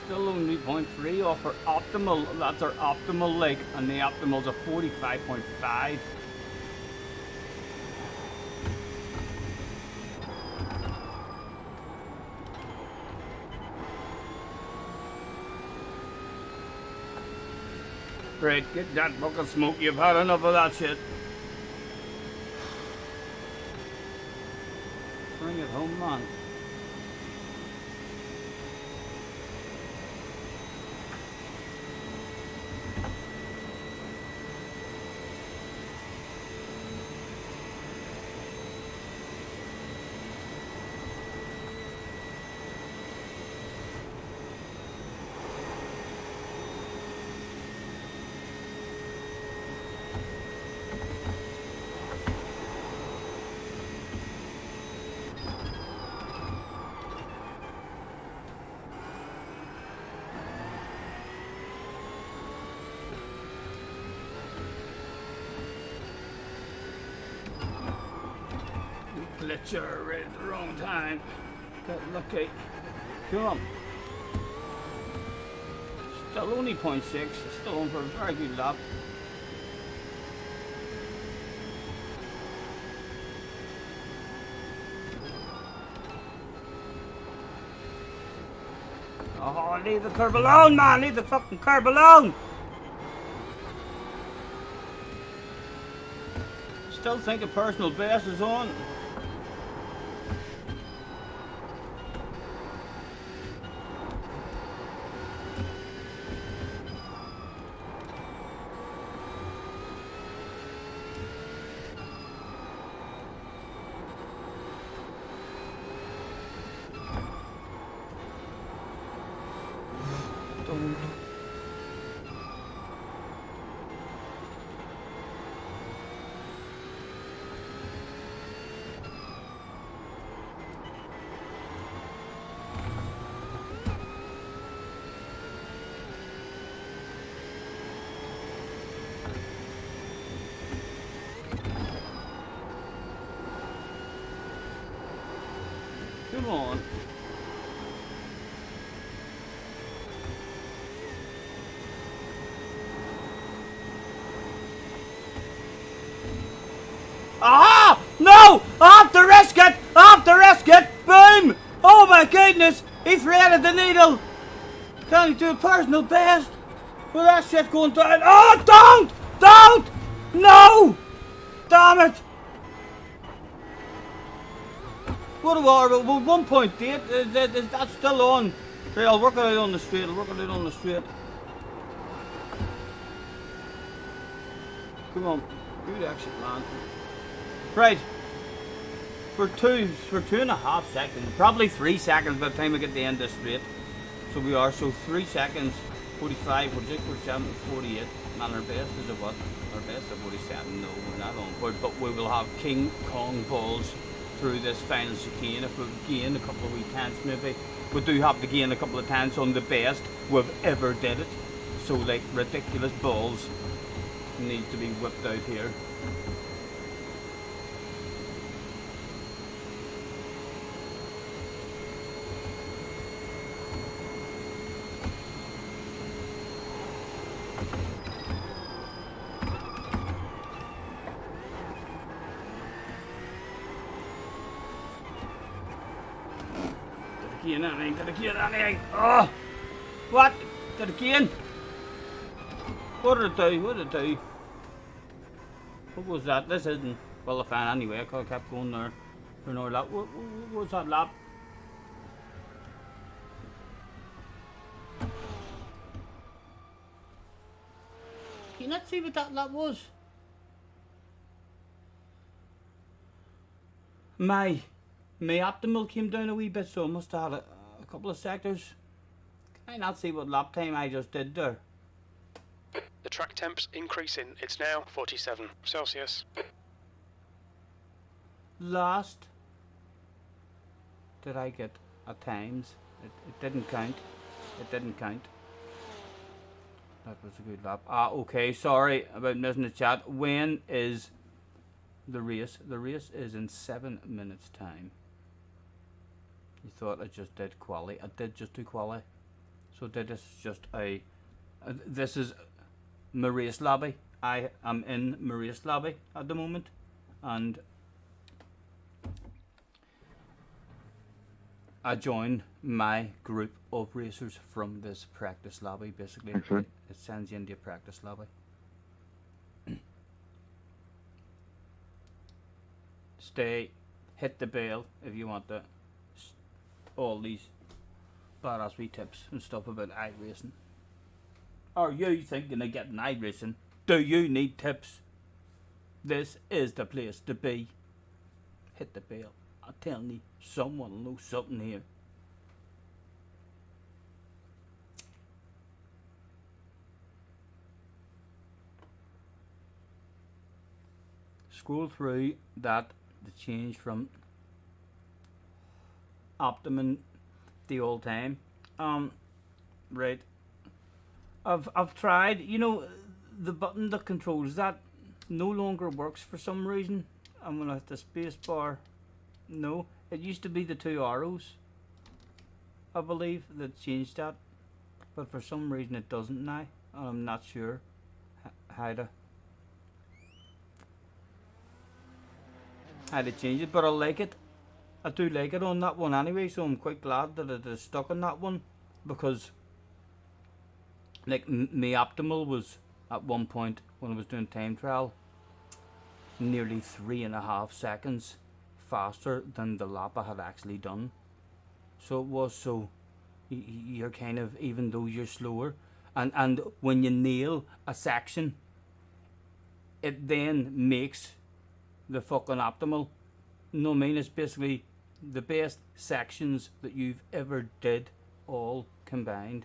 Still only 0.3 off our optimal. That's our optimal leg, and the optimal's a 45.5. Great, get that bucket smoke. You've had enough of that shit. Bring it home, man. Glitcher right at the wrong time. Got lucky. Come on. Still only 0.6. Still on for a very good lap. Oh, leave the curb alone, man! Leave the fucking curb alone! Still think a personal best is on. Come on. Aha! No! I have to risk it! I have to risk it! Boom! Oh my goodness! He threaded the needle! Can he do a personal best? Well, that shit going down. Oh, don't! Don't! No! Damn it! What about 1.8? Is that still on? Right, I'll work it out on the straight. I'll work it out on the straight. Come on. Good exit, man. Right. For 2.5 seconds. Probably 3 seconds by the time we get to the end of the straight. So we are. So 3 seconds. 45, 46, 47, 48. And our best is a what? Our best is 47. No, we're not on board. But we will have King Kong balls through this final chicane. If we gain a couple of wee tenths maybe. We do have to gain a couple of tenths on the best we've ever did it. So like ridiculous balls need to be whipped out here. Did again, anything. Oh! What? Did again? What did it do? What did it do? What was that? This isn't well a fan anyway. I could have kept going there for another lap. What was that lap? Can you not see what that lap was? My optimal came down a wee bit, so I must have had a couple of sectors. Can I not see what lap time I just did there? The track temp's increasing. It's now 47 Celsius. Last did I get at times? It didn't count. It didn't count. That was a good lap. Ah, okay. Sorry about missing the chat. When is the race? The race is in 7 minutes' time. You thought I just did quali. I did just do quali. So this is just a... this is my race lobby. I am in my race lobby at the moment. And I join my group of racers from this practice lobby. Basically, it sends you into a practice lobby. Stay, hit the bell if you want to. All these badass wee tips and stuff about iRacing. Are you thinking of getting iRacing? Do you need tips? This is the place to be. Hit the bell. I'm telling you, someone will know something here. Scroll through that, the change from Optimum the old time. Right. I've tried, you know, the button that controls that no longer works for some reason. I'm gonna hit the space bar. No, it used to be the 2 arrows, I believe, that changed that, but for some reason it doesn't now. I'm not sure how to change it, but I like it. I do like it on that one anyway, so I'm quite glad that it is stuck on that one, because like my optimal was at one point when I was doing time trial nearly 3.5 seconds faster than the lap I had actually done. So it was, so you're kind of, even though you're slower, and when you nail a section, it then makes the fucking optimal. You know what I mean? It's basically the best sections that you've ever did all combined.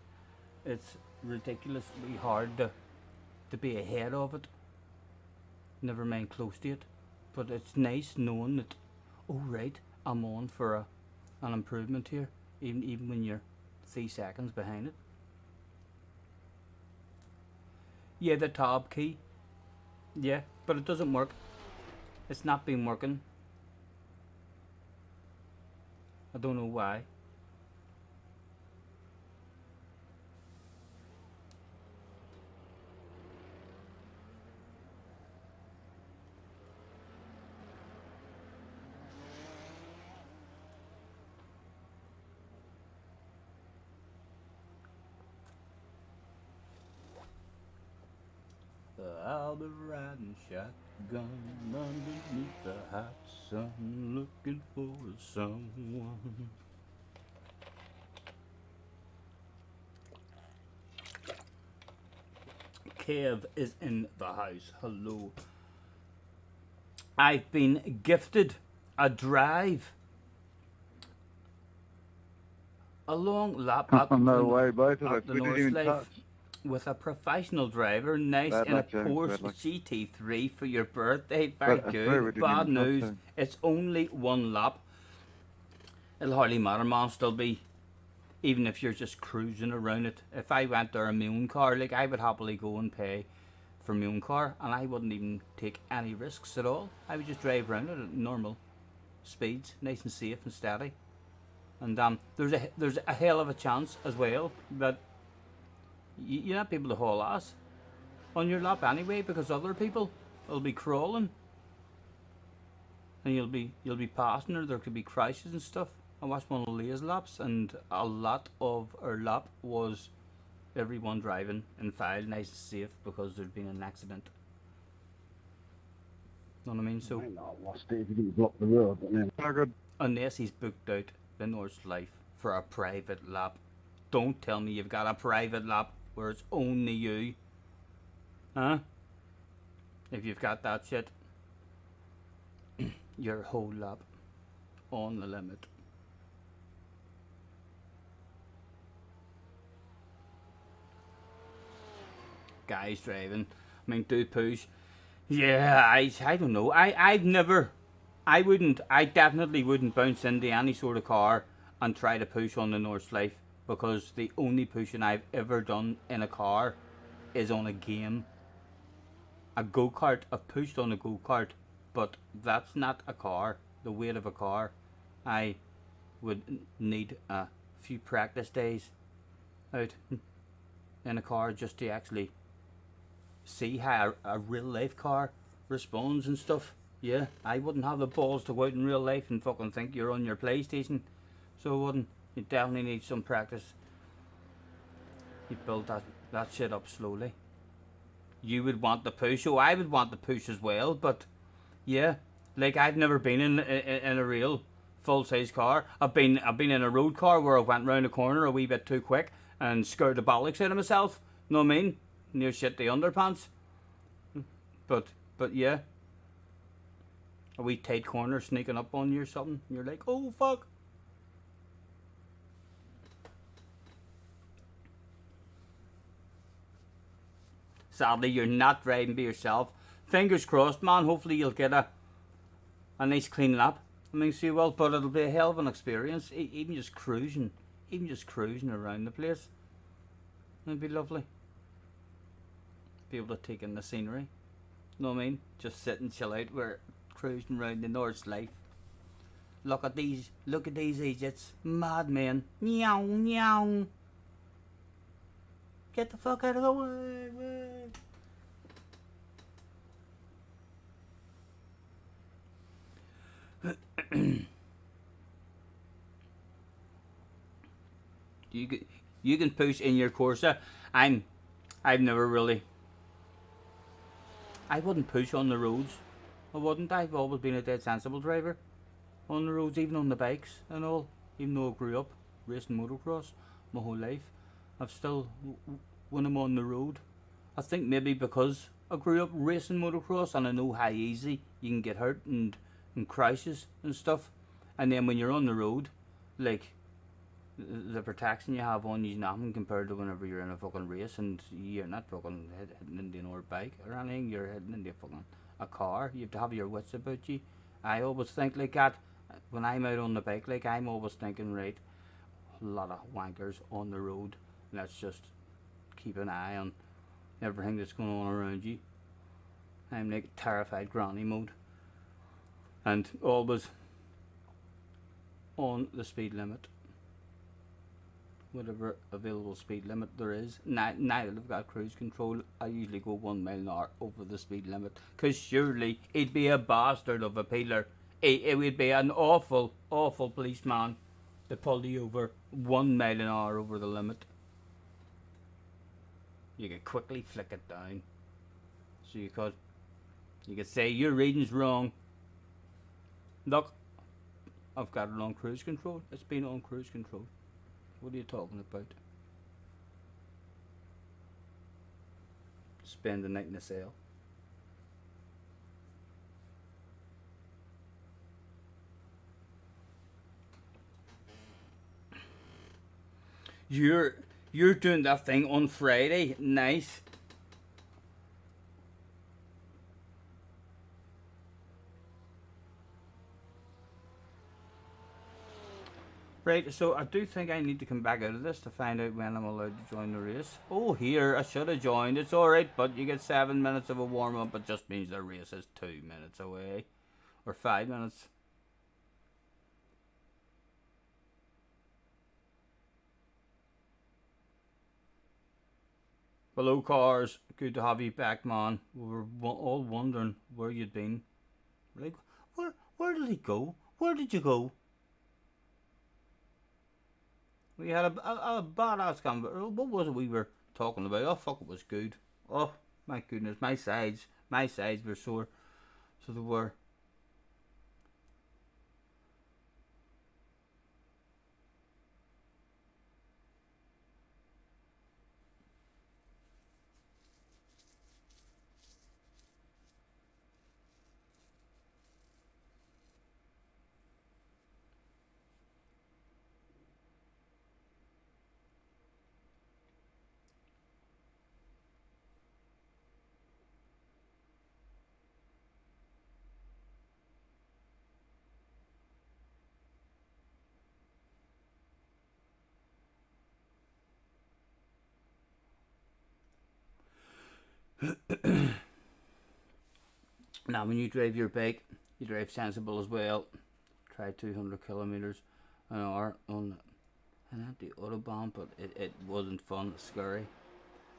It's ridiculously hard to be ahead of it, never mind close to it, but it's nice knowing that, oh right, I'm on for an improvement here, even when you're 3 seconds behind it. Yeah, the tab key, yeah, but it doesn't work. It's not been working. I don't know why. I'll be riding shotgun underneath the hot sun, looking for someone. Kev is in the house. Hello. I've been gifted a drive. A long lap at No way, both of at us. the We didn't North even Life touch. with a professional driver. Nice Bad in a luck, James, Porsche bad luck. GT3 for your birthday. Very But I swear we good. didn't Bad even touch news. him. It's only one lap. It'll hardly matter, man. Still be, even if you're just cruising around it. If I went there in my own car, like I would happily go and pay for my own car, and I wouldn't even take any risks at all. I would just drive around it at normal speeds, nice and safe and steady. And there's a hell of a chance as well that you're not able to haul ass on your lap anyway, because other people will be crawling, and you'll be passing, or there could be crashes and stuff. I watched one of Leah's laps, and a lot of her lap was everyone driving in file, nice and safe, because there'd been an accident. Know what I mean? So Steve, you didn't block the road, but then. Oh, good. unless he's booked out the North Life for a private lap, don't tell me you've got a private lap where it's only you. Huh? If you've got that shit, your whole lap on the limit. Guys driving, I mean, do push. Yeah, I don't know. I definitely wouldn't bounce into any sort of car and try to push on the North Life, because the only pushing I've ever done in a car is on a game. A go-kart, I've pushed on a go-kart, but that's not a car, the weight of a car. I would need a few practice days out in a car just to actually see how a real life car responds and stuff. Yeah, I wouldn't have the balls to go out in real life and fucking think you're on your PlayStation. So I wouldn't. You definitely need some practice. You build that shit up slowly. You would want the push. Oh, I would want the push as well, but yeah, like I've never been in a real full size car. I've been in a road car where I went round a corner a wee bit too quick and scared the bollocks out of myself. Know what I mean? Near shit the underpants. But yeah, a wee tight corner sneaking up on you or something. You're like, oh fuck. Sadly, you're not driving by yourself. Fingers crossed, man. Hopefully you'll get a nice clean lap. I mean, see, well, but it'll be a hell of an experience. Even just cruising around the place. It'd be lovely. Be able to take in the scenery. Know what I mean? Just sit and chill out. We're cruising around the North Life. Look at these idiots. Madmen. Meow, meow. Get the fuck out of the way. You can push in your Corsa. I've never really. I wouldn't push on the roads. I wouldn't. I've always been a dead sensible driver on the roads, even on the bikes and all. Even though I grew up racing motocross my whole life, I've still, when I'm on the road, I think maybe because I grew up racing motocross and I know how easy you can get hurt and crashes and stuff. And then when you're on the road, like, the protection you have on you is nothing compared to whenever you're in a fucking race and you're not fucking hitting into another bike or anything. You're hitting into fucking a car. You have to have your wits about you. I always think like that when I'm out on the bike. Like, I'm always thinking, right, a lot of wankers on the road. Let's just keep an eye on everything that's going on around you. I'm like terrified granny mode, and always on the speed limit. Whatever available speed limit there is. Now that I've got cruise control, I usually go 1 mile an hour over the speed limit. Because surely he'd be a bastard of a peeler. It would be an awful, awful policeman to pull you over 1 mile an hour over the limit. You could quickly flick it down. So you could say your reading's wrong. Look, I've got it on cruise control. It's been on cruise control. What are you talking about? Spend the night in the cell. You're doing that thing on Friday. Nice. Right, so I do think I need to come back out of this to find out when I'm allowed to join the race. Oh, here, I should have joined. It's alright, but you get 7 minutes of a warm-up. It just means the race is 2 minutes away. Or 5 minutes. Hello, cars. Good to have you back, man. We were all wondering where you'd been. Like, where did he go? Where did you go? We had a badass conversation. What was it we were talking about? Oh, fuck, it was good. Oh, my goodness. My sides were sore. So they were. Now, when you drive your bike, you drive sensible as well. Try 200 kilometers an hour on an empty autobahn, but it wasn't fun. It's scary.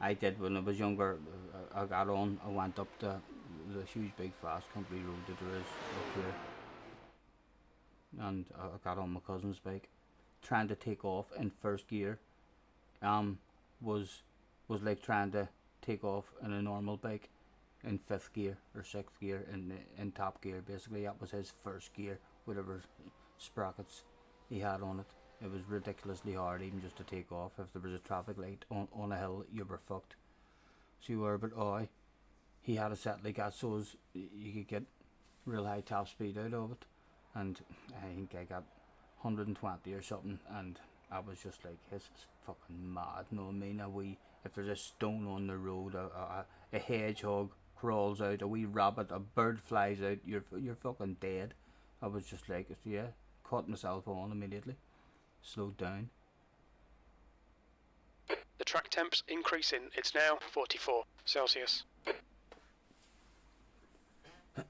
I did when I was younger. I got on. I went up the huge, big, fast country road that there is up here, and I got on my cousin's bike, trying to take off in first gear. Was like trying to take off in a normal bike in 5th gear or 6th gear in top gear. Basically, that was his first gear, whatever sprockets he had on it. It was ridiculously hard even just to take off. If there was a traffic light on a hill, you were fucked. So you were, but he had a set like that, so you could get real high top speed out of it. And I think I got 120 or something, and I was just like, this is fucking mad. No, I mean, if there's a stone on the road, a hedgehog crawls out, a wee rabbit, a bird flies out, you're fucking dead. I was just like, yeah, caught myself on immediately. Slowed down. The track temp's increasing. It's now 44 Celsius.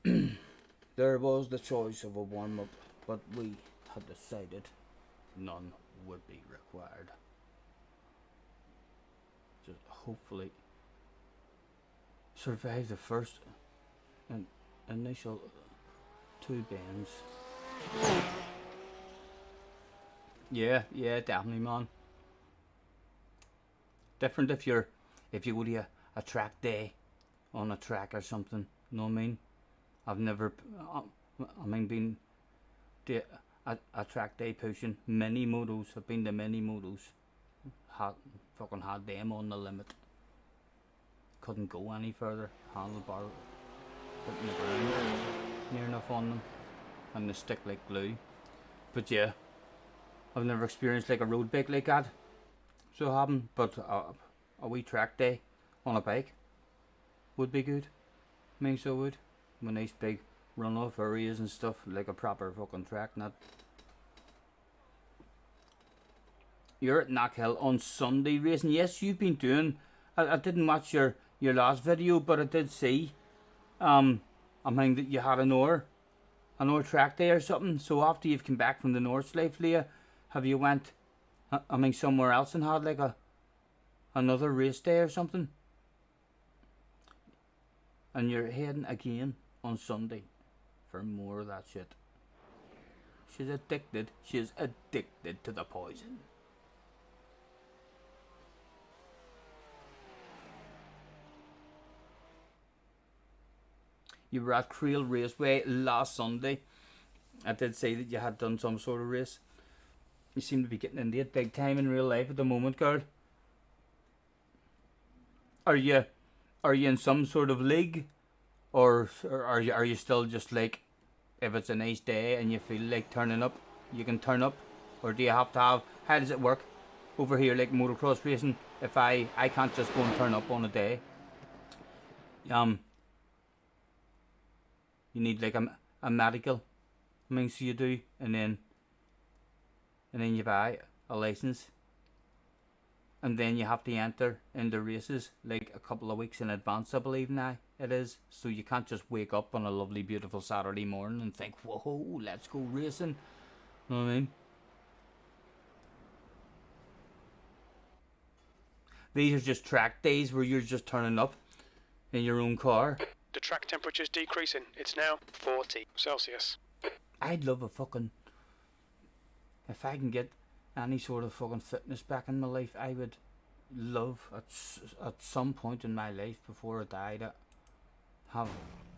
There was the choice of a warm-up, but we had decided none would be required. Just hopefully survive the first and initial 2 bends. Yeah, definitely, man. Different if you go to a track day on a track or something. Know what I mean? I've never, been to a track day pushing mini motos. I've been to mini motos. Had them on the limit. Couldn't go any further. Handlebar hitting the ground near enough on them, and they stick like glue. But yeah, I've never experienced like a road bike like that. So I haven't. But a wee track day on a bike would be good. I mean, so would. With nice big run-off areas and stuff, like a proper fucking track, not. You're at Knockhill on Sunday racing. Yes, you've been doing. I didn't watch your last video, but I did see. That you had an hour another track day or something. So after you've come back from the North Slave, Leah, have you went, I mean, somewhere else and had like another race day or something? And you're heading again on Sunday for more of that shit. She's addicted. She is addicted to the poison. You were at Creel Raceway last Sunday. I did say that you had done some sort of race. You seem to be getting into it big time in real life at the moment, girl. Are you in some sort of league, or are you still just like, if it's a nice day and you feel like turning up, you can turn up, or do you have to have? How does it work over here, like motocross racing? If I can't just go and turn up on a day. You need like a medical, I mean, so you do, and then you buy a license, and then you have to enter in the races like a couple of weeks in advance, I believe now it is. So you can't just wake up on a lovely beautiful Saturday morning and think, whoa, let's go racing. You know what I mean? These are just track days where you're just turning up in your own car. The track temperature's decreasing. It's now 40 Celsius. I'd love a fucking... If I can get any sort of fucking fitness back in my life, I would love at some point in my life before I die to have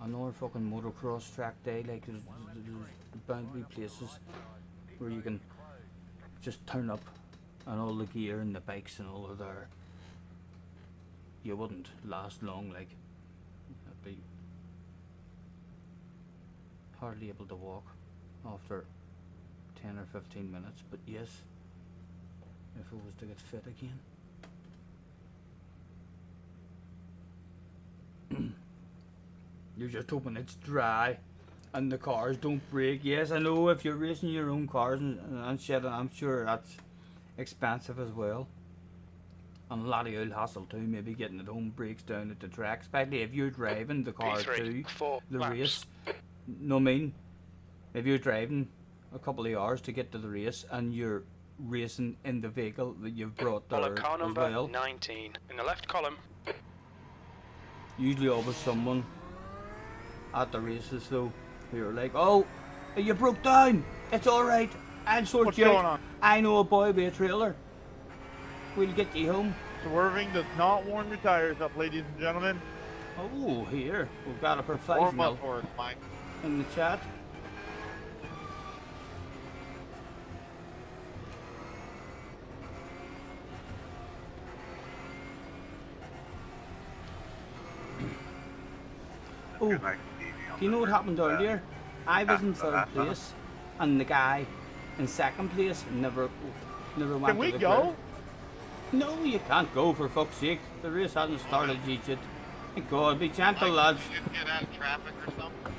another fucking motocross track day. Like there's bound to be places where you can just turn up and all the gear and the bikes and all of there. You wouldn't last long, like I'd be hardly able to walk after 10 or 15 minutes, but yes, if I was to get fit again. You're just hoping it's dry and the cars don't break. Yes, I know if you're racing your own cars and shit, I'm sure that's expensive as well. And a lot of old hassle too, maybe getting it home breaks down at the track, especially if you're driving the car P3, to 4 the laps. race. No, I mean, if you're driving a couple of hours to get to the race and you're racing in the vehicle that you've brought there Follow car as number well, 19 in the left column. usually always someone at the races though who are like, oh, you broke down, it's alright, I'll sort What's you going out. on? I know a boy with a trailer, we'll get you home. Swerving does not warm your tires up, ladies and gentlemen. Oh, here, we've got a Or professional much worse, Mike. in the chat. Oh, Good night, Stevie, on do you know what the happened bridge. earlier? I was in third That's place, and the guy in second place never went Can to we the go? grid. No, you can't go, for fuck's sake. The race hasn't started yet. Thank God, be gentle, lads. Get out of traffic or something?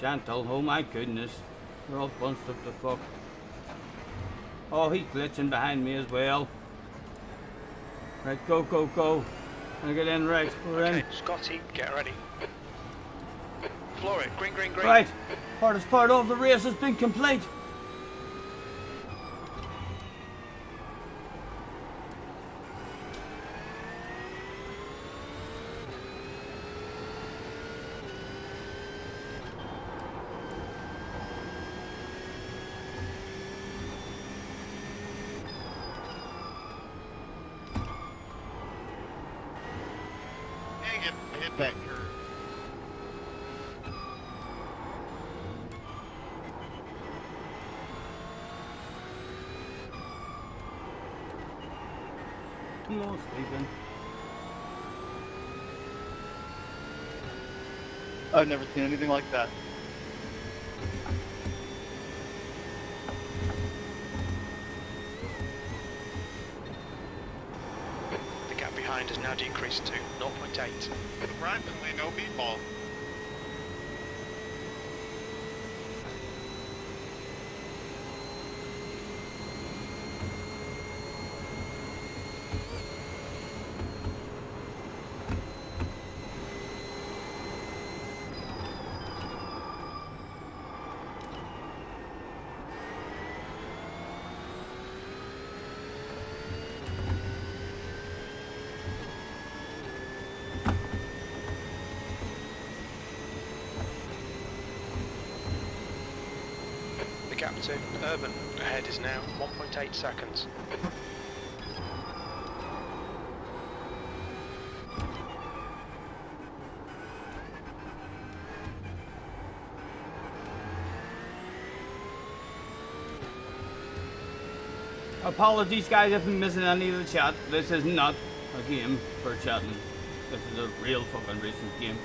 Gentle, oh my goodness. We're all bunched up the fuck. Oh, he's glitching behind me as well. Right, go, go, go. Gonna get in, right, we're in. Okay, Scotty, get ready. Floor it, green, green, green. Right, hardest part of the race has been complete. Dang it, hit that curve. Come on, Stephen. I've never seen anything like that. The gap behind has now decreased to 0.8. Surprisingly, no meatball. Captain. Urban ahead is now 1.8 seconds. Apologies guys if I'm missing any of the chat. This is not a game for chatting. This is a real fucking racing game.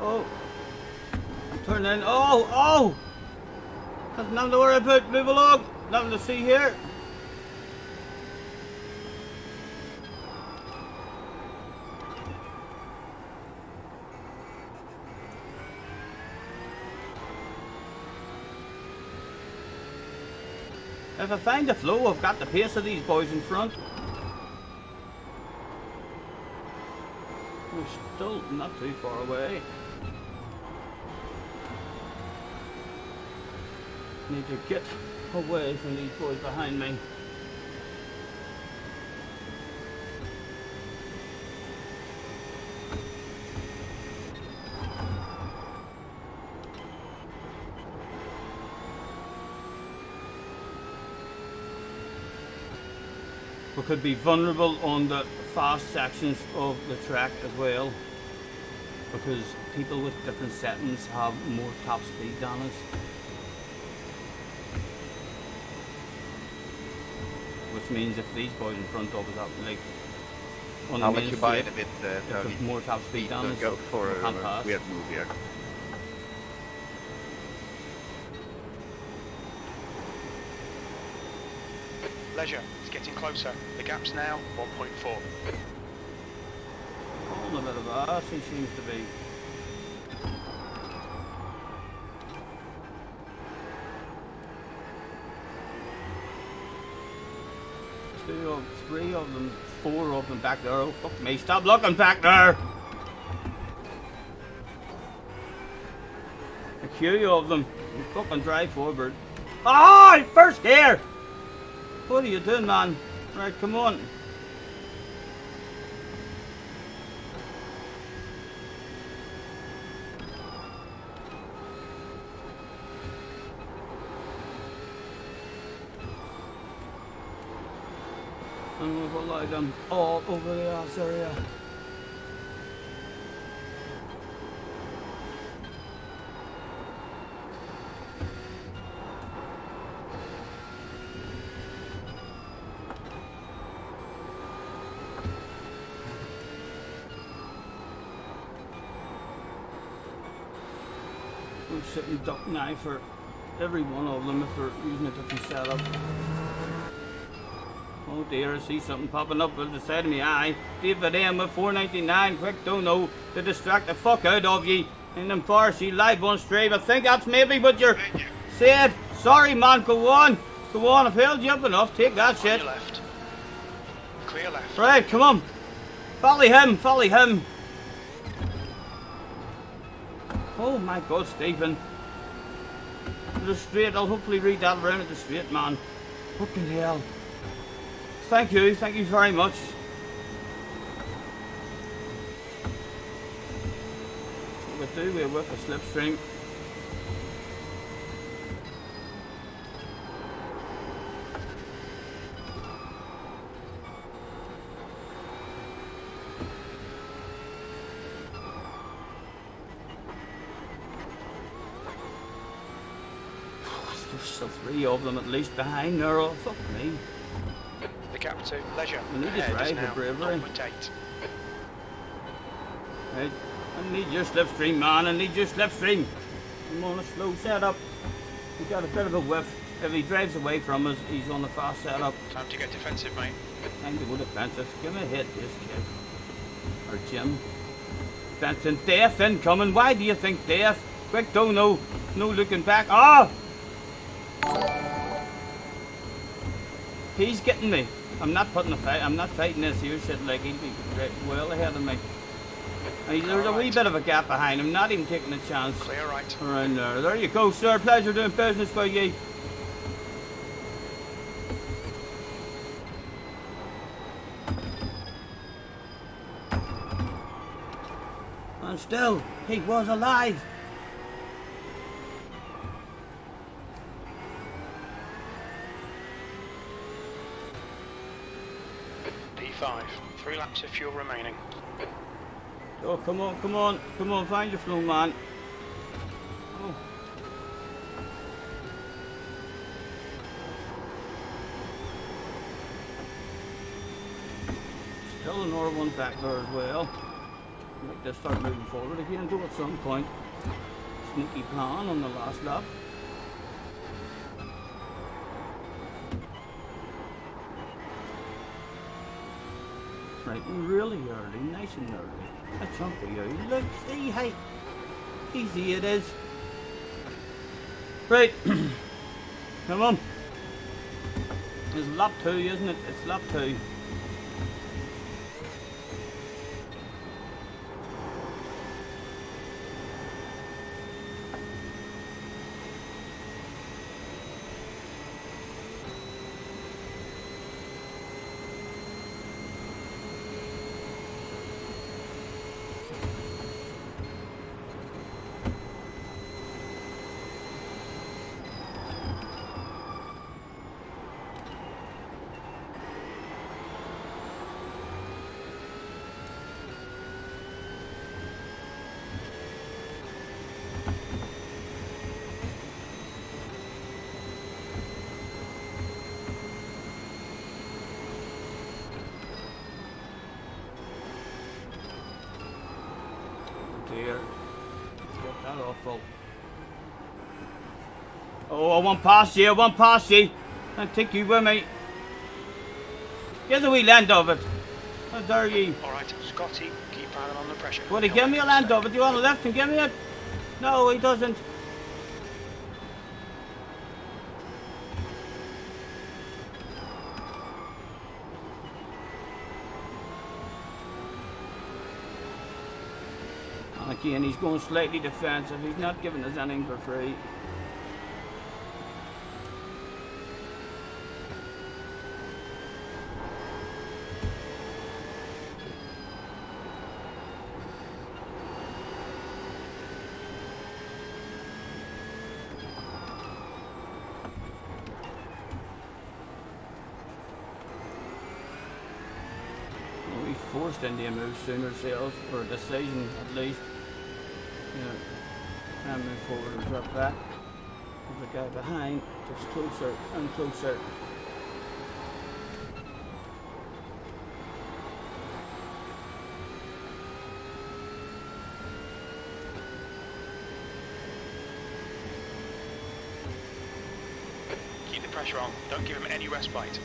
Oh, I'm turning. Oh! That's nothing to worry about. Move along. Nothing to see here. If I find the flow, I've got the pace of these boys in front. We're still not too far away. Need to get away from these boys behind me. We could be vulnerable on the fast sections of the track as well, because people with different settings have more top speed than us. Which means if these boys in front of us are like on the I'll main let you buy it straight, a bit. if Tony. there's more top speed than us, Go for we can't pass. we have to move here. Leisure is getting closer. The gap's now 1.4. Oh, a bit of ass he seems to be. Three of them, four of them back there. Oh, fuck me. Stop looking back there! A queue of them. You fucking drive forward. Ah! First gear! What are you doing, man? Right, come on. And we've allowed them all over the ass area. We're sitting duck now for every one of them if they're using a different setup. Oh dear, I see something popping up at the side of my eye. David M with 499, quick dono to distract the fuck out of ye. In them far, she live on stream. I think that's maybe what you're said. Sorry man, go on. Go on, I've held you up enough. Take that shit. Clear left. Clear left. Right, come on. Follow him, follow him. Oh my god, Stephen. To the straight, I'll hopefully read that around at the straight, man. Fucking hell. Thank you very much. We do, we're with a slipstream. There's still three of them at least behind there. Oh, fuck me. The gap to Leisure. We need to ahead is drive now the bravery. 0.8. Right. I need your slipstream, man. I need your slipstream. I'm on a slow setup. We've got a bit of a whiff. If he drives away from us, he's on a fast setup. Time to get defensive, mate. Time to go defensive. Give me a hit, this kid. Or Jim. Benson, death incoming. Why do you think death? Quick, don't know. No looking back. Ah! He's getting me. I'm not putting a fight. I'm not fighting this here shit like he'll be well ahead of me. There's a wee bit of a gap behind him, not even taking a chance Clear right. around there. There you go, sir. Pleasure doing business with you. And still, he was alive. P5. 3 laps of fuel remaining. Oh, come on, come on, come on, find your flow, man. Oh. Still another one back there as well. Make this start moving forward again, though, at some point. Sneaky plan on the last lap. Right, really early, nice and early. A chunk of you. Look, see, hey. Easy it is. Right. Come on. It's lap 2, isn't it? It's lap 2. Dear. Get that awful. Oh, I want past you, I want past you. I'll take you with me. Get a wee land of it. How dare you? Alright, Scotty, keep piling on the pressure. Would he give me a land of it? Do you want to lift and give me it? No, he doesn't. Again, he's going slightly defensive. He's not giving us anything for free. Well, we forced India to move sooner ourselves, or a decision at least. Try and move forward and drop back. With the guy behind gets closer and closer. Keep the pressure on. Don't give him any respite.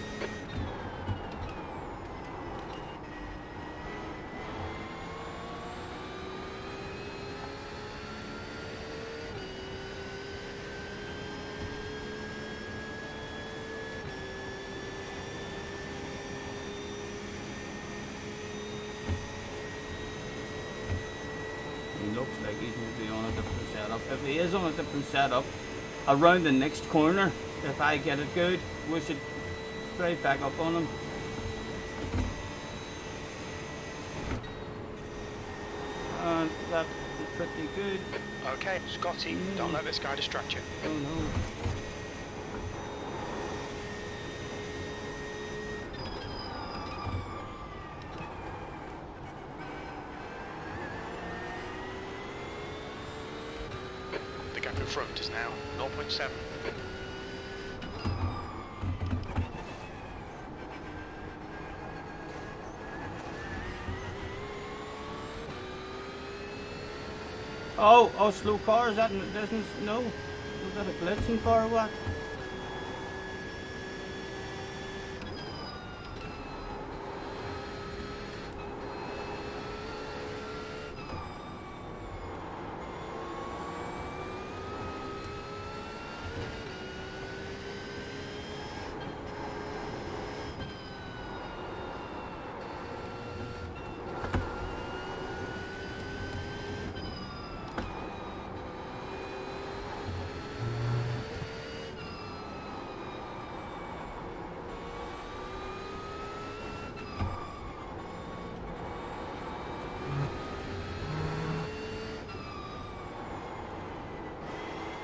He looks like he's going to be on a different setup. If he is on a different setup, around the next corner, if I get it good, we should drive back up on him. And that's pretty good. Okay, Scotty, don't let this guy distract you. Oh no. The gap in front is now 0.7. Oh, slow car, is that in the distance? No. Was that a blitzing car or what?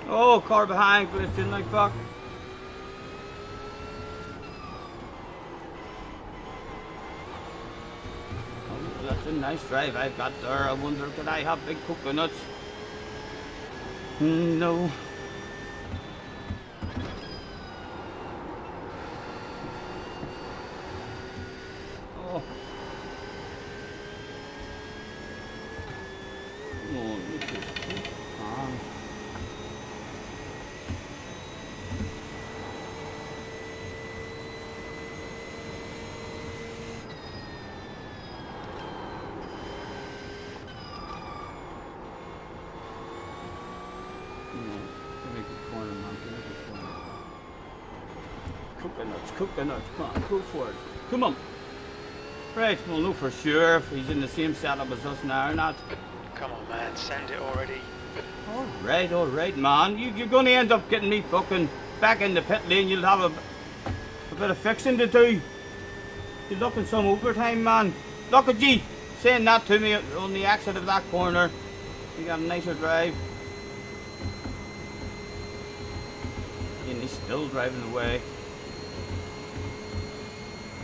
Oh, car behind, glitching like fuck. Oh, that's a nice drive I've got there. I wonder, could I have big coconuts? No. Oh. Oh, look at this. Ah. Coconuts, come on, go for it. Come on. Right, we'll know for sure if he's in the same setup as us now or not. Come on, man, send it already. Alright, man. You're going to end up getting me fucking back in the pit lane. You'll have a bit of fixing to do. You're looking some overtime, man. Look at you saying that to me on the exit of that corner. You got a nicer drive. And he's still driving away.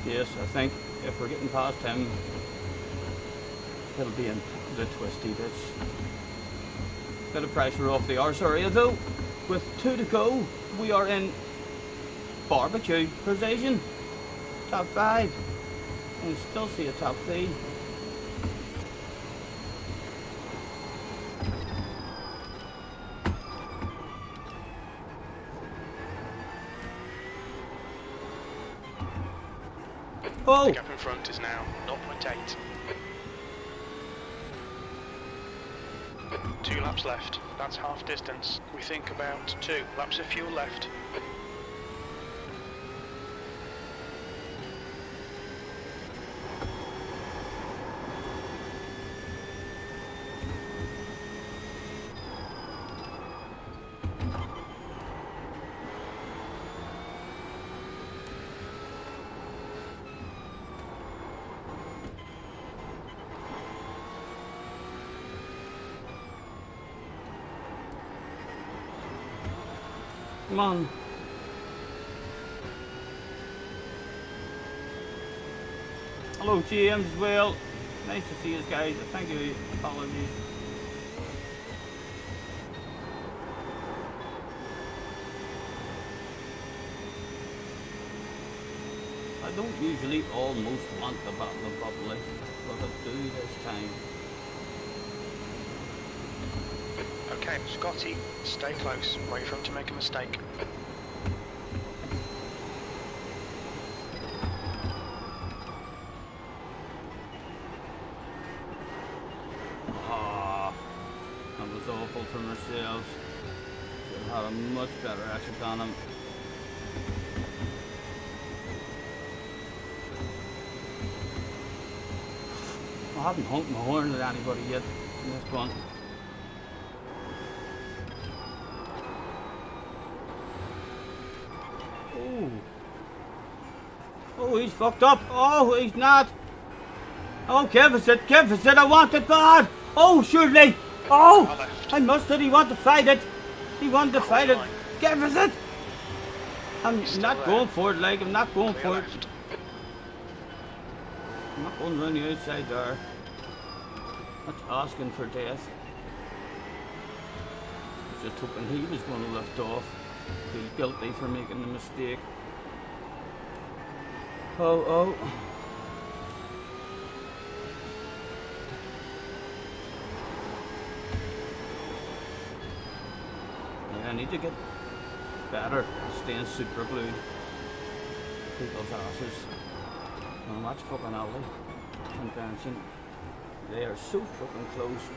Yes, I think if we're getting past him, it'll be in the twisty bits. Bit of pressure off the arse area though. With 2 to go, we are in barbecue precision. Top 5. And still see a top 3. Oh! The gap in front is now 0.8. 2 laps left. That's half distance. We think about 2 laps of fuel left. Come on. Hello, James. Well, nice to see you guys. Thank you. Apologies. I don't usually almost want the Battle of Bubbly, but I do this time. Okay, Scotty, stay close. Wait for him to make a mistake. Ah, that was awful for ourselves. Should have had a much better exit on him. I haven't honked my horn at anybody yet in this one. Oh, he's fucked up. Oh, he's not. Oh, give us it, I want it bad. Oh, surely. Oh, I must have. He wanted to fight it. He wanted to fight it. Give us it. I'm not going for it, like, I'm not going for it. I'm not going around the outside there. That's asking for death. I was just hoping he was going to lift off. Feel guilty for making the mistake. Oh. Yeah, I need to get better at staying super glued. People's asses. Oh, that's fucking Ollie and Benson. They are so fucking close.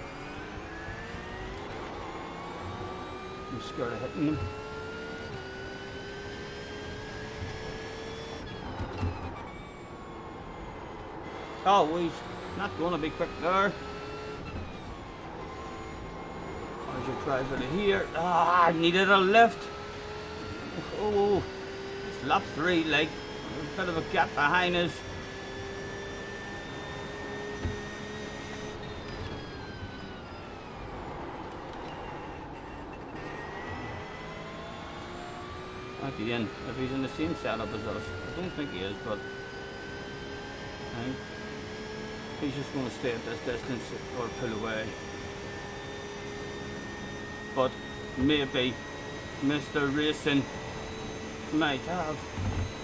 I'm scared of hitting them. Oh, he's not going to be quick there. As you drive out of here. Ah, I needed a lift. Oh, it's lap 3, like, a bit of a gap behind us. at the end, if he's in the same setup as us. I don't think he is, but I think he's just going to stay at this distance or pull away. But maybe Mr. Racing might have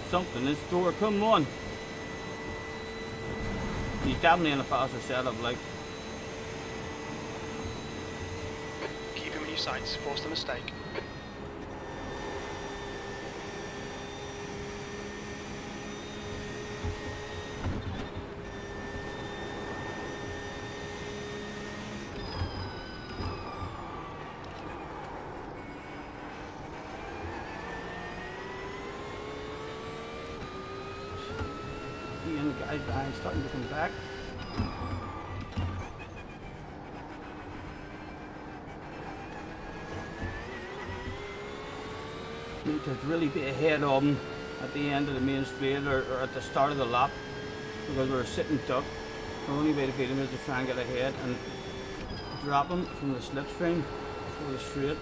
something in store. Come on. He's definitely in a faster setup, like. Keep him in your sights, force the mistake. And the guys behind starting to come back. Need to really be ahead of them at the end of the main straight or at the start of the lap, because we're sitting duck. The only way to beat them is to try and get ahead and drop them from the slipstream before the straight.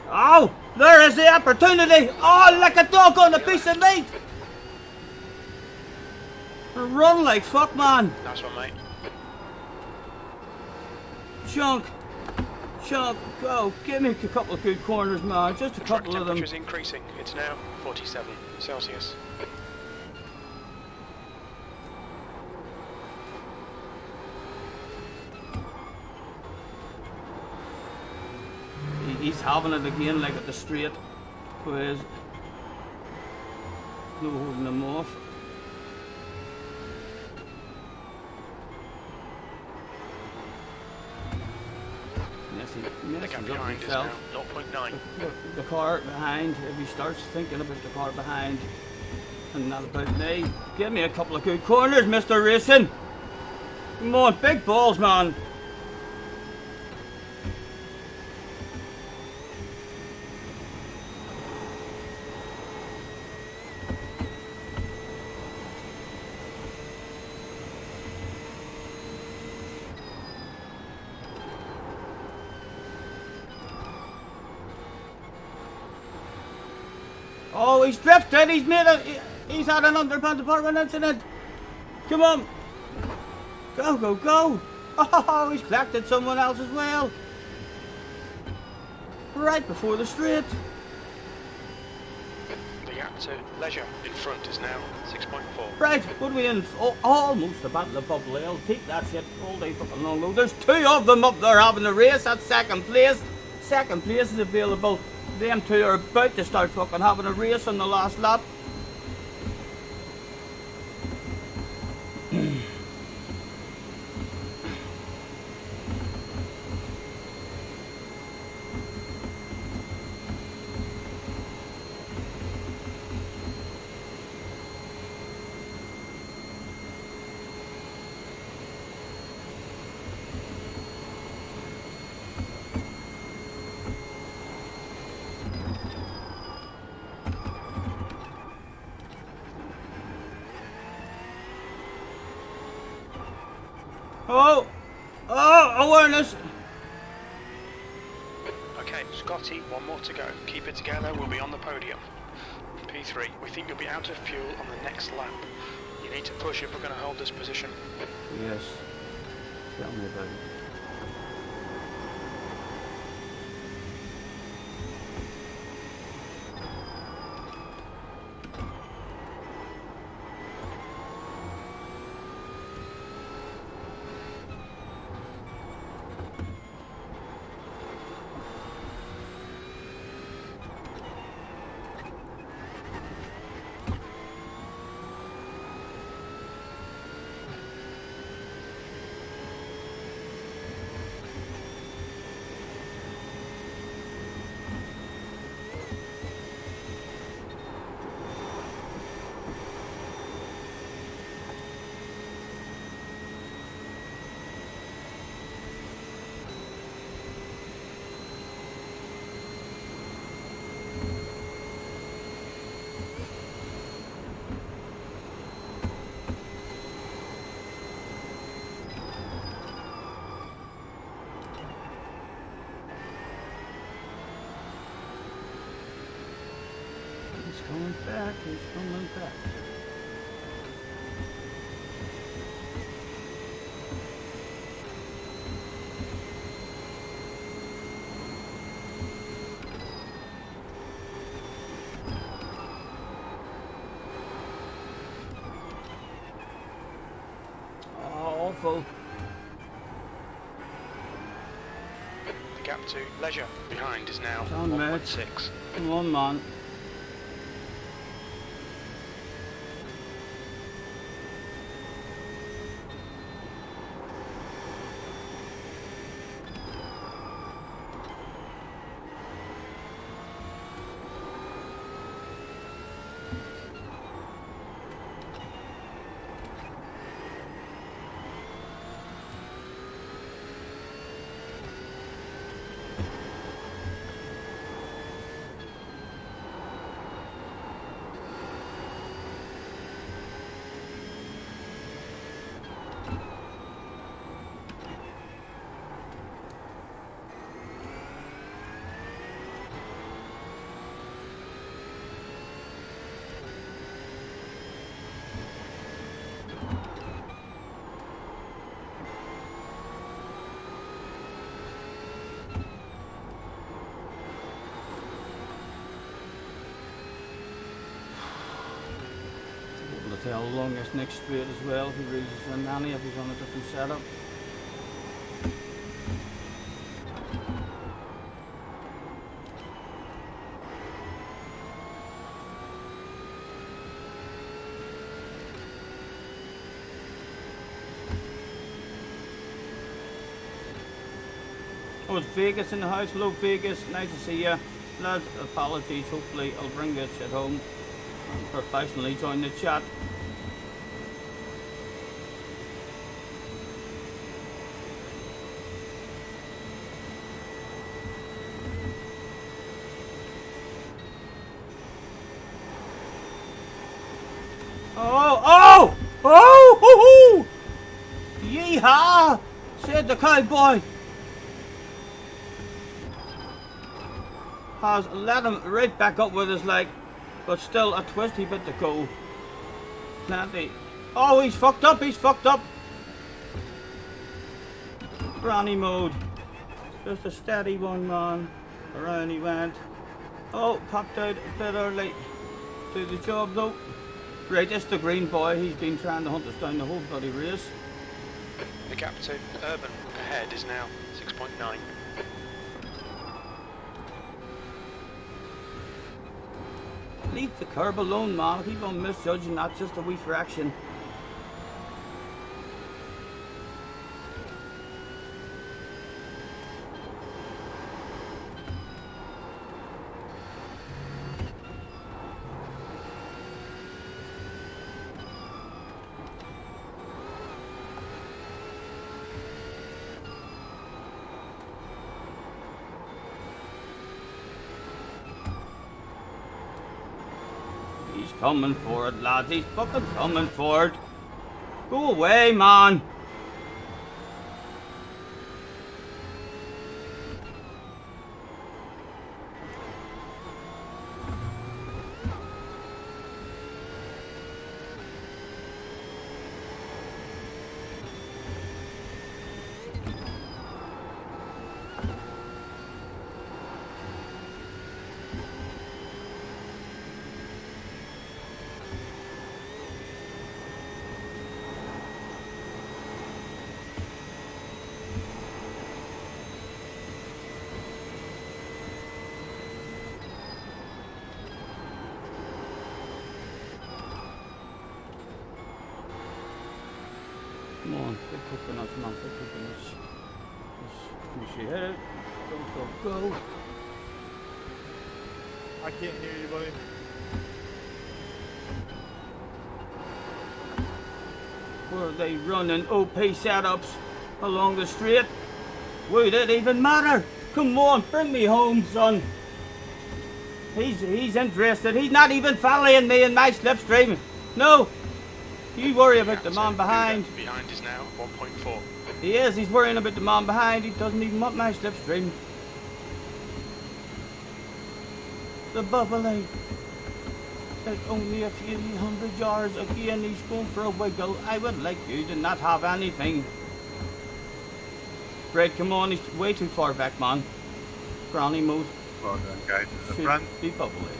Oh! There is the opportunity! Oh, like a dog on a piece of meat! Run like fuck, man! Nice one, mate. Chunk! Chunk, go! Give me a couple of good corners, man. Just a Track couple of them. temperature's increasing. It's now 47 Celsius. He's having it again, like at the straight. Whereas no holding him off. The gap behind is now 0.9. The car behind, if he starts thinking about the car behind and not about me, give me a couple of good corners, Mr. Racing. Come on, big balls, man. Oh, he's drifted. He's made a. He's had an underpants department incident. Come on. Go, go, go. Oh, he's collected someone else as well. Right before the straight. The gap to leisure in front is now 6.4. Right, what are we in? Oh, almost the Battle of Bubble. I'll take that shit all day fucking long though. There's two of them up there having a race at second place. Second place is available. Them two are about to start fucking having a race on the last lap. Oh! Oh, awareness! Okay, Scotty, one more to go. Keep it together, we'll be on the podium. P3, we think you'll be out of fuel on the next lap. You need to push if we're going to hold this position. Yes. Tell me about it. coming back, he's coming back. Oh, awful. The gap to Leisure behind is now Down, mate. 1.6. Come on, man. Able to tell how long this next straight as well if he raises a nanny if he's on a different setup. Oh, it's Vegas in the house. Hello, Vegas. Nice to see you. Lads, apologies. Hopefully, I'll bring this at home and professionally join the chat. Oh! Oh! Hoo-hoo! Yeehaw! Said the cowboy. Has let him right back up with his leg, but still a twisty bit to go. Plenty. Oh, he's fucked up, he's fucked up. Granny mode. Just a steady one, man. Around he went. Oh, popped out a bit early. Do the job though. Right, it's the green boy. He's been trying to hunt us down the whole bloody race. The gap to Urban ahead is now 6.9. Leave the curb alone, man. Keep on misjudging that just a wee fraction. He's coming for it, lads. He's fucking coming for it. Go away, man. Come on, big coconuts, man, big coconuts. You see it? Go, go, go. I can't hear you, buddy. Were they running OP setups along the straight? Would it even matter? Come on, bring me home, son. He's interested. He's not even following me in my slipstream. No. You worry about the man behind. Behind is now 1.4. He is. He's worrying about the man behind. He doesn't even want my slipstream. The bubbly. It's only a few 100 yards. Again, he's going for a wiggle. I would like you to not have anything. Right, come on, he's way too far back, man. Granny mode. Well done, guys. In the Should front. be bubbly.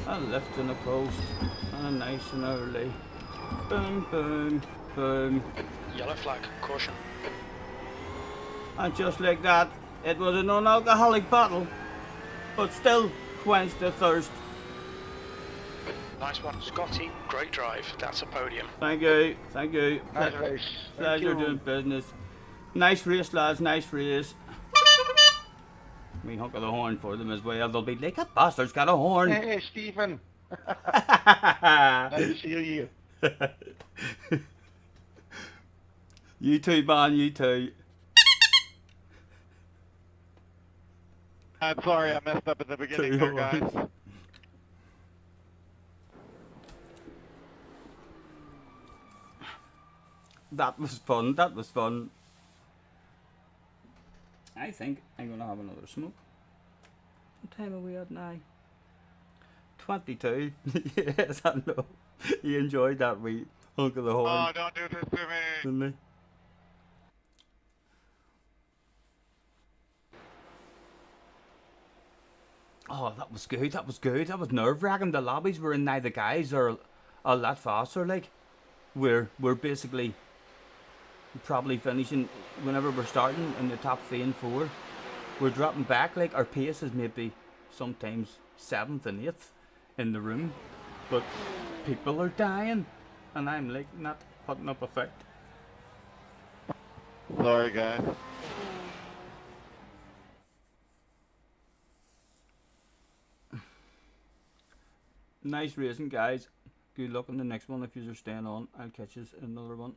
A lift in the coast. And nice and early. Boom, boom, boom. Yellow flag, caution. And just like that, it was a non-alcoholic bottle. But still quenched the thirst. Nice one. Scotty, great drive. That's a podium. Thank you, thank you. Nice race. Pleasure doing business. Nice race, lads, nice race. We hunk of the horn for them as well. They'll be like, that bastard's got a horn. Hey, Stephen. Nice to see you. You too, man, you too. I'm sorry, I messed up at the beginning there, guys. That was fun, that was fun. I think I'm gonna have another smoke. What time are we at now? 22. Yes, I know. He enjoyed that wee hunk of the horn, Oh, don't do this to me. didn't he? Oh, that was good, that was good. That was nerve-wracking. The lobbies were in now. The guys are a lot faster, like. We're basically probably finishing whenever we're starting in the top 3 and 4. We're dropping back, like our pace is maybe sometimes 7th and 8th in the room, but people are dying and I'm like not putting up a fight. Sorry, guys. Nice racing, guys. Good luck on the next one. If you're staying on, I'll catch you in another one.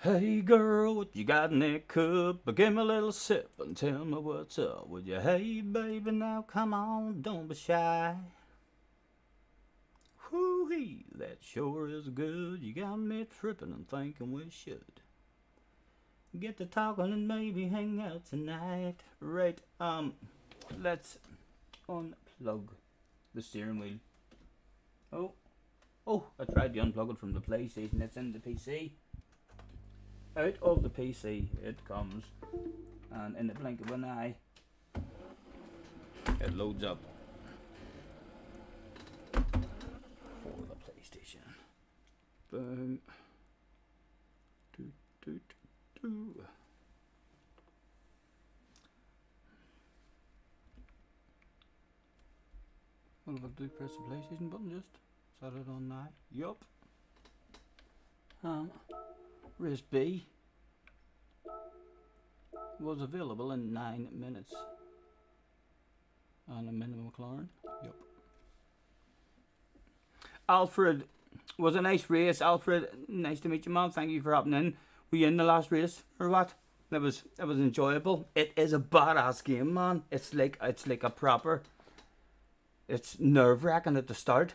Hey girl, what you got in that cup? Give me a little sip and tell me what's up with you. Hey baby, now come on, don't be shy. Whoo-hee, that sure is good. You got me tripping and thinking we should get to talking and maybe hang out tonight. Right, let's unplug the steering wheel. Oh, I tried to unplug it from the PlayStation. It's in the PC. Out of the PC it comes, and in the blink of an eye it loads up for the PlayStation. Boom. Doot, doot, doo. What if I do press the PlayStation button just? Set it on now. Yup. Race B was available in 9 minutes. And a minimum McLaren. Yup. Alfred, was a nice race. Alfred, nice to meet you, man. Thank you for hopping in. Were you in the last race or what? That was enjoyable. It is a badass game, man. It's like a proper. It's nerve-wracking at the start.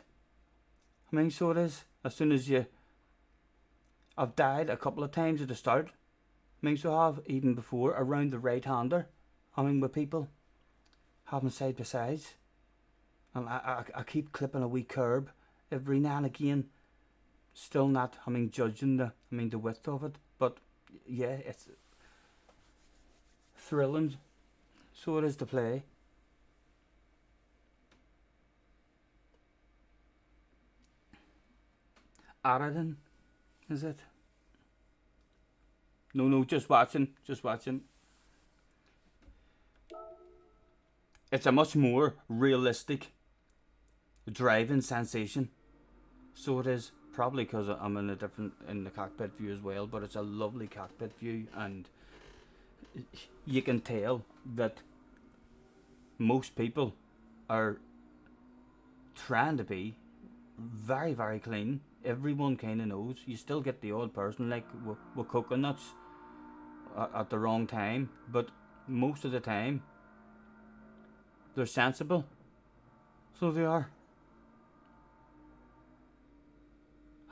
I mean, so it is. As soon as you. I've died a couple of times at the start. I mean, so I have even before around the right-hander. I mean, with people having side by sides, and I keep clipping a wee curb every now and again. Still not, I mean, judging the width of it, but yeah, it's thrilling. So it is to play. Aradan, is it? No, just watching. It's a much more realistic driving sensation. So it is, probably because I'm in the cockpit view as well, but it's a lovely cockpit view, and you can tell that most people are trying to be very, very clean. Everyone kind of knows. You still get the odd person like with coconuts at the wrong time, but most of the time they're sensible So they are.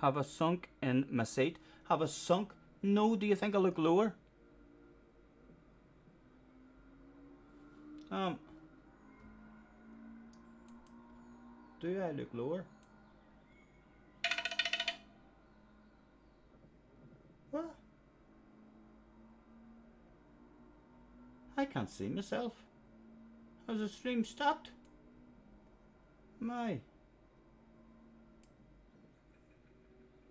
Have I sunk in my seat? Have I sunk? No, do you think I look lower? Do I look lower? What? I can't see myself. Has the stream stopped? My.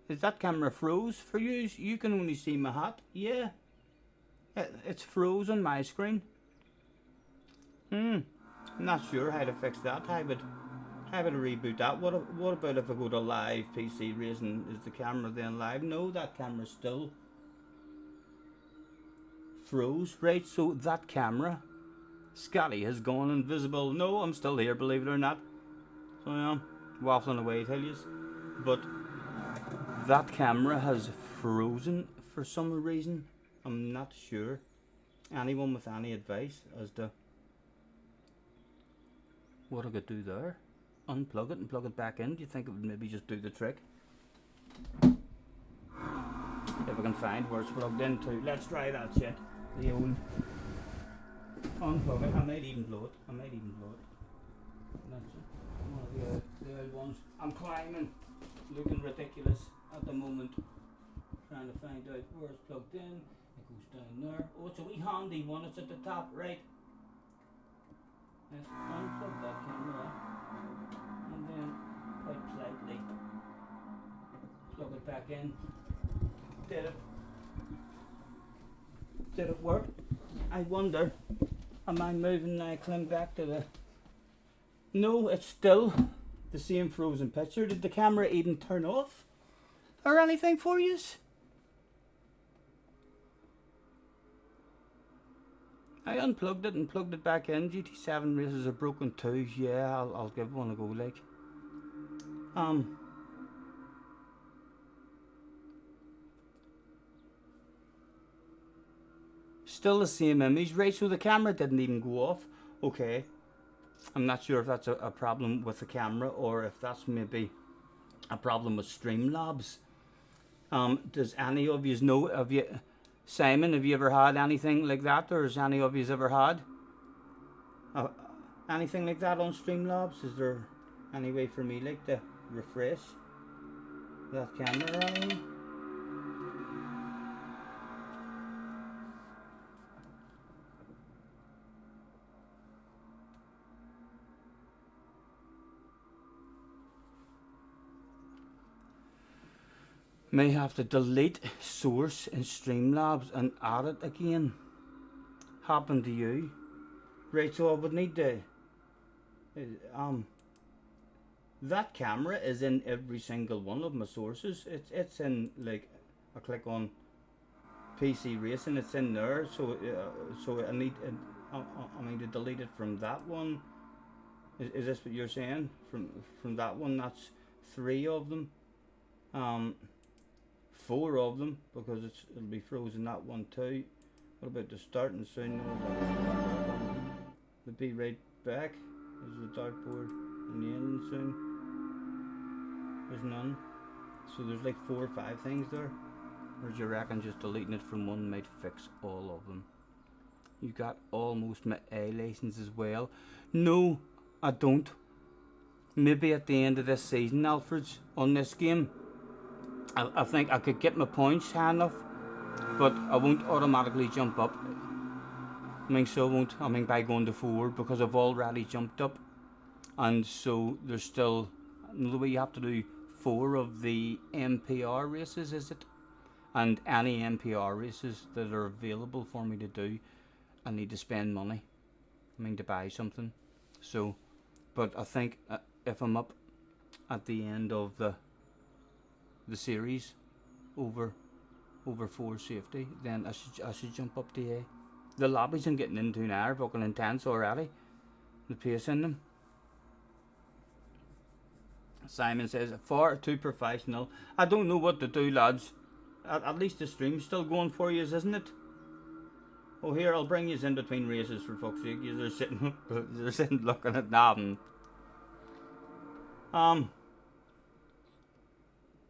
Is that camera froze for you? You can only see my hat. Yeah. It's froze on my screen. I'm not sure how to fix that. How would reboot that? What about if I go to live PC racing? Is the camera then live? No, that camera's still froze. Right, so that camera, Scotty, has gone invisible. No, I'm still here, believe it or not. So I am waffling away, tell yous. But that camera has frozen for some reason. I'm not sure. Anyone with any advice as to what I could do there? Unplug it and plug it back in. Do you think it would maybe just do the trick? If I can find where it's plugged into. Let's try that shit. The old unplug it. I might even blow it. That's it. One of the old ones. I'm climbing, looking ridiculous at the moment. Trying to find out where it's plugged in. It goes down there. Oh, it's a wee handy one. It's at the top right. Let's unplug that camera and then quite slightly plug it back in. Did it work? I wonder, am I moving now? Climb back to the... No, it's still the same frozen picture. Did the camera even turn off or anything for you? I unplugged it and plugged it back in. GT7 races are broken too. Yeah, I'll give one a go, like. Still the same image, right? So the camera didn't even go off. Okay. I'm not sure if that's a problem with the camera or if that's maybe a problem with Streamlabs. Does any of you know, Simon, have you ever had anything like that, or has any of you ever had anything like that on Streamlabs? Is there any way for me like to refresh that camera? May have to delete source in Streamlabs and add it again. Happened to you? Right, so I would need to that camera is in every single one of my sources. It's in, like, I click on PC Racing, it's in there, so I need to delete it from that one. Is this what you're saying? From that one? That's 3 of them. 4 of them, because it'll be frozen, that one too. What about the starting soon? The be right back. There's the dartboard and the ending soon. There's none. So there's like 4 or 5 things there. Or do you reckon just deleting it from one might fix all of them? You got almost my A license as well. No, I don't. Maybe at the end of this season, Alfred's, on this game. I think I could get my points high enough, but I won't automatically jump up. I mean, so I won't. I mean, by going to 4, because I've already jumped up, and so there's still another way. You have to do 4 of the MPR races, is it? And any MPR races that are available for me to do, I need to spend money. I mean, to buy something. So, but I think if I'm up at the end of the series over 4 safety, then I should jump up to A. The lobbies I'm getting into now are fucking intense already. The pace in them. Simon says, far too professional. I don't know what to do, lads. At least the stream's still going for you, isn't it? Oh, here, I'll bring you in between races, for fuck's sake. They're sitting looking at nothing.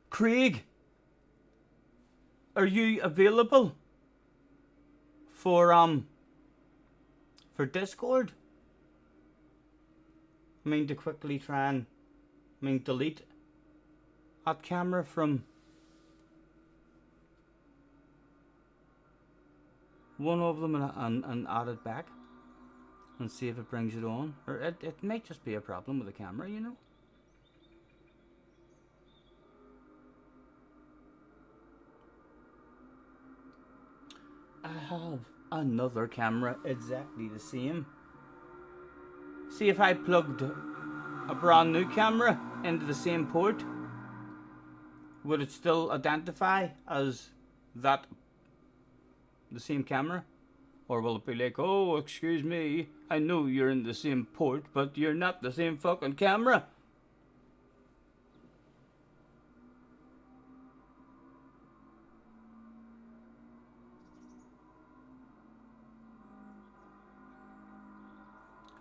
Craig, are you available for Discord? I mean, to quickly try and delete that camera from one of them and add it back and see if it brings it on. Or it might just be a problem with the camera, you know. I have another camera exactly the same. See, if I plugged a brand new camera into the same port, would it still identify as that the same camera? Or will it be like, oh, excuse me, I know you're in the same port, but you're not the same fucking camera?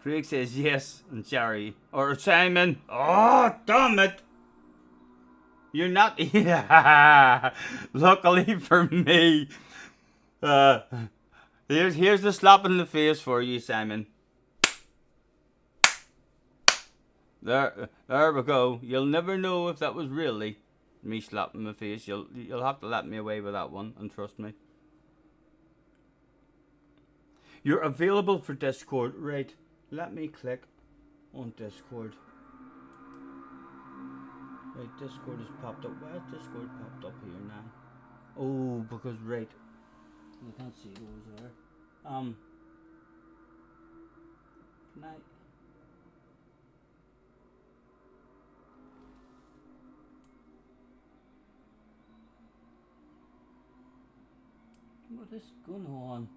Craig says yes, and Jerry, or Simon, oh, damn it! You're not, yeah, luckily for me. Here's the slap in the face for you, Simon. There we go. You'll never know if that was really me slapping my face. You'll have to let me away with that one, and trust me. You're available for Discord, right? Let me click on Discord. Right, Discord has popped up. Why has Discord popped up here now? Oh, because right, you can't see those there. Can I? What is going on?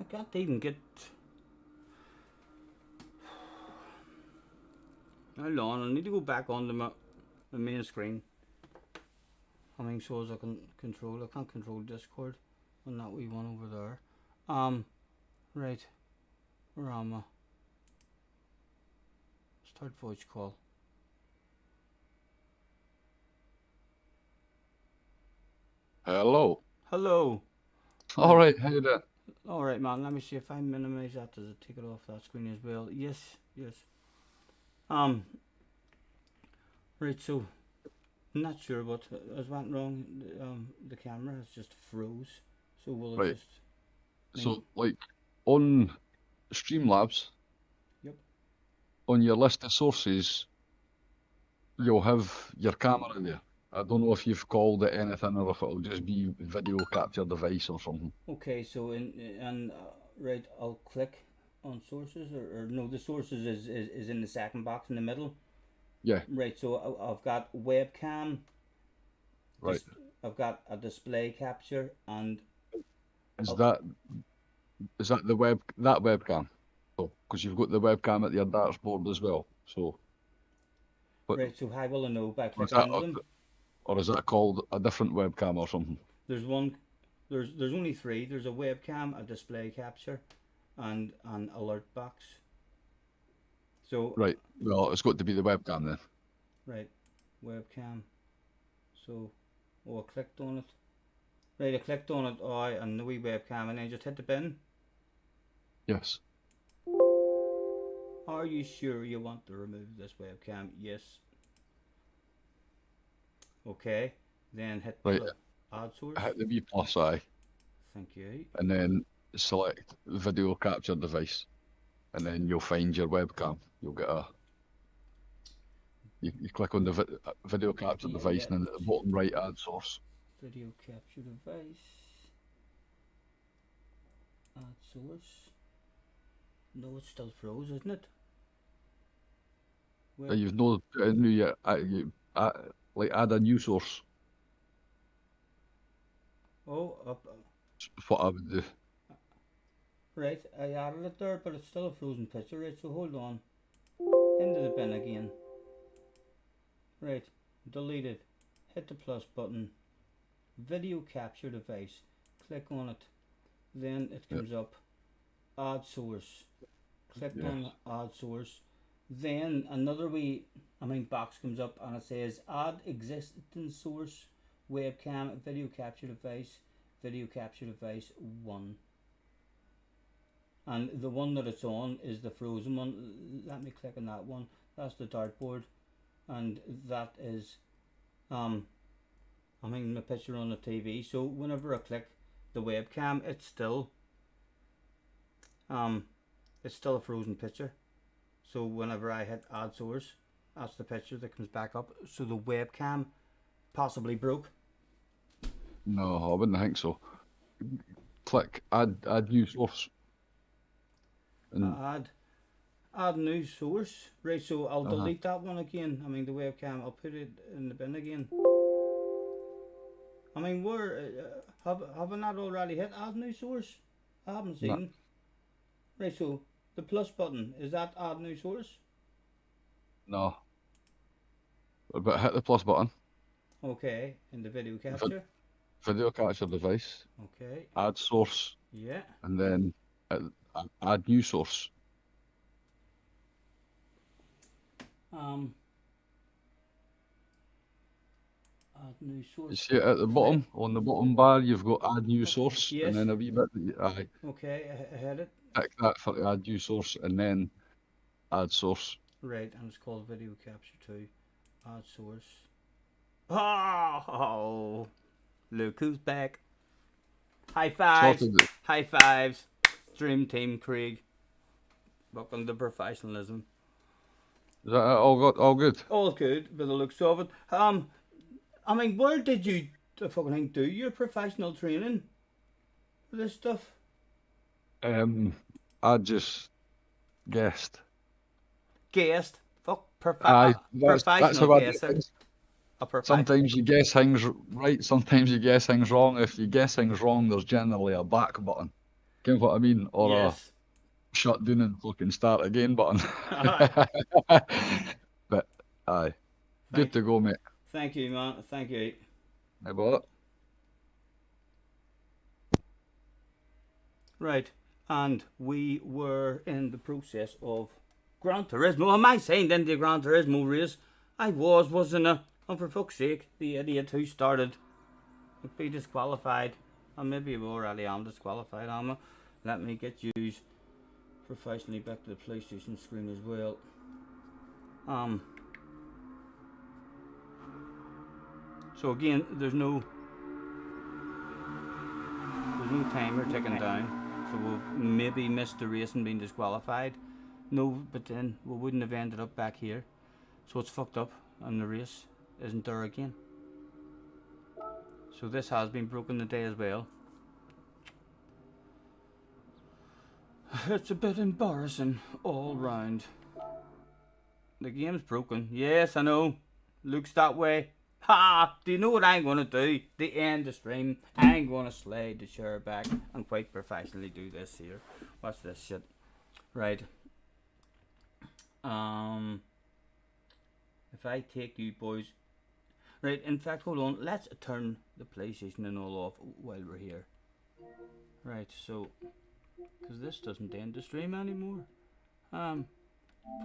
I can't even get. Hold on, I need to go back onto the main screen. How many shows I can control? I can't control Discord on that wee one over there. Right. Where am I? Start voice call. Hello. Hello. All right, how you doing? Alright, man, let me see if I minimize that. Does it take it off that screen as well? Yes, yes. Right, so I'm not sure what has went wrong. The camera has just froze. So will it Right. just So, like, on Streamlabs, Yep. on your list of sources, you'll have your camera there. I don't know if you've called it anything or if it'll just be video capture device or something. Okay, so right, I'll click on sources or no, the sources is in the second box in the middle. Yeah, Right, so I've got webcam. right. I've got a display capture and Is Oh. that the webcam? So, because you've got the webcam at your dashboard as well. So, but right, so how will I know by or is clicking that into them? or is that called a different webcam or something? There's only three. There's a webcam, a display capture, and an alert box. So Right. Well, it's got to be the webcam then. right, webcam. So I clicked on it. Right, I clicked on it, and the wee webcam, and then just hit the bin. Yes. Are you sure you want to remove this webcam? Yes. Okay, then hit Right. the add source. Hit the V plus I. Thank you. And then select video capture device, and then you'll find your webcam. You'll get you click on the video capture Yeah, device, yeah. and then at the bottom right, add source. Video capture device. Add source. No, it's still froze, isn't it? Web- You've no put in new yet. Like add a new source. Oh, up. That's what I would do. Right, I added it there, but it's still a frozen picture, right? So hold on. Into the bin again. Right, delete it, hit the plus button, video capture device, click on it, then it comes up, add source, click on add source, then another box comes up and it says add existing source, webcam, video capture device 1. And the one that it's on is the frozen one. Let me click on that one. That's the dartboard, and that is the picture on the TV. So whenever I click the webcam, it's still a frozen picture. So whenever I hit add source, that's the picture that comes back up. So the webcam possibly broke. No, I wouldn't think so. Click add new source. And Add new source. Right, so I'll delete that one again. The webcam, I'll put it in the bin again. Where have I not already hit add new source? I haven't seen. No. Right, so the plus button, is that add new source? no. But hit the plus button. Okay, in the video capture. Video capture device. Okay. Add source. Yeah. And then add new source. Add new source. You see it at the bottom, on the bottom bar, you've got add new source, Yes. and then a wee bit, aye, Okay, I had it. pick that for add new source, and then add source. Right, and it's called video capture 2. Add source. Oh, look who's back. High fives. Sorted it. High fives. Dream team, Craig. Welcome to professionalism. Is that all good? All good, by the looks of it. Where did you do your professional training for this stuff? I just guessed. Guessed. Fuck, Aye, that's how professional I do guesser. things. A Sometimes you guess things right, sometimes you guess things wrong. If you guess things wrong, there's generally a back button. You know what I mean? Or yes. a shut down and fucking start again button. But aye, good to go, mate. Thank you, man. Thank you. How about it? Right, and we were in the process of Gran Turismo. Am I saying into the Gran Turismo race? I wasn't I? And for fuck's sake, the idiot who started would be disqualified. And maybe we already am disqualified, am I? Let me get used professionally back to the PlayStation screen as well. So again, there's no timer ticking down, so we'll maybe miss the race and being disqualified. No, but then we wouldn't have ended up back here, so it's fucked up, and the race isn't there again. So this has been broken today as well. It's a bit embarrassing all round. The game's broken. Yes, I know. Looks that way. Ha! Do you know what I'm gonna do? The end the stream. I'm gonna slide the chair back and quite professionally do this here. Watch this shit. Right. If I take you boys. Right, in fact, hold on. Let's turn the PlayStation and all off while we're here. Right, so. Because this doesn't end the stream anymore.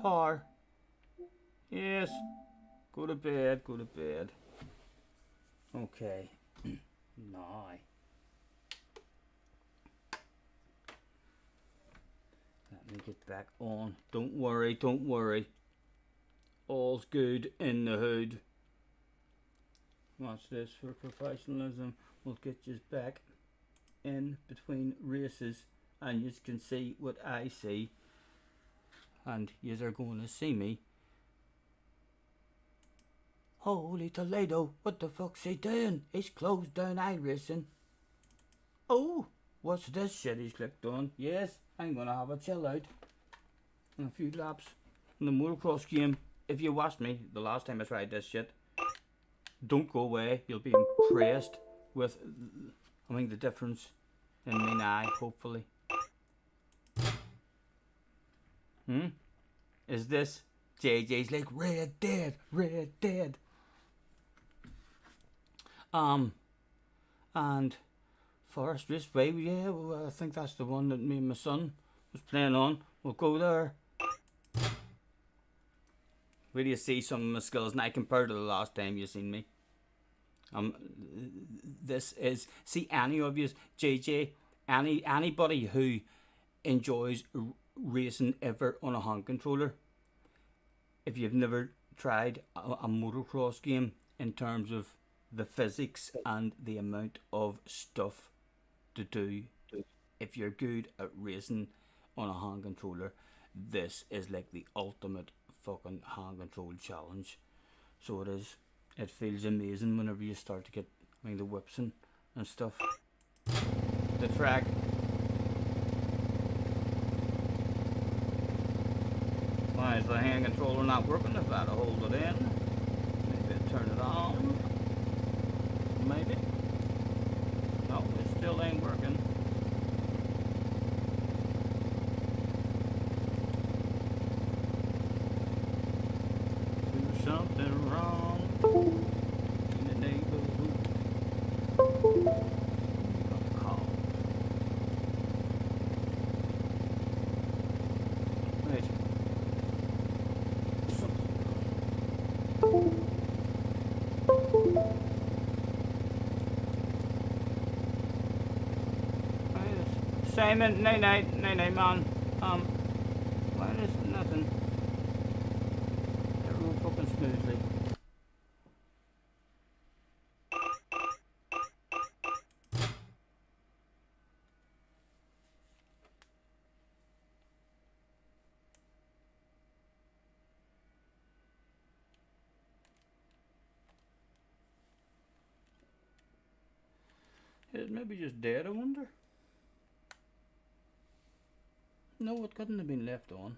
Power. Yes. Go to bed, go to bed. Okay. Now. Let me get back on. Don't worry, don't worry. All's good in the hood. Watch this for professionalism. We'll get you back in between races and you can see what I see. And you are going to see me. Holy Toledo, what the fuck's he doing? He's closed down iRacing. Oh, what's this shit he's clicked on? Yes, I'm gonna have a chill out and a few laps in the Motocross game. If you watched me the last time I tried this shit, don't go away. You'll be impressed with, the difference in me now, hopefully. Is this JJ's like Red Dead, Red Dead? And Forest Raceway, yeah, well, I think that's the one that me and my son was playing on. We'll go there. Where do you see some of my skills now compared to the last time you seen me? This is, see, any of you, JJ, anybody who enjoys racing ever on a hand controller, if you've never tried a motocross game in terms of the physics and the amount of stuff to do, if you're good at racing on a hand controller, this is like the ultimate fucking hand control challenge. So it is. It feels amazing whenever you start to get, I mean, the whips and stuff. The track. Why is the hand controller not working? If I'd hold it in, maybe I'd turn it on. Maybe. No, it still ain't working. There's something wrong in the neighborhood. Call. Right. Simon, night, man. Why is nothing? They're all fucking smoothly. Is it maybe just dead, I wonder? No, it couldn't have been left on.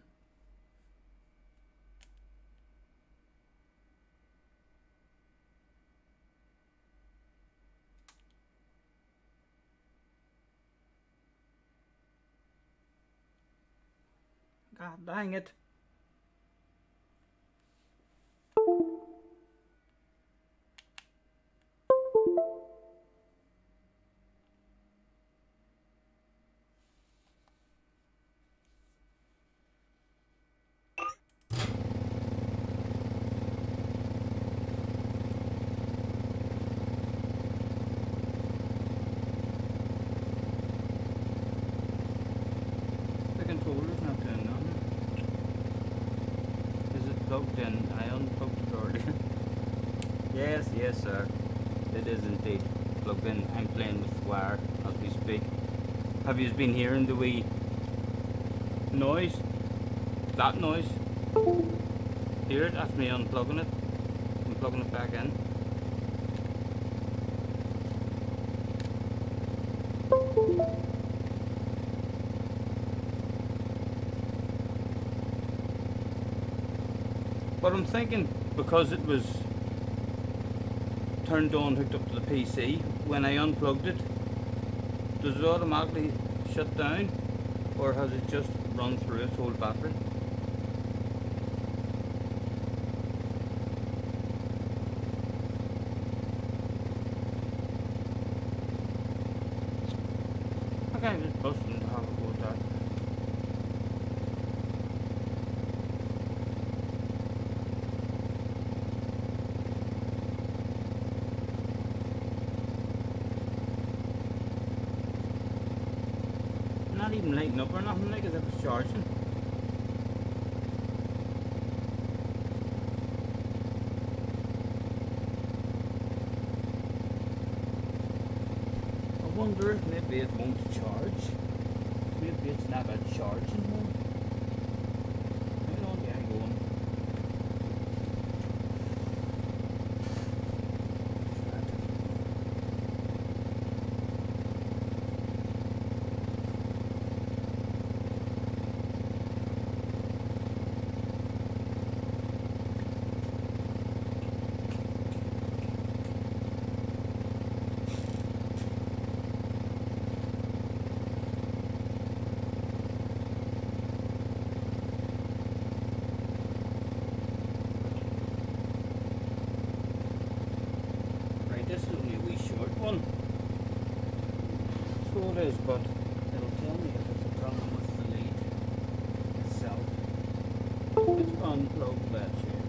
God dang it. The controller's not doing nothing. Is it plugged in? I unplugged it earlier. Yes, sir. It is indeed plugged in. I'm playing with wire as we speak. Have you been hearing the wee noise? That noise? Hear it? That's me unplugging it. I'm plugging it back in. But I'm thinking, because it was turned on, hooked up to the PC, when I unplugged it, does it automatically shut down, or has it just run through its whole battery? Okay, I'm just busting to have a go at that. Not even lighting up or nothing, like as if it's charging. I wonder if maybe it won't charge. Maybe it's not a charging one. Hang on, yeah, going. is, but it'll tell me if it's a problem with the lead itself. It's unplugged that shit.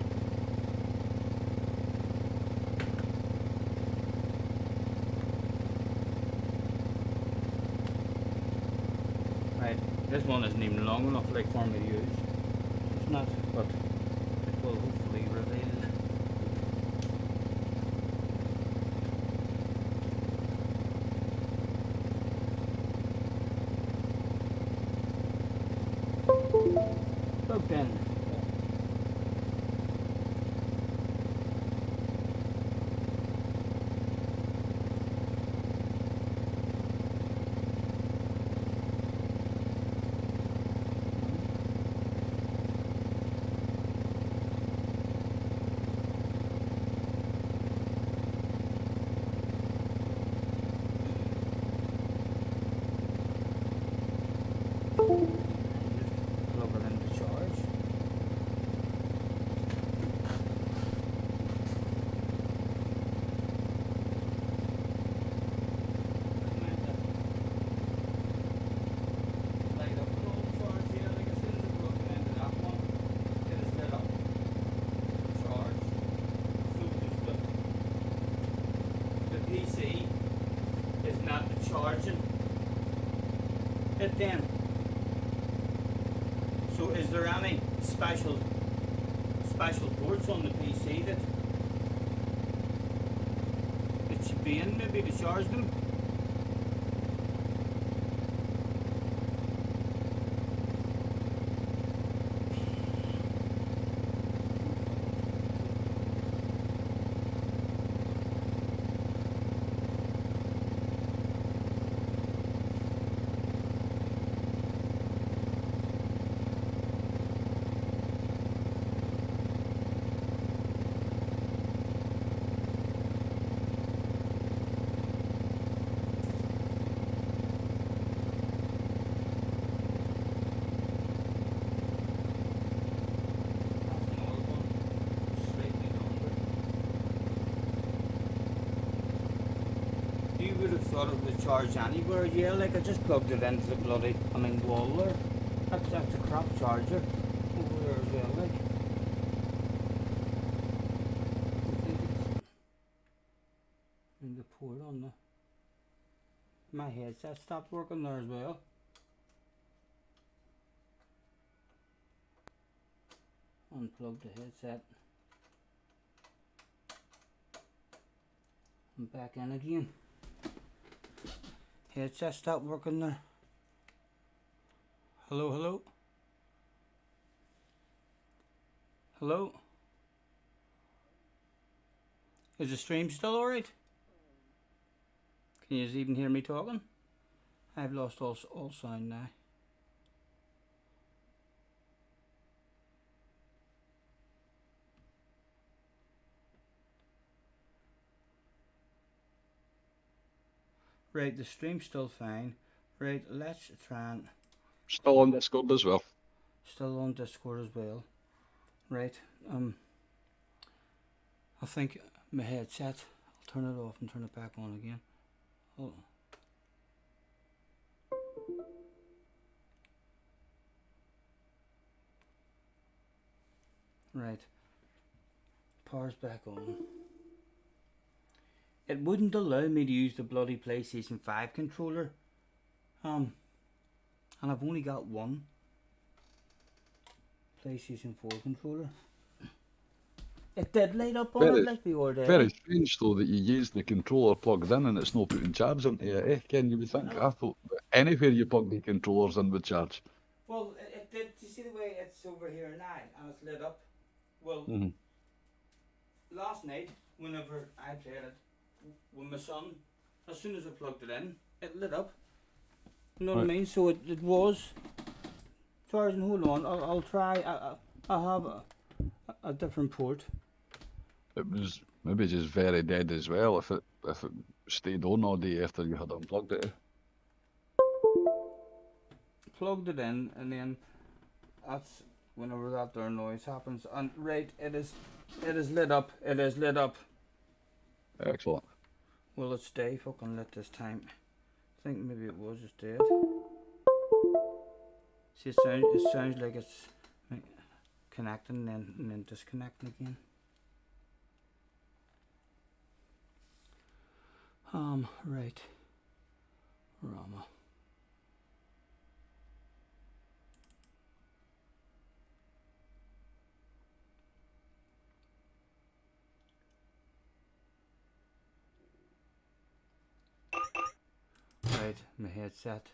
Right, this one isn't even long enough like for me to use. It's not, but it will hopefully reveal. Plugged in. Plug it into charge. Light up an old charge here, like as soon as it plugged into that one, it is lit up. Charge. So just the PC is not charging it then. So is there any special ports on the PC that it should be in maybe to charge them? You would have thought it would charge anywhere, yeah, like I just plugged it into the bloody, wall there. That's a crap charger over there as well, like. I think it's in the port on the... My headset stopped working there as well. Unplug the headset. And back in again. Headset stopped working there. Hello, hello? Hello? Is the stream still alright? Can you even hear me talking? I've lost all sound now. Right, the stream's still fine. Right, let's try and... Still on Discord as well. Still on Discord as well. Right, I think my headset, I'll turn it off and turn it back on again. Oh. Right, power's back on. It wouldn't allow me to use the bloody PlayStation 5 controller. And I've only got one PlayStation 4 controller. It did light up on it like the other day. Very strange though that you use the controller plugged in and it's not putting charge into it, eh? Ken, you would think, I thought anywhere you plug the controllers in would charge. Well, it did. You see the way it's over here now and it's lit up? Well, last night, whenever I played it with my son, as soon as I plugged it in, it lit up. You know what I mean? So it was charging. Hold on, I'll try. I have a different port. It was maybe just very dead as well if it stayed on all day after you had unplugged it. Plugged it in and then that's whenever that there noise happens. And right, it is lit up. It is lit up. Excellent. Will it stay fucking lit this time? think maybe it was just dead. See, it sounds like it's connecting and then disconnecting again. Right. Rama. Right, my headset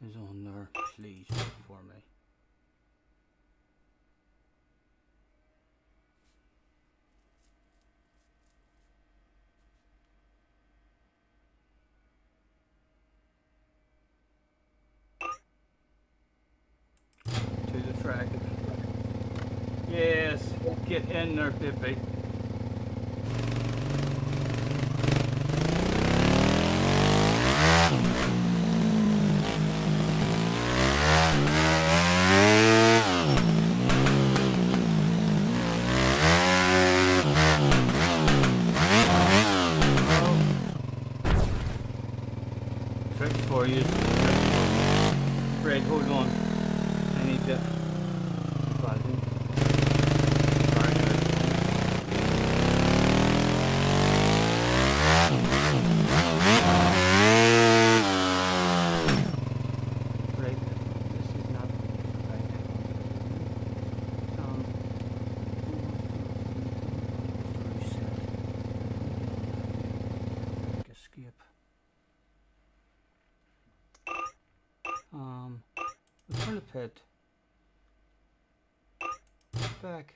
is on there. Please wait for me. To the track. Yes, get in there, Pippi. Tricks for you. Fred, hold on. I need to. Volume. Right. This is not right. Reset. Escape. Return to pit. Back.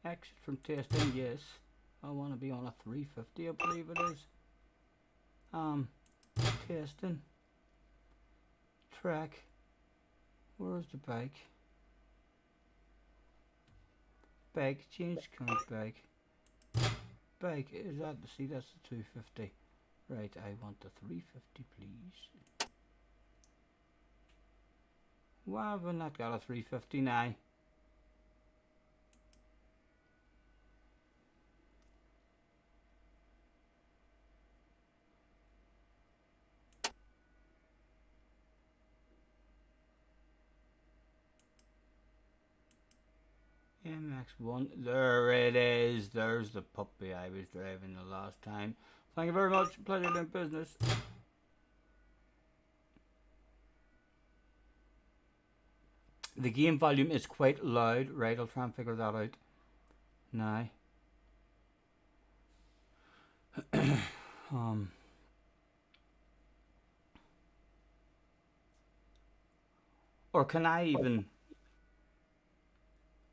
Exit from testing, yes. I want to be on a 350, I believe it is. Testing. Track. Where's the bike? Bike, change count bike. Bike, is that, see that's the 250. Right, I want the 350 please. Why have I not got a 350 now? MX1, there it is. There's the puppy I was driving the last time. Thank you very much. Pleasure doing business. The game volume is quite loud. Right, I'll try and figure that out now. Or can I even...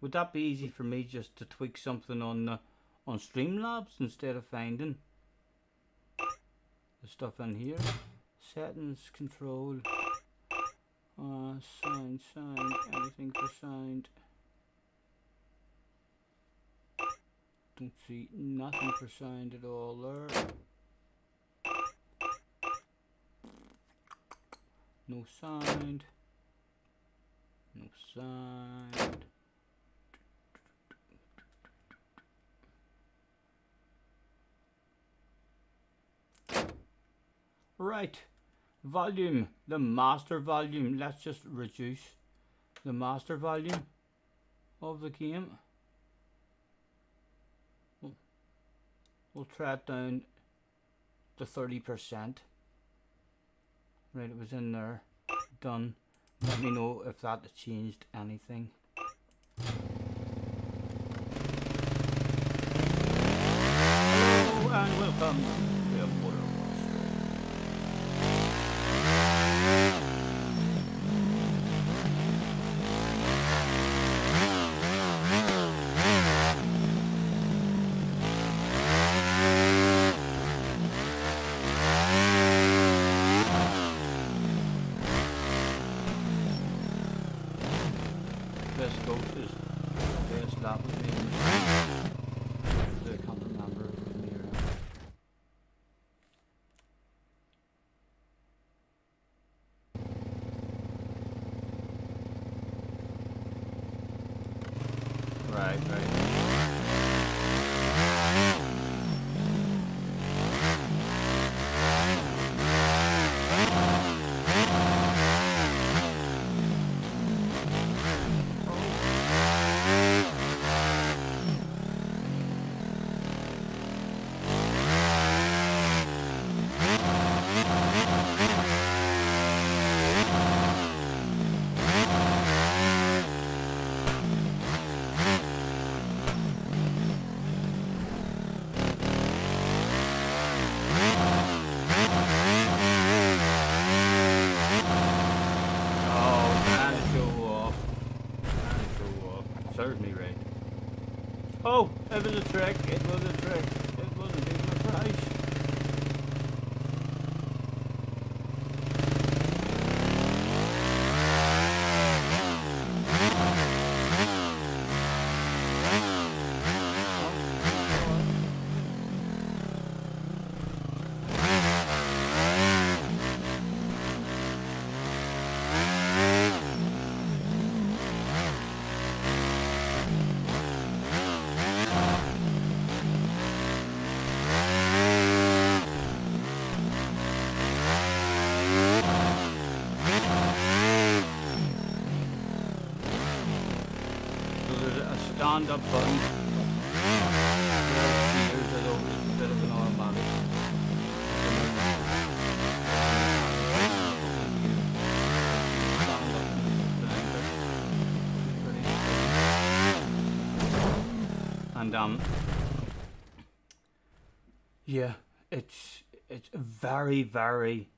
Would that be easy for me just to tweak something on Streamlabs instead of finding the stuff in here? Settings, control, sound, anything for sound. Don't see nothing for sound at all there. No sound. No sound. Right, volume, the master volume. Let's just reduce the master volume of the game. We'll try it down to 30%. Right, it was in there. Done. Let me know if that changed anything. Hello and welcome to Motocross. Best coaches, best lap of the I can't remember it was near. Right. serves me right. Oh, it was a trick. It was a trick. It wasn't even a crash. Stand-up button. Gears are over. It's a bit of an automatic. And yeah, it's very, very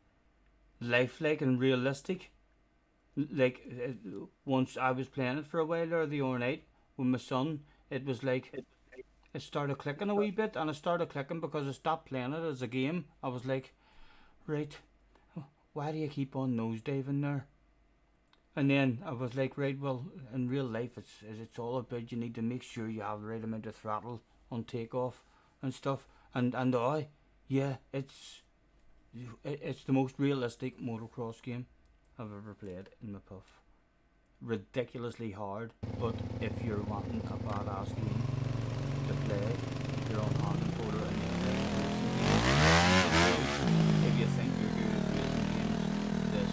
lifelike and realistic. Like once I was playing it for a while there the other night with my son, it was like it started clicking a wee bit, and it started clicking because I stopped playing it as a game. I was like, right, why do you keep on nosediving there? And then I was like, right, well, in real life, it's all about you need to make sure you have the right amount of throttle on takeoff and stuff. And yeah, it's the most realistic motocross game I've ever played in my puff. Ridiculously hard, but if you're wanting a badass game to play, you're on hand and quarter and you play racing games. If you think you're good at racing games, this.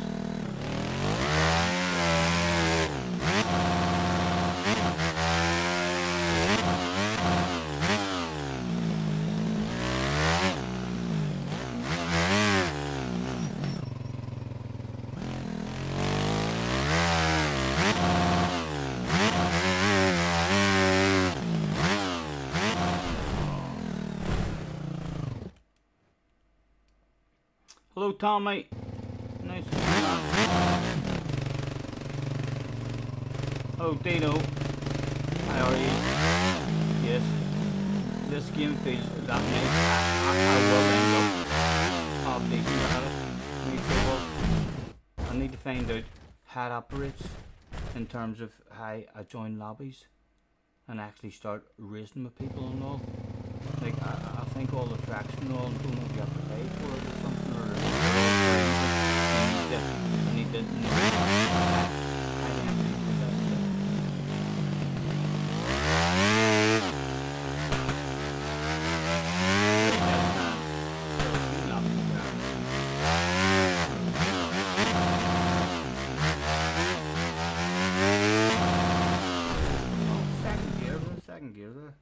Hello, Tommy. Nice to meet you. Oh, Dino. How are you? Yes. This game feels that nice. I will end up updating at it. Me say, well, I need to find out how it operates in terms of how I join lobbies and actually start racing with people and all. Like, I think all the tracks and all, don't know if you have to pay for it or something, or I need to know how to actually do that stuff. Second gear there.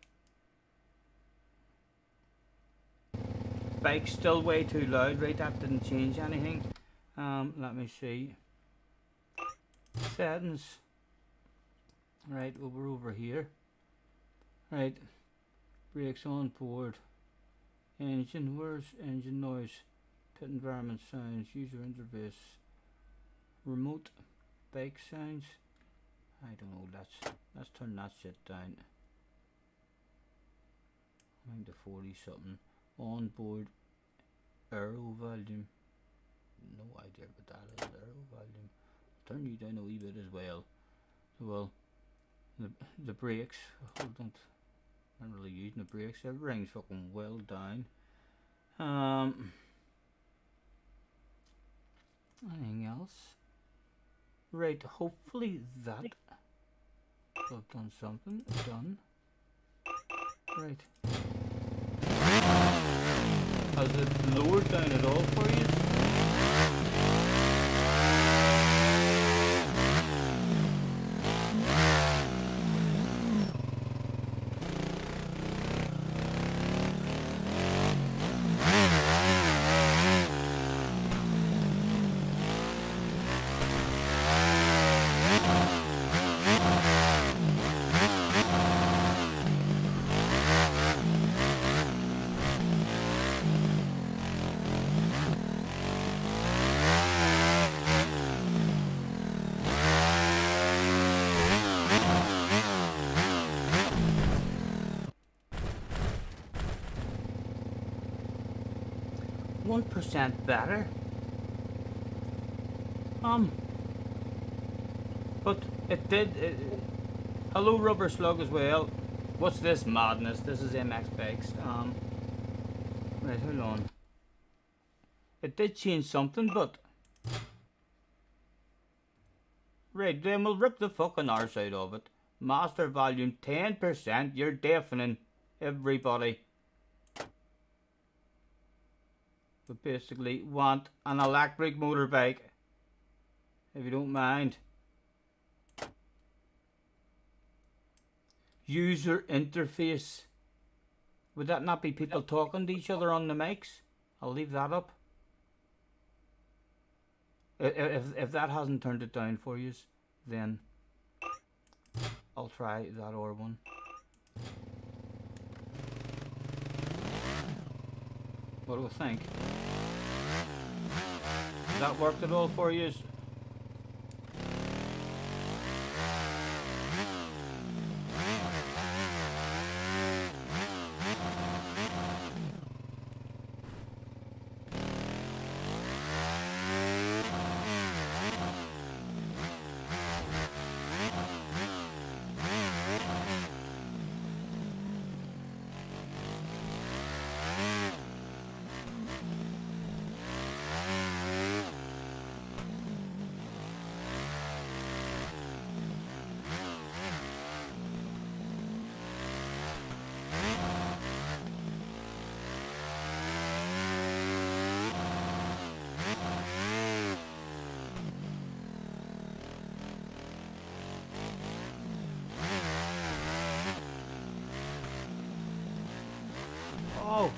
Bike's still way too loud, right? That didn't change anything. Let me see. Settings. Right, we're over here. Right. Brakes on board. Engine, where's engine noise? Pit environment sounds, user interface. Remote bike sounds. I don't know, let's turn that shit down. I think the 40 something. Onboard aero volume. No idea what that is. Aero volume. Turn you down a wee bit as well. Well, the brakes. Hold on. I'm not really using the brakes. Everything's fucking well down. Anything else? Right. Hopefully that. I've done something. Done. Right. Has it lowered down at all for you? 1% better. But it did. Hello, Rubber Slug as well. What's this madness? This is MX Bikes. Right, hold on. It did change something, but right, then we'll rip the fucking arse out of it. Master volume 10%. You're deafening everybody. We basically want an electric motorbike, if you don't mind. User interface. Would that not be people talking to each other on the mics? I'll leave that up. If that hasn't turned it down for you, then I'll try that other one. What do we think? Has that worked at all for you? Oh.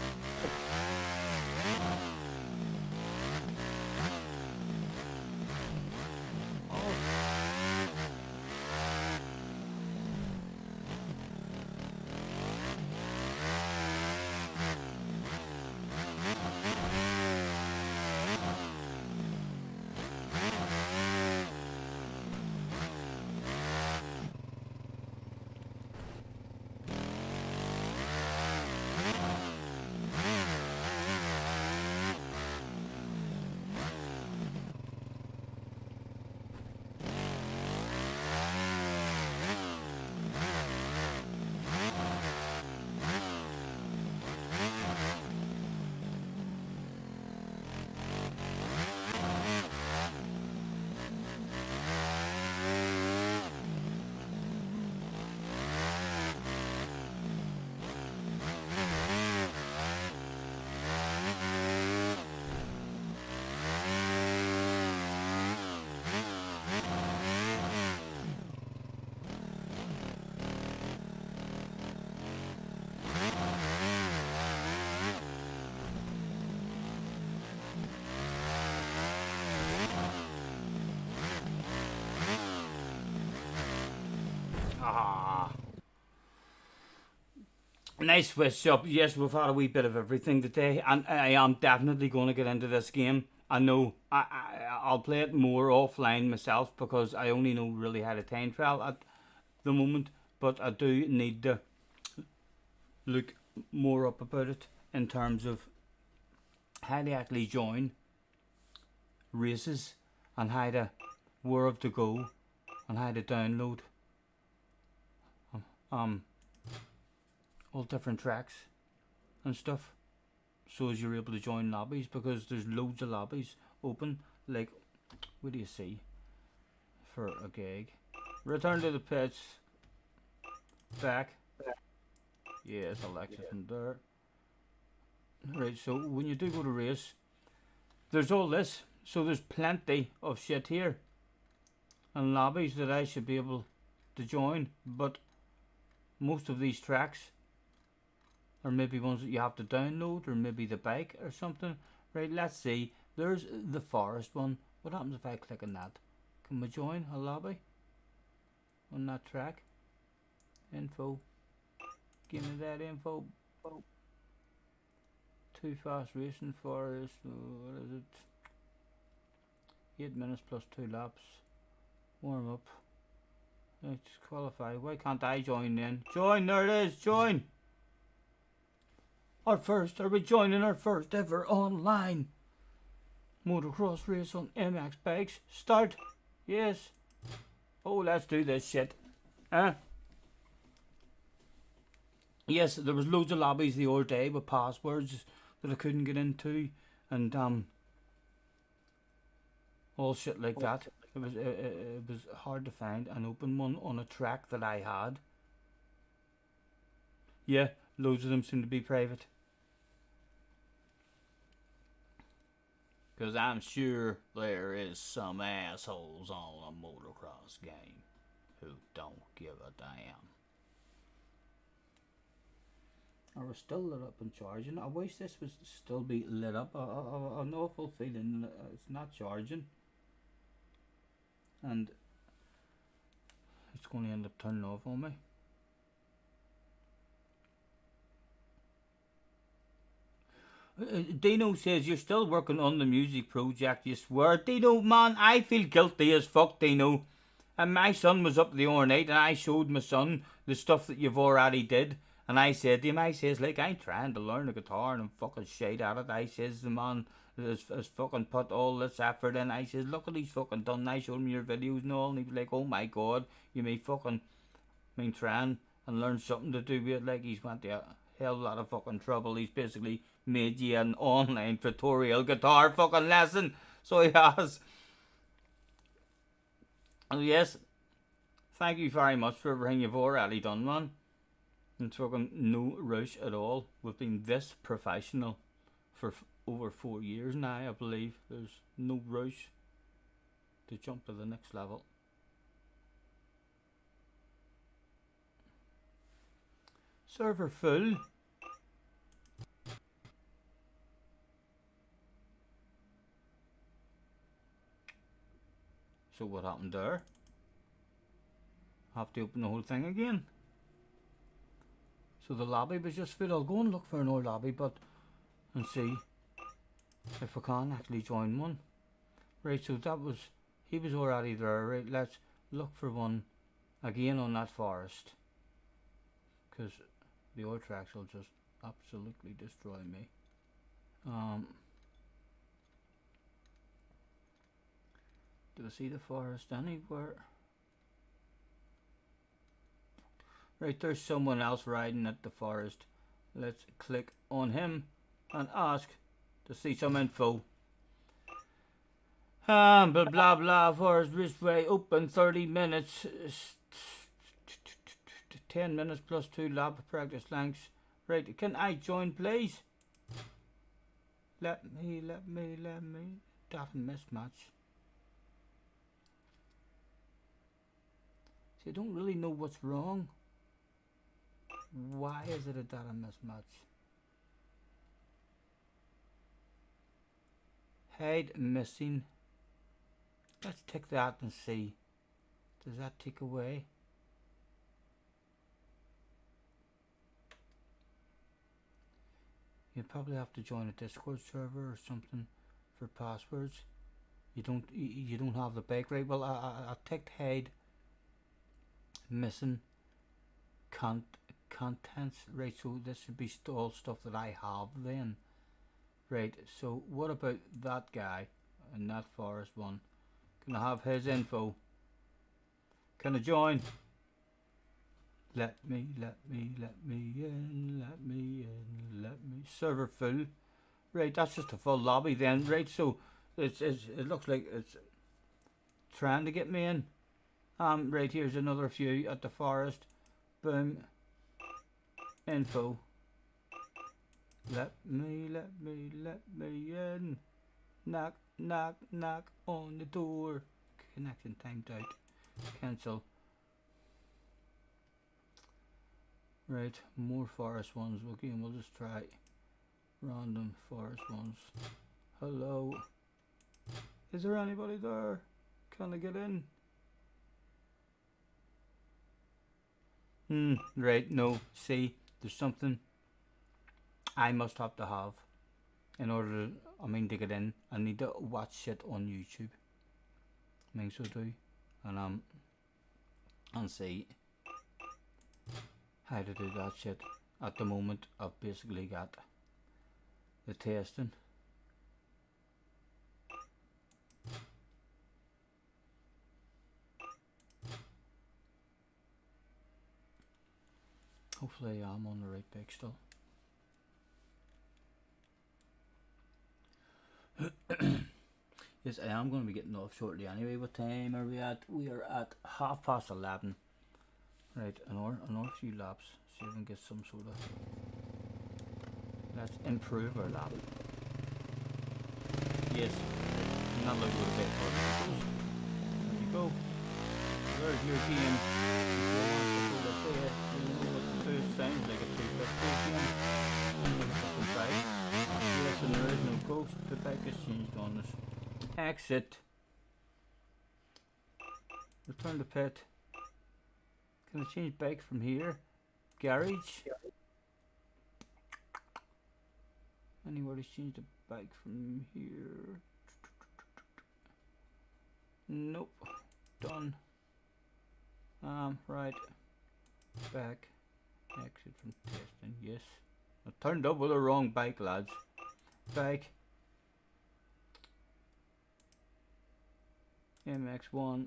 Ah. Nice switch up. Yes, we've had a wee bit of everything today, and I am definitely going to get into this game. I know I'll play it more offline myself because I only know really how to time trial at the moment, but I do need to look more up about it in terms of how to actually join races and how to where to go and how to download all different tracks and stuff, so as you're able to join lobbies, because there's loads of lobbies open. Like, what do you see for a gig? Return to the pits. Back. Yes, Alexis from there. Right, so when you do go to race, there's all this, so there's plenty of shit here and lobbies that I should be able to join, but most of these tracks are maybe ones that you have to download, or maybe the bike or something. Right, let's see. There's the forest one. What happens if I click on that? Can we join a lobby on that track? Info. Give me that info. Too fast racing forest. What is it? 8 minutes plus 2 laps. Warm up. Let's qualify. Why can't I join then? Join! There it is! Join! Are we joining our first ever online motocross race on MX bikes? Start. Yes. Oh, let's do this shit. Huh? Yes, there was loads of lobbies the other day with passwords that I couldn't get into, and all shit like that. It was hard to find an open one on a track that I had. Yeah, loads of them seem to be private. Because I'm sure there is some assholes on a motocross game who don't give a damn. Are we still lit up and charging? I wish this would still be lit up. An awful feeling it's not charging. And it's going to end up turning off on me. Dino says you're still working on the music project, you swear. Dino, man, I feel guilty as fuck, Dino. And my son was up the other night and I showed my son the stuff that you've already did. And I said to him, I says, like, I'm trying to learn the guitar and I'm fucking shite at it. I says, the man has fucking put all this effort in. I says, look what he's fucking done. And I showed him your videos and all. And he was like, oh my God, you may fucking trying and learn something to do with it. Like, he's went to a hell of a lot of fucking trouble. He's basically made you an online tutorial guitar fucking lesson. So he has. And yes, thank you very much for everything you've already done, man. It's fucking no rush at all. We've been this professional for over 4 years now, I believe. There's no rush to jump to the next level. Server full. So what happened there? Have to open the whole thing again. So the lobby was just full. I'll go and look for another lobby, and see if we can actually join one. Right, so he was already there. Right, let's look for one again on that forest, because the old tracks will just absolutely destroy me. Do I see the forest anywhere? Right, there's someone else riding at the forest. Let's click on him and ask to see some info. Blah blah blah. Forest Raceway open 30 minutes. 10 minutes plus 2 lap practice lengths. Right, can I join please? Let me. Data mismatch. See, I don't really know what's wrong. Why is it a data mismatch? Head missing. Let's tick that and see. Does that take away? You probably have to join a Discord server or something for passwords. You don't have the bike, right? Well, I ticked head missing contents, right? So this should be all stuff that I have then, right? So what about that guy and that forest one? Can I have his info? Can I join? Let me in. Server full. Right, that's just a full lobby then, right? So it looks like it's trying to get me in. Right, here's another few at the forest. Boom. Info. Let me in. Knock on the door. Connection timed out. Cancel. Right, more forest ones. Again, we'll just try random forest ones. Hello. Is there anybody there? Can I get in? Right, no. See, there's something I must have to have in order to get in. I need to watch shit on YouTube. I mean, so do. And see how to do that shit. At the moment, I've basically got the testing. Hopefully I'm on the right bike still. Yes, I am going to be getting off shortly anyway. What time are we at? We are at 11:30. Right, another few laps. See if we can get some sort of... Let's improve our lap. Yes, I'm not allowed to go to bed for it. There you go. There's your game. If you want to go to bed, you know what to do. Sounds like a 250 game. Yes, and there is no ghost. The bike is changed on us. Exit. Return to pit. Can I change bike from here? Garage. Anywhere to change the bike from here? Nope. Done. Right. Back. Exit from testing. Yes. I turned up with the wrong bike, lads. Bike. MX1.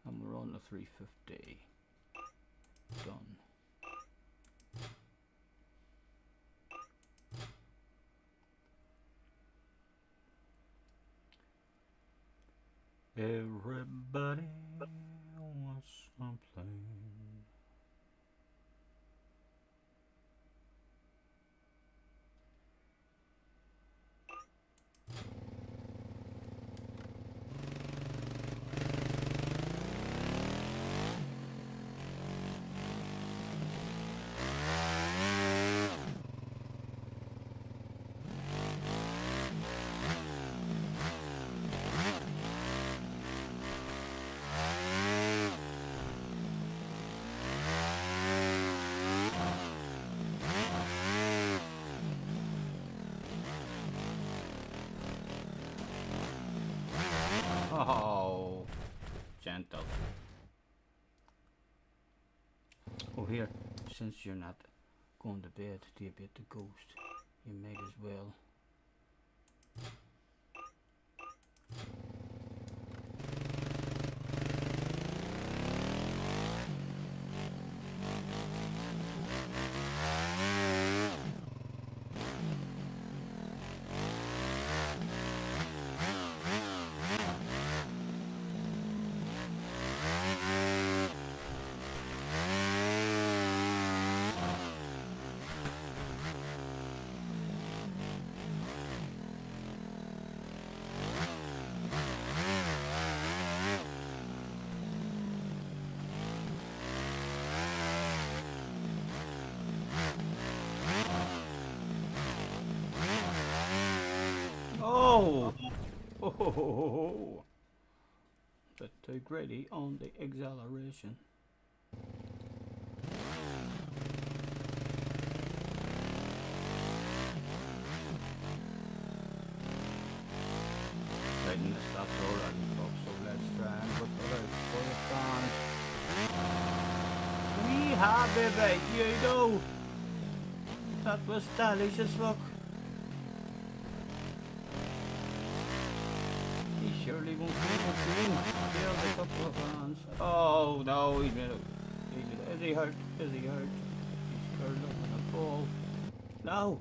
And we're on the 350. Done. Everybody wants something. Oh, gentle. Oh, here, since you're not going to bed to be the ghost, you might as well. Oh! Oh! But too greedy on the acceleration. Tighten the stops already, folks, so let's try and put it out for the fans. Weehaw, baby, you know! That was stylish as fuck. He surely won't be able to win. There's a couple of fans. Oh no, he's made it. Is he hurt? Is he hurt? He's curled up in a ball. No!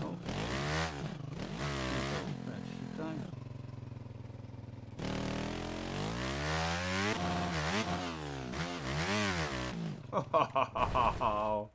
Oh. That's the time. Oh.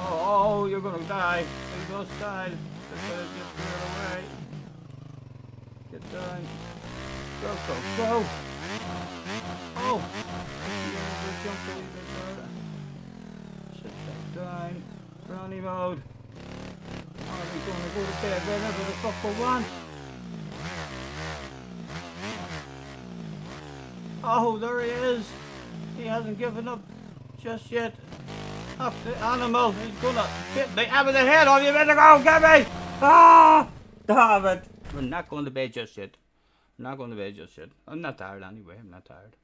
Oh, you're gonna die. You just died. Just get away. Get down. Go, go, go. Oh. Jump a wee bit there. Sit back down. Brownie mode. Are we gonna go to bed whenever the fuck we want? Oh, there he is. He hasn't given up just yet. Up the animal. He's gonna hit me out of the head on you. Better go, get me! Ah! Damn it. We're not going to bed just yet. We're not going to bed just yet. I'm not tired anyway. I'm not tired.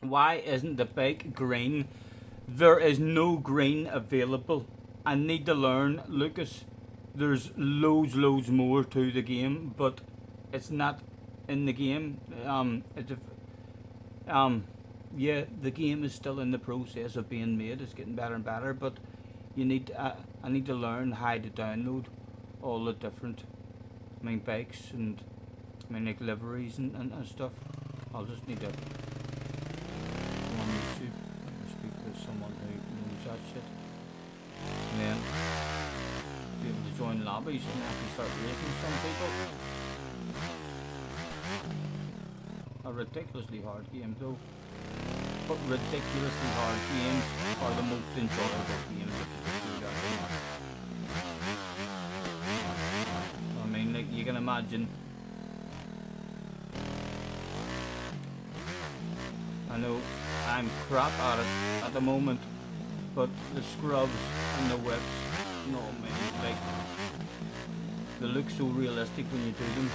Why isn't the bike green? There is no green available. I need to learn, Lucas. There's loads more to the game, but it's not in the game. Yeah, the game is still in the process of being made. It's getting better and better, but you need. I need to learn how to download all the different, bikes and, like liveries and stuff. I'll just need to. On YouTube, speak to someone who knows that shit, and then be able to join lobbies and actually start racing some people. A ridiculously hard game though, but ridiculously hard games are the most enjoyable games if you can do that. Like you can imagine. I know I'm crap at it at the moment, but the scrubs and the whips, like they look so realistic when you do them.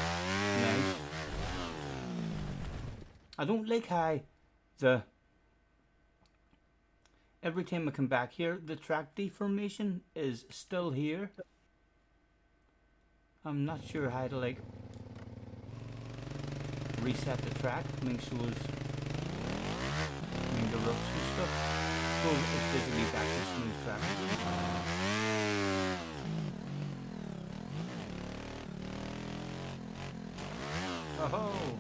Nice. I don't like how every time I come back here, the track deformation is still here. I'm not sure how to reset the track, so the ropes and stuff. So it's basically back to smooth track again. Oh!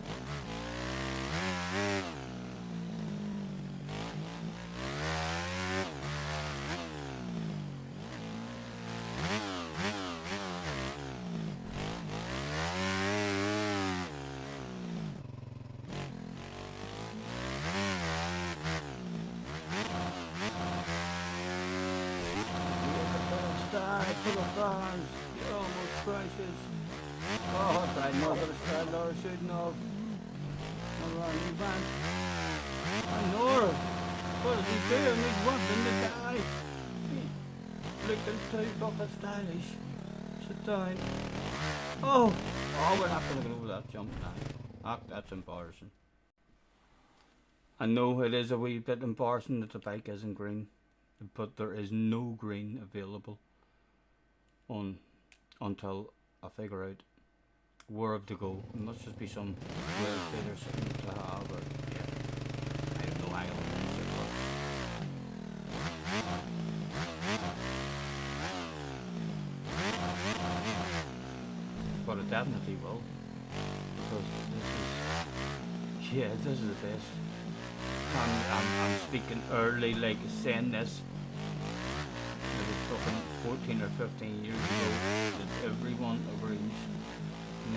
Full of fans, it almost crashes. Oh, I know what a style or shouldn't have. Alright, you back. I know. What is he doing? He's wanting to die. He's looking too fucking stylish. Sit down. Oh, we're not going to go over that jump now. That's embarrassing. I know it is a wee bit embarrassing that the bike isn't green, but there is no green available until I figure out where to go. It must just be some website or something to have, or yeah. I have no idea what it is, but it definitely will, because this is the best. I'm speaking early, like saying this. Maybe fucking 14 or 15 years ago, that everyone agrees, 90% of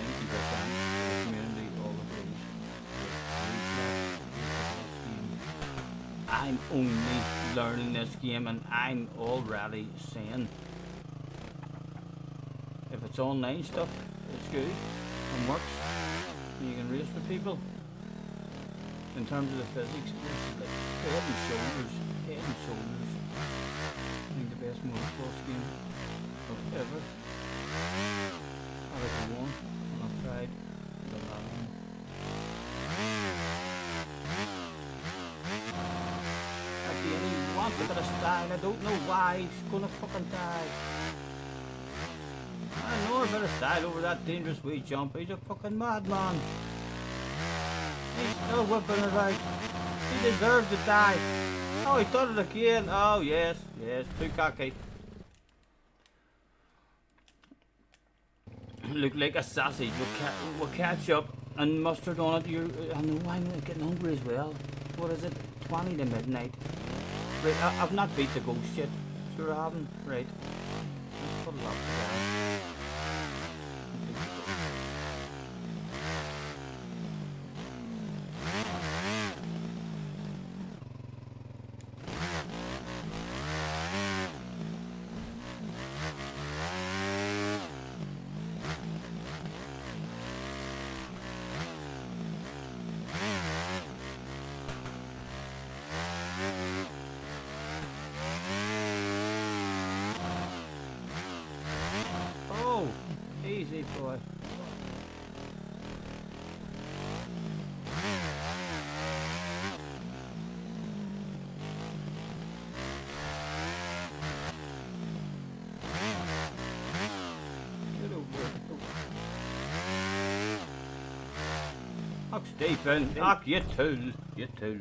the community all agrees. I'm only learning this game, and I'm already saying, if it's online stuff, it's good and works, and you can race with people. In terms of the physics, this is like head and shoulders, head and shoulders. I think the best motocross game of ever. Out of the one, and I've tried the lot of them. At the end, he wants a bit of style. I don't know why he's gonna fucking die. I know a bit of style over that dangerous wee jump. He's a fucking madman. He's still whipping it out. He deserves to die. Oh, he done it again. Oh, yes, yes, too cocky. Look like a sausage with ketchup and mustard on it. I know I'm getting hungry as well. What is it? 20 to midnight. Right, I've not beat the ghost yet. Sure I haven't. Right. Let's put it up there. Easy boy. Get over it. Ach, Stephen. Ach, you tool. You tool.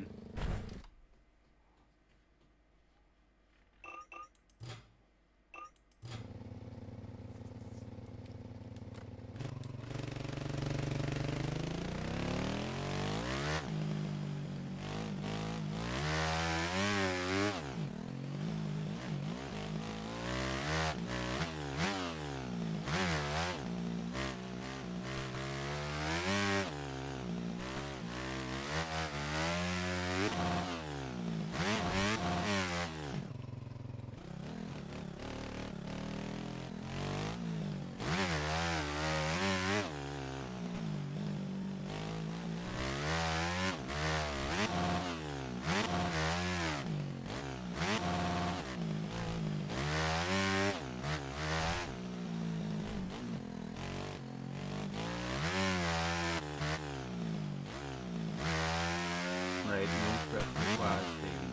Right, no stress required, Stephen.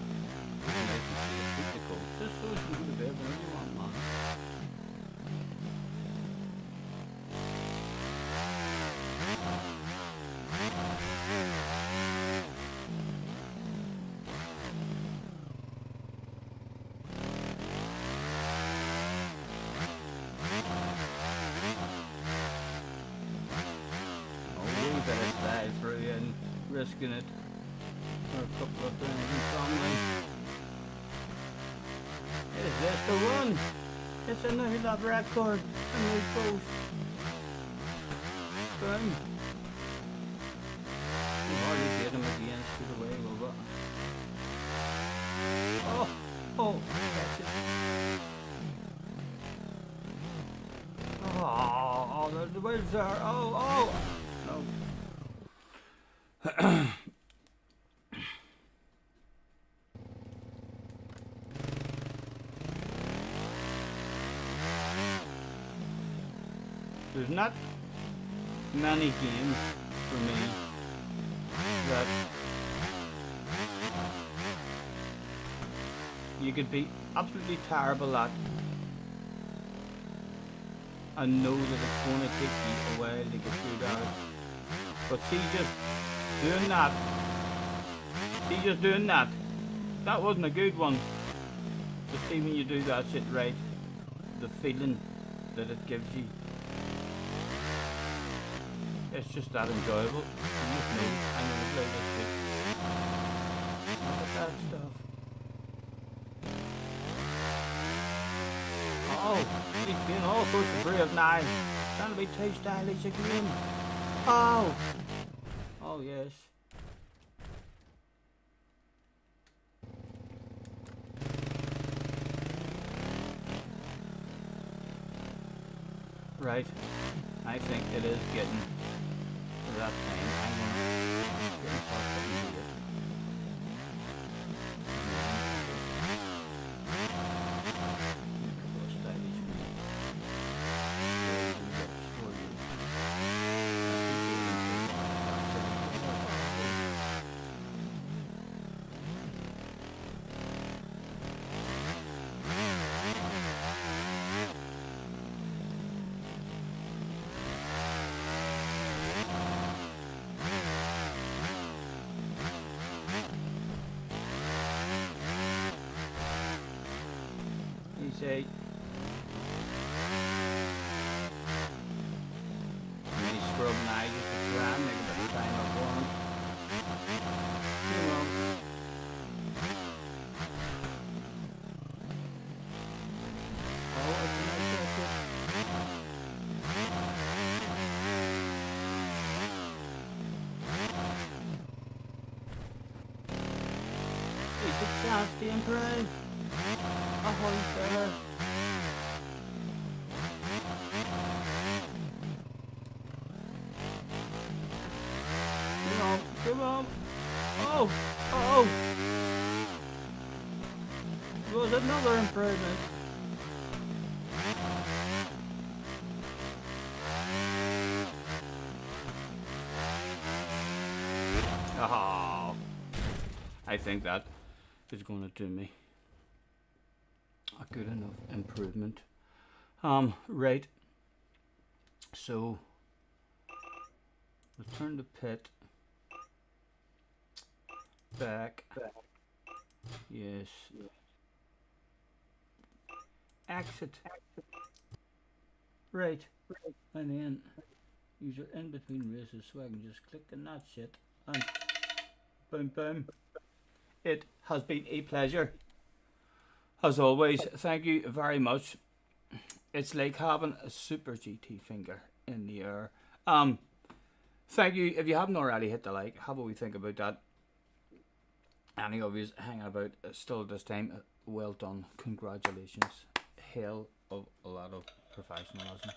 It's nice to see a technical. Just so you can go to bed whenever you want, man. Oh, we better style through you and risking it. Or a couple of things in family. Is this the one? It's another love record. A new post. Boom. You hardly get him at the end straight away, will what? Oh, oh, that's it. Oh, the wheels are, oh, no. There's not many games for me that you could be absolutely terrible at I know that it's going to take you a while to get through that. But see, just doing that. See, just doing that. That wasn't a good one. But see, when you do that shit right, the feeling that it gives you, it's just that enjoyable. You just know, I know it's like this shit. Look at that stuff. Oh, he's being all sorts of brave now. Trying to be too stylish again. Oh! Oh, yes. Right. I think it is getting to that time. I'm gonna get myself something to eat. Say, many scrub knives just around, make a bit of time up on them. You know. Oh, it's a nice jacket. It's a chance to improve. Ahoy, fella. Come on, come on. Oh, oh. It was another improvement. Oh, I think that is going to do me a good enough improvement. Right. So, return to pit. Back. Yes. Exit. Right. And then use your in between races so I can just click on that shit and boom boom. It has been a pleasure. As always, thank you very much. It's like having a super GT finger in the air. Thank you. If you haven't already hit the like, have a wee think about that. Any of you hanging about still at this time, well done. Congratulations. Hell of a lot of professionalism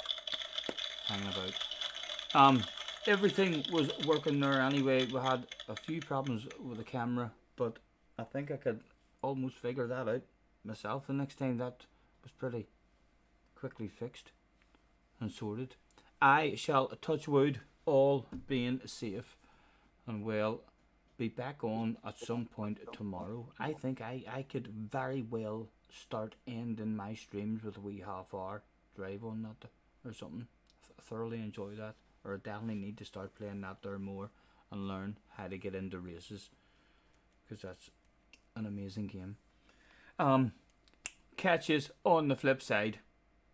hanging about. Everything was working there anyway. We had a few problems with the camera, but I think I could almost figure that out myself the next time. That was pretty quickly fixed and sorted. I shall touch wood, all being safe and well, be back on at some point tomorrow. I think I could very well start ending my streams with a wee half-hour drive on that or something. Thoroughly enjoy that, or definitely need to start playing that there more and learn how to get into races, because that's an amazing game. Catch us on the flip side.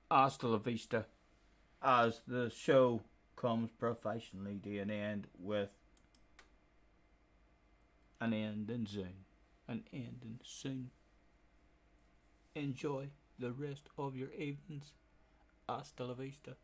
Hasta la vista, as the show comes professionally to an end with an ending soon. An ending soon. Enjoy the rest of your evenings. Hasta la vista.